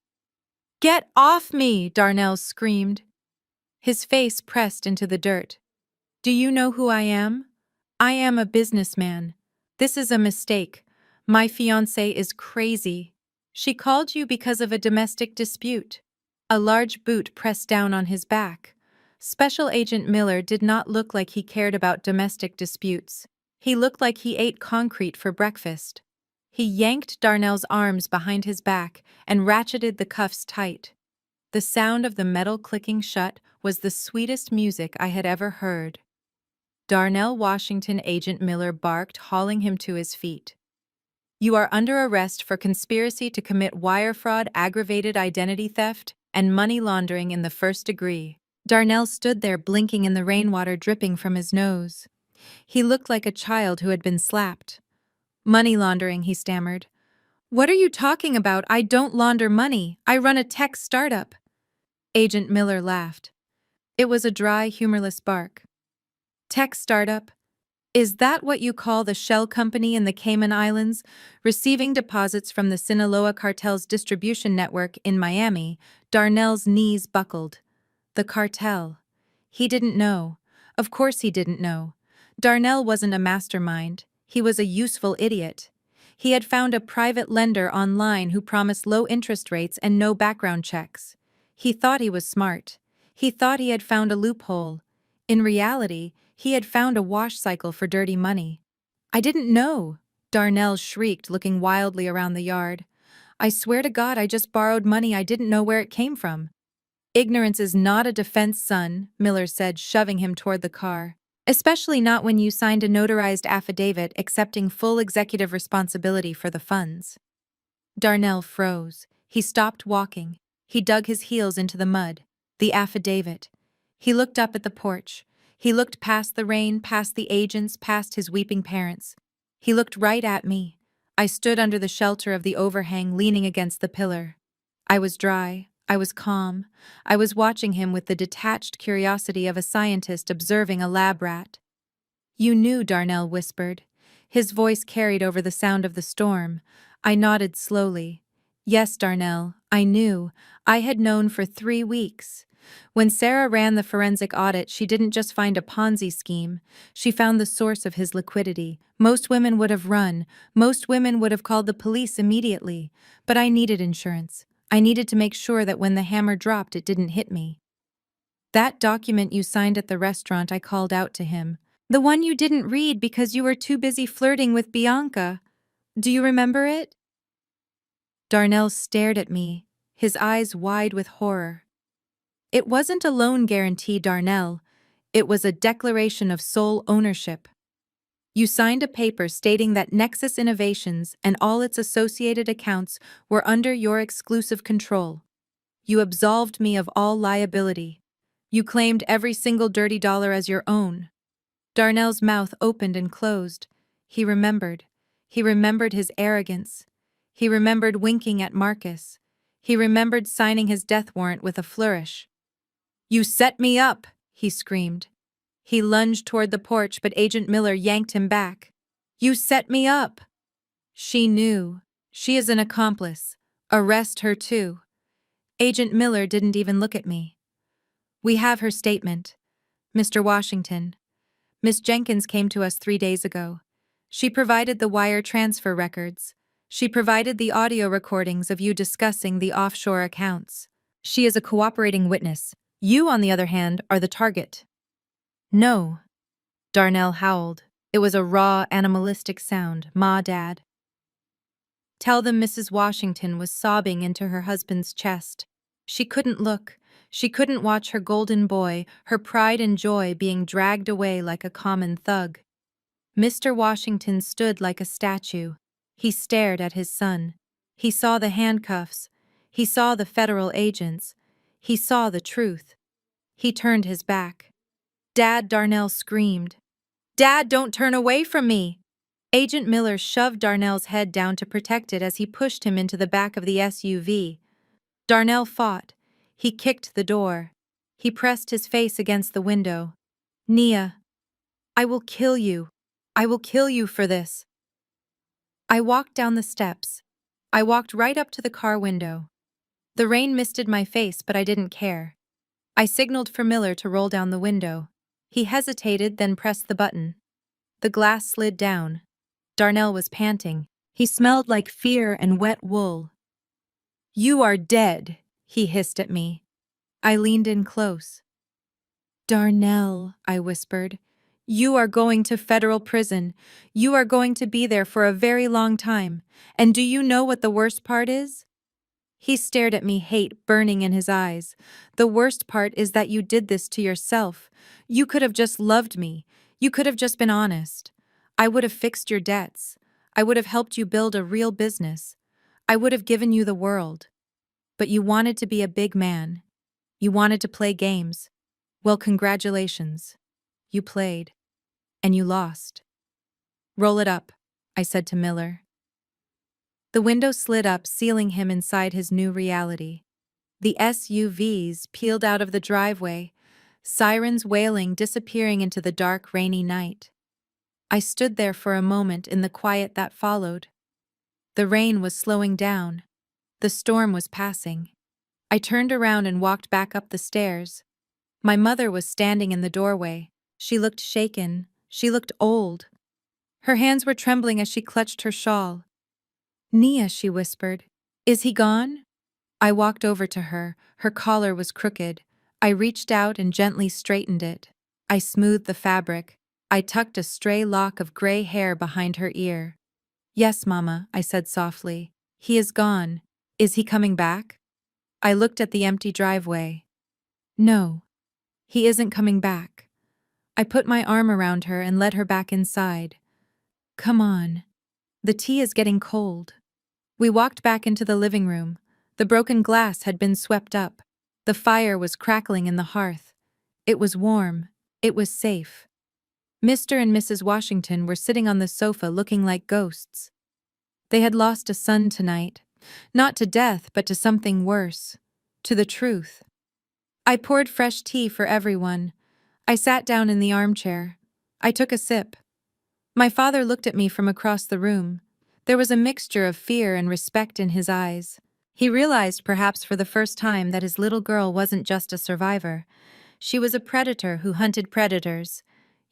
"Get off me!" Darnell screamed. His face pressed into the dirt. "Do you know who I am? I am a businessman. This is a mistake. My fiancé is crazy. She called you because of a domestic dispute." A large boot pressed down on his back. Special Agent Miller did not look like he cared about domestic disputes. He looked like he ate concrete for breakfast. He yanked Darnell's arms behind his back and ratcheted the cuffs tight. The sound of the metal clicking shut was the sweetest music I had ever heard. Darnell Washington, Agent Miller barked, hauling him to his feet. "You are under arrest for conspiracy to commit wire fraud, aggravated identity theft, and money laundering in the first degree." Darnell stood there blinking in the rainwater dripping from his nose. He looked like a child who had been slapped. "Money laundering," he stammered. "What are you talking about? I don't launder money. I run a tech startup." Agent Miller laughed. It was a dry, humorless bark. "Tech startup? Is that what you call the shell company in the Cayman Islands, receiving deposits from the Sinaloa cartel's distribution network in Miami?" Darnell's knees buckled. The cartel. He didn't know. Of course he didn't know. Darnell wasn't a mastermind. He was a useful idiot. He had found a private lender online who promised low interest rates and no background checks. He thought he was smart. He thought he had found a loophole. In reality, he had found a wash cycle for dirty money. "I didn't know," Darnell shrieked, looking wildly around the yard. "I swear to God I just borrowed money. I didn't know where it came from." "Ignorance is not a defense, son," Miller said, shoving him toward the car. "Especially not when you signed a notarized affidavit accepting full executive responsibility for the funds." Darnell froze. He stopped walking. He dug his heels into the mud. The affidavit. He looked up at the porch. He looked past the rain, past the agents, past his weeping parents. He looked right at me. I stood under the shelter of the overhang, leaning against the pillar. I was dry. I was calm. I was watching him with the detached curiosity of a scientist observing a lab rat. "You knew," Darnell whispered. His voice carried over the sound of the storm. I nodded slowly. "Yes, Darnell, I knew. I had known for 3 weeks. When Sarah ran the forensic audit, she didn't just find a Ponzi scheme. She found the source of his liquidity. Most women would have run. Most women would have called the police immediately. But I needed insurance. I needed to make sure that when the hammer dropped, it didn't hit me." "That document you signed at the restaurant," I called out to him. "The one you didn't read because you were too busy flirting with Bianca. Do you remember it?" Darnell stared at me, his eyes wide with horror. "It wasn't a loan guarantee, Darnell. It was a declaration of sole ownership. You signed a paper stating that Nexus Innovations and all its associated accounts were under your exclusive control. You absolved me of all liability. You claimed every single dirty dollar as your own." Darnell's mouth opened and closed. He remembered. He remembered his arrogance. He remembered winking at Marcus. He remembered signing his death warrant with a flourish. "You set me up!" he screamed. He lunged toward the porch, but Agent Miller yanked him back. "You set me up!" "She knew. She is an accomplice. Arrest her too." Agent Miller didn't even look at me. "We have her statement. Mr. Washington. Miss Jenkins came to us 3 days ago. She provided the wire transfer records. She provided the audio recordings of you discussing the offshore accounts. She is a cooperating witness. You, on the other hand, are the target." "No." Darnell howled. It was a raw, animalistic sound. "Ma, Dad." "Tell them Mrs. Washington was sobbing into her husband's chest. She couldn't look. She couldn't watch her golden boy, her pride and joy, being dragged away like a common thug." Mr. Washington stood like a statue. He stared at his son. He saw the handcuffs. He saw the federal agents. He saw the truth. He turned his back. "Dad," Darnell screamed. "Dad, don't turn away from me!" Agent Miller shoved Darnell's head down to protect it as he pushed him into the back of the SUV. Darnell fought. He kicked the door. He pressed his face against the window. "Nia, I will kill you. I will kill you for this." I walked down the steps. I walked right up to the car window. The rain misted my face, but I didn't care. I signaled for Miller to roll down the window. He hesitated, then pressed the button. The glass slid down. Darnell was panting. He smelled like fear and wet wool. "You are dead," he hissed at me. I leaned in close. "Darnell," I whispered, "you are going to federal prison. You are going to be there for a very long time. And do you know what the worst part is?" He stared at me, hate burning in his eyes. "The worst part is that you did this to yourself. You could have just loved me. You could have just been honest. I would have fixed your debts. I would have helped you build a real business. I would have given you the world. But you wanted to be a big man. You wanted to play games. Well, congratulations. You played. And you lost." "Roll it up," I said to Miller. The window slid up, sealing him inside his new reality. The SUVs peeled out of the driveway, sirens wailing, disappearing into the dark, rainy night. I stood there for a moment in the quiet that followed. The rain was slowing down. The storm was passing. I turned around and walked back up the stairs. My mother was standing in the doorway. She looked shaken. She looked old. Her hands were trembling as she clutched her shawl. Nia, she whispered. Is he gone? I walked over to her. Her collar was crooked. I reached out and gently straightened it. I smoothed the fabric. I tucked a stray lock of gray hair behind her ear. Yes, Mama, I said softly. He is gone. Is he coming back? I looked at the empty driveway. No, he isn't coming back. I put my arm around her and led her back inside. Come on. The tea is getting cold. We walked back into the living room. The broken glass had been swept up. The fire was crackling in the hearth. It was warm. It was safe. Mr. and Mrs. Washington were sitting on the sofa looking like ghosts. They had lost a son tonight. Not to death, but to something worse. To the truth. I poured fresh tea for everyone. I sat down in the armchair. I took a sip. My father looked at me from across the room. There was a mixture of fear and respect in his eyes. He realized, perhaps for the first time, that his little girl wasn't just a survivor. She was a predator who hunted predators.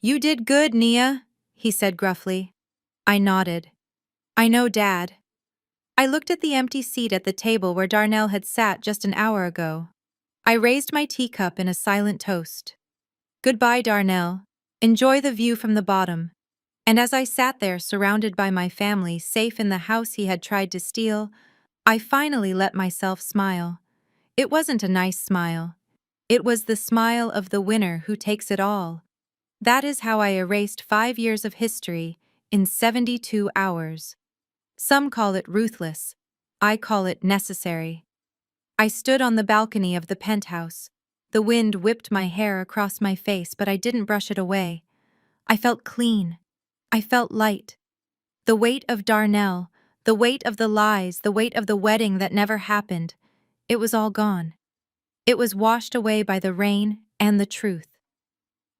You did good, Nia, he said gruffly. I nodded. I know, Dad. I looked at the empty seat at the table where Darnell had sat just an hour ago. I raised my teacup in a silent toast. Goodbye, Darnell. Enjoy the view from the bottom. And as I sat there surrounded by my family, safe in the house he had tried to steal, I finally let myself smile. It wasn't a nice smile. It was the smile of the winner who takes it all. That is how I erased 5 years of history in 72 hours. Some call it ruthless. I call it necessary. I stood on the balcony of the penthouse. The wind whipped my hair across my face, but I didn't brush it away. I felt clean. I felt light. The weight of Darnell, the weight of the lies, the weight of the wedding that never happened, it was all gone. It was washed away by the rain and the truth.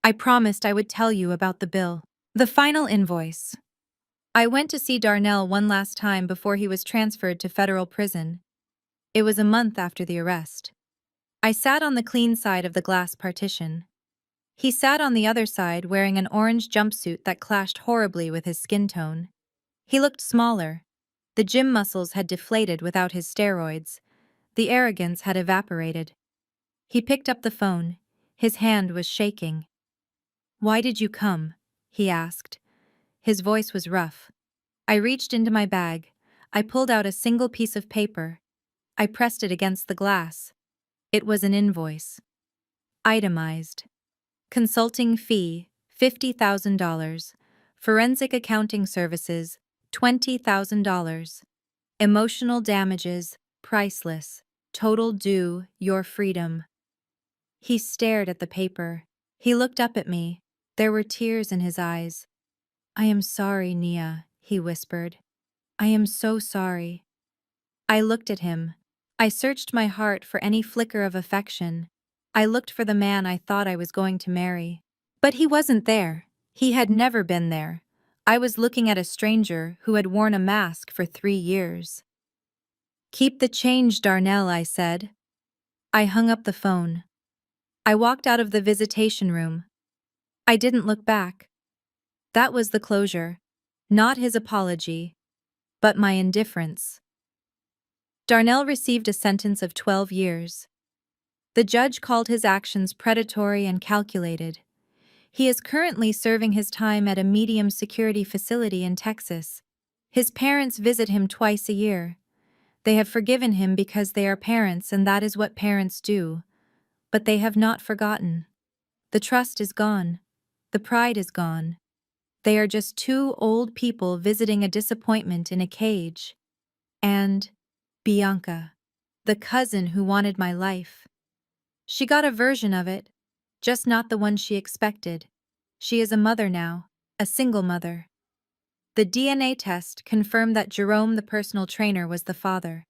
I promised I would tell you about the bill. The final invoice. I went to see Darnell one last time before he was transferred to federal prison. It was a month after the arrest. I sat on the clean side of the glass partition. He sat on the other side wearing an orange jumpsuit that clashed horribly with his skin tone. He looked smaller. The gym muscles had deflated without his steroids. The arrogance had evaporated. He picked up the phone. His hand was shaking. Why did you come? He asked. His voice was rough. I reached into my bag. I pulled out a single piece of paper. I pressed it against the glass. It was an invoice. Itemized. Consulting fee, $50,000. Forensic accounting services, $20,000. Emotional damages, priceless. Total due, your freedom. He stared at the paper. He looked up at me. There were tears in his eyes. I am sorry, Nia, he whispered. I am so sorry. I looked at him. I searched my heart for any flicker of affection. I looked for the man I thought I was going to marry. But he wasn't there. He had never been there. I was looking at a stranger who had worn a mask for 3 years. Keep the change, Darnell, I said. I hung up the phone. I walked out of the visitation room. I didn't look back. That was the closure. Not his apology, but my indifference. Darnell received a sentence of 12 years. The judge called his actions predatory and calculated. He is currently serving his time at a medium-security facility in Texas. His parents visit him twice a year. They have forgiven him because they are parents, and that is what parents do. But they have not forgotten. The trust is gone. The pride is gone. They are just 2 old people visiting a disappointment in a cage. And Bianca, the cousin who wanted my life. She got a version of it, just not the one she expected. She is a mother now, a single mother. The DNA test confirmed that Jerome, the personal trainer, was the father.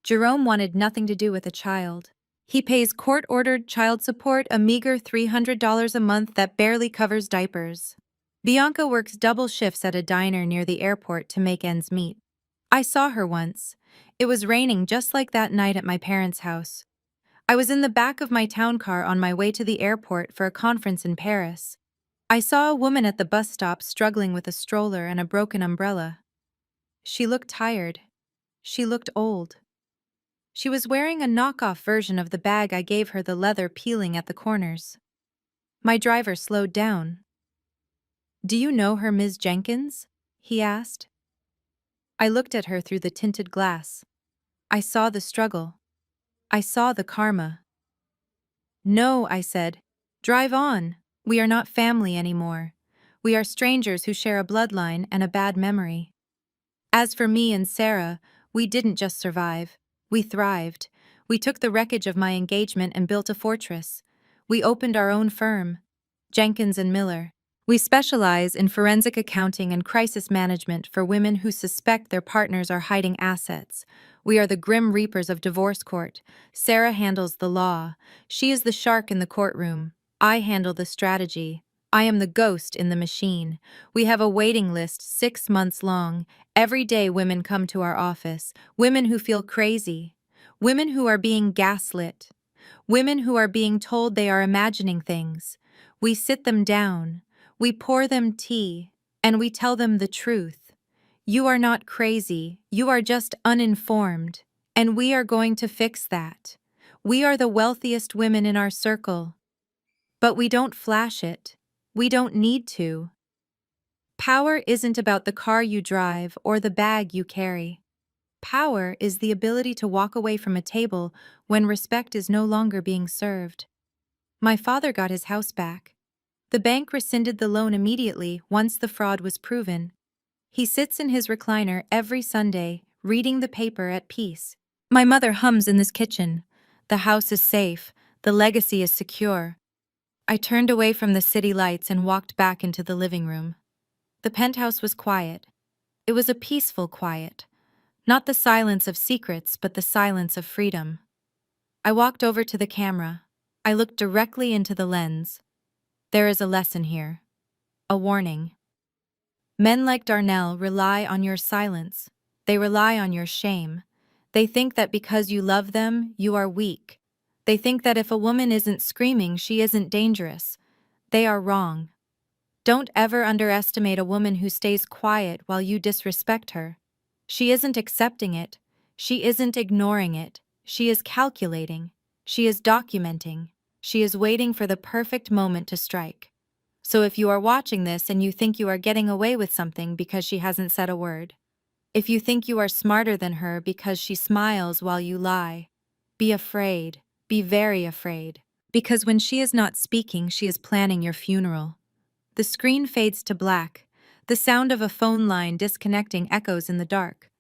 Jerome wanted nothing to do with the child. He pays court-ordered child support, a meager $300 a month that barely covers diapers. Bianca works double shifts at a diner near the airport to make ends meet. I saw her once. It was raining just like that night at my parents' house. I was in the back of my town car on my way to the airport for a conference in Paris. I saw a woman at the bus stop struggling with a stroller and a broken umbrella. She looked tired. She looked old. She was wearing a knockoff version of the bag I gave her, the leather peeling at the corners. My driver slowed down. "Do you know her, Ms. Jenkins?" he asked. I looked at her through the tinted glass. I saw the struggle. I saw the karma. "No," I said. "Drive on. We are not family anymore. We are strangers who share a bloodline and a bad memory." As for me and Sarah, we didn't just survive. We thrived. We took the wreckage of my engagement and built a fortress. We opened our own firm, Jenkins and Miller. We specialize in forensic accounting and crisis management for women who suspect their partners are hiding assets. We are the grim reapers of divorce court. Sarah handles the law. She is the shark in the courtroom. I handle the strategy. I am the ghost in the machine. We have a waiting list 6 months long. Every day women come to our office. Women who feel crazy. Women who are being gaslit. Women who are being told they are imagining things. We sit them down. We pour them tea, and we tell them the truth. You are not crazy, you are just uninformed, and we are going to fix that. We are the wealthiest women in our circle. But we don't flash it. We don't need to. Power isn't about the car you drive or the bag you carry. Power is the ability to walk away from a table when respect is no longer being served. My father got his house back. The bank rescinded the loan immediately once the fraud was proven. He sits in his recliner every Sunday, reading the paper at peace. My mother hums in this kitchen. The house is safe. The legacy is secure. I turned away from the city lights and walked back into the living room. The penthouse was quiet. It was a peaceful quiet. Not the silence of secrets, but the silence of freedom. I walked over to the camera. I looked directly into the lens. There is a lesson here. A warning. Men like Darnell rely on your silence. They rely on your shame. They think that because you love them, you are weak. They think that if a woman isn't screaming, she isn't dangerous. They are wrong. Don't ever underestimate a woman who stays quiet while you disrespect her. She isn't accepting it. She isn't ignoring it. She is calculating. She is documenting. She is waiting for the perfect moment to strike. So if you are watching this and you think you are getting away with something because she hasn't said a word, if you think you are smarter than her because she smiles while you lie, be afraid. Be very afraid. Because when she is not speaking, she is planning your funeral. The screen fades to black. The sound of a phone line disconnecting echoes in the dark.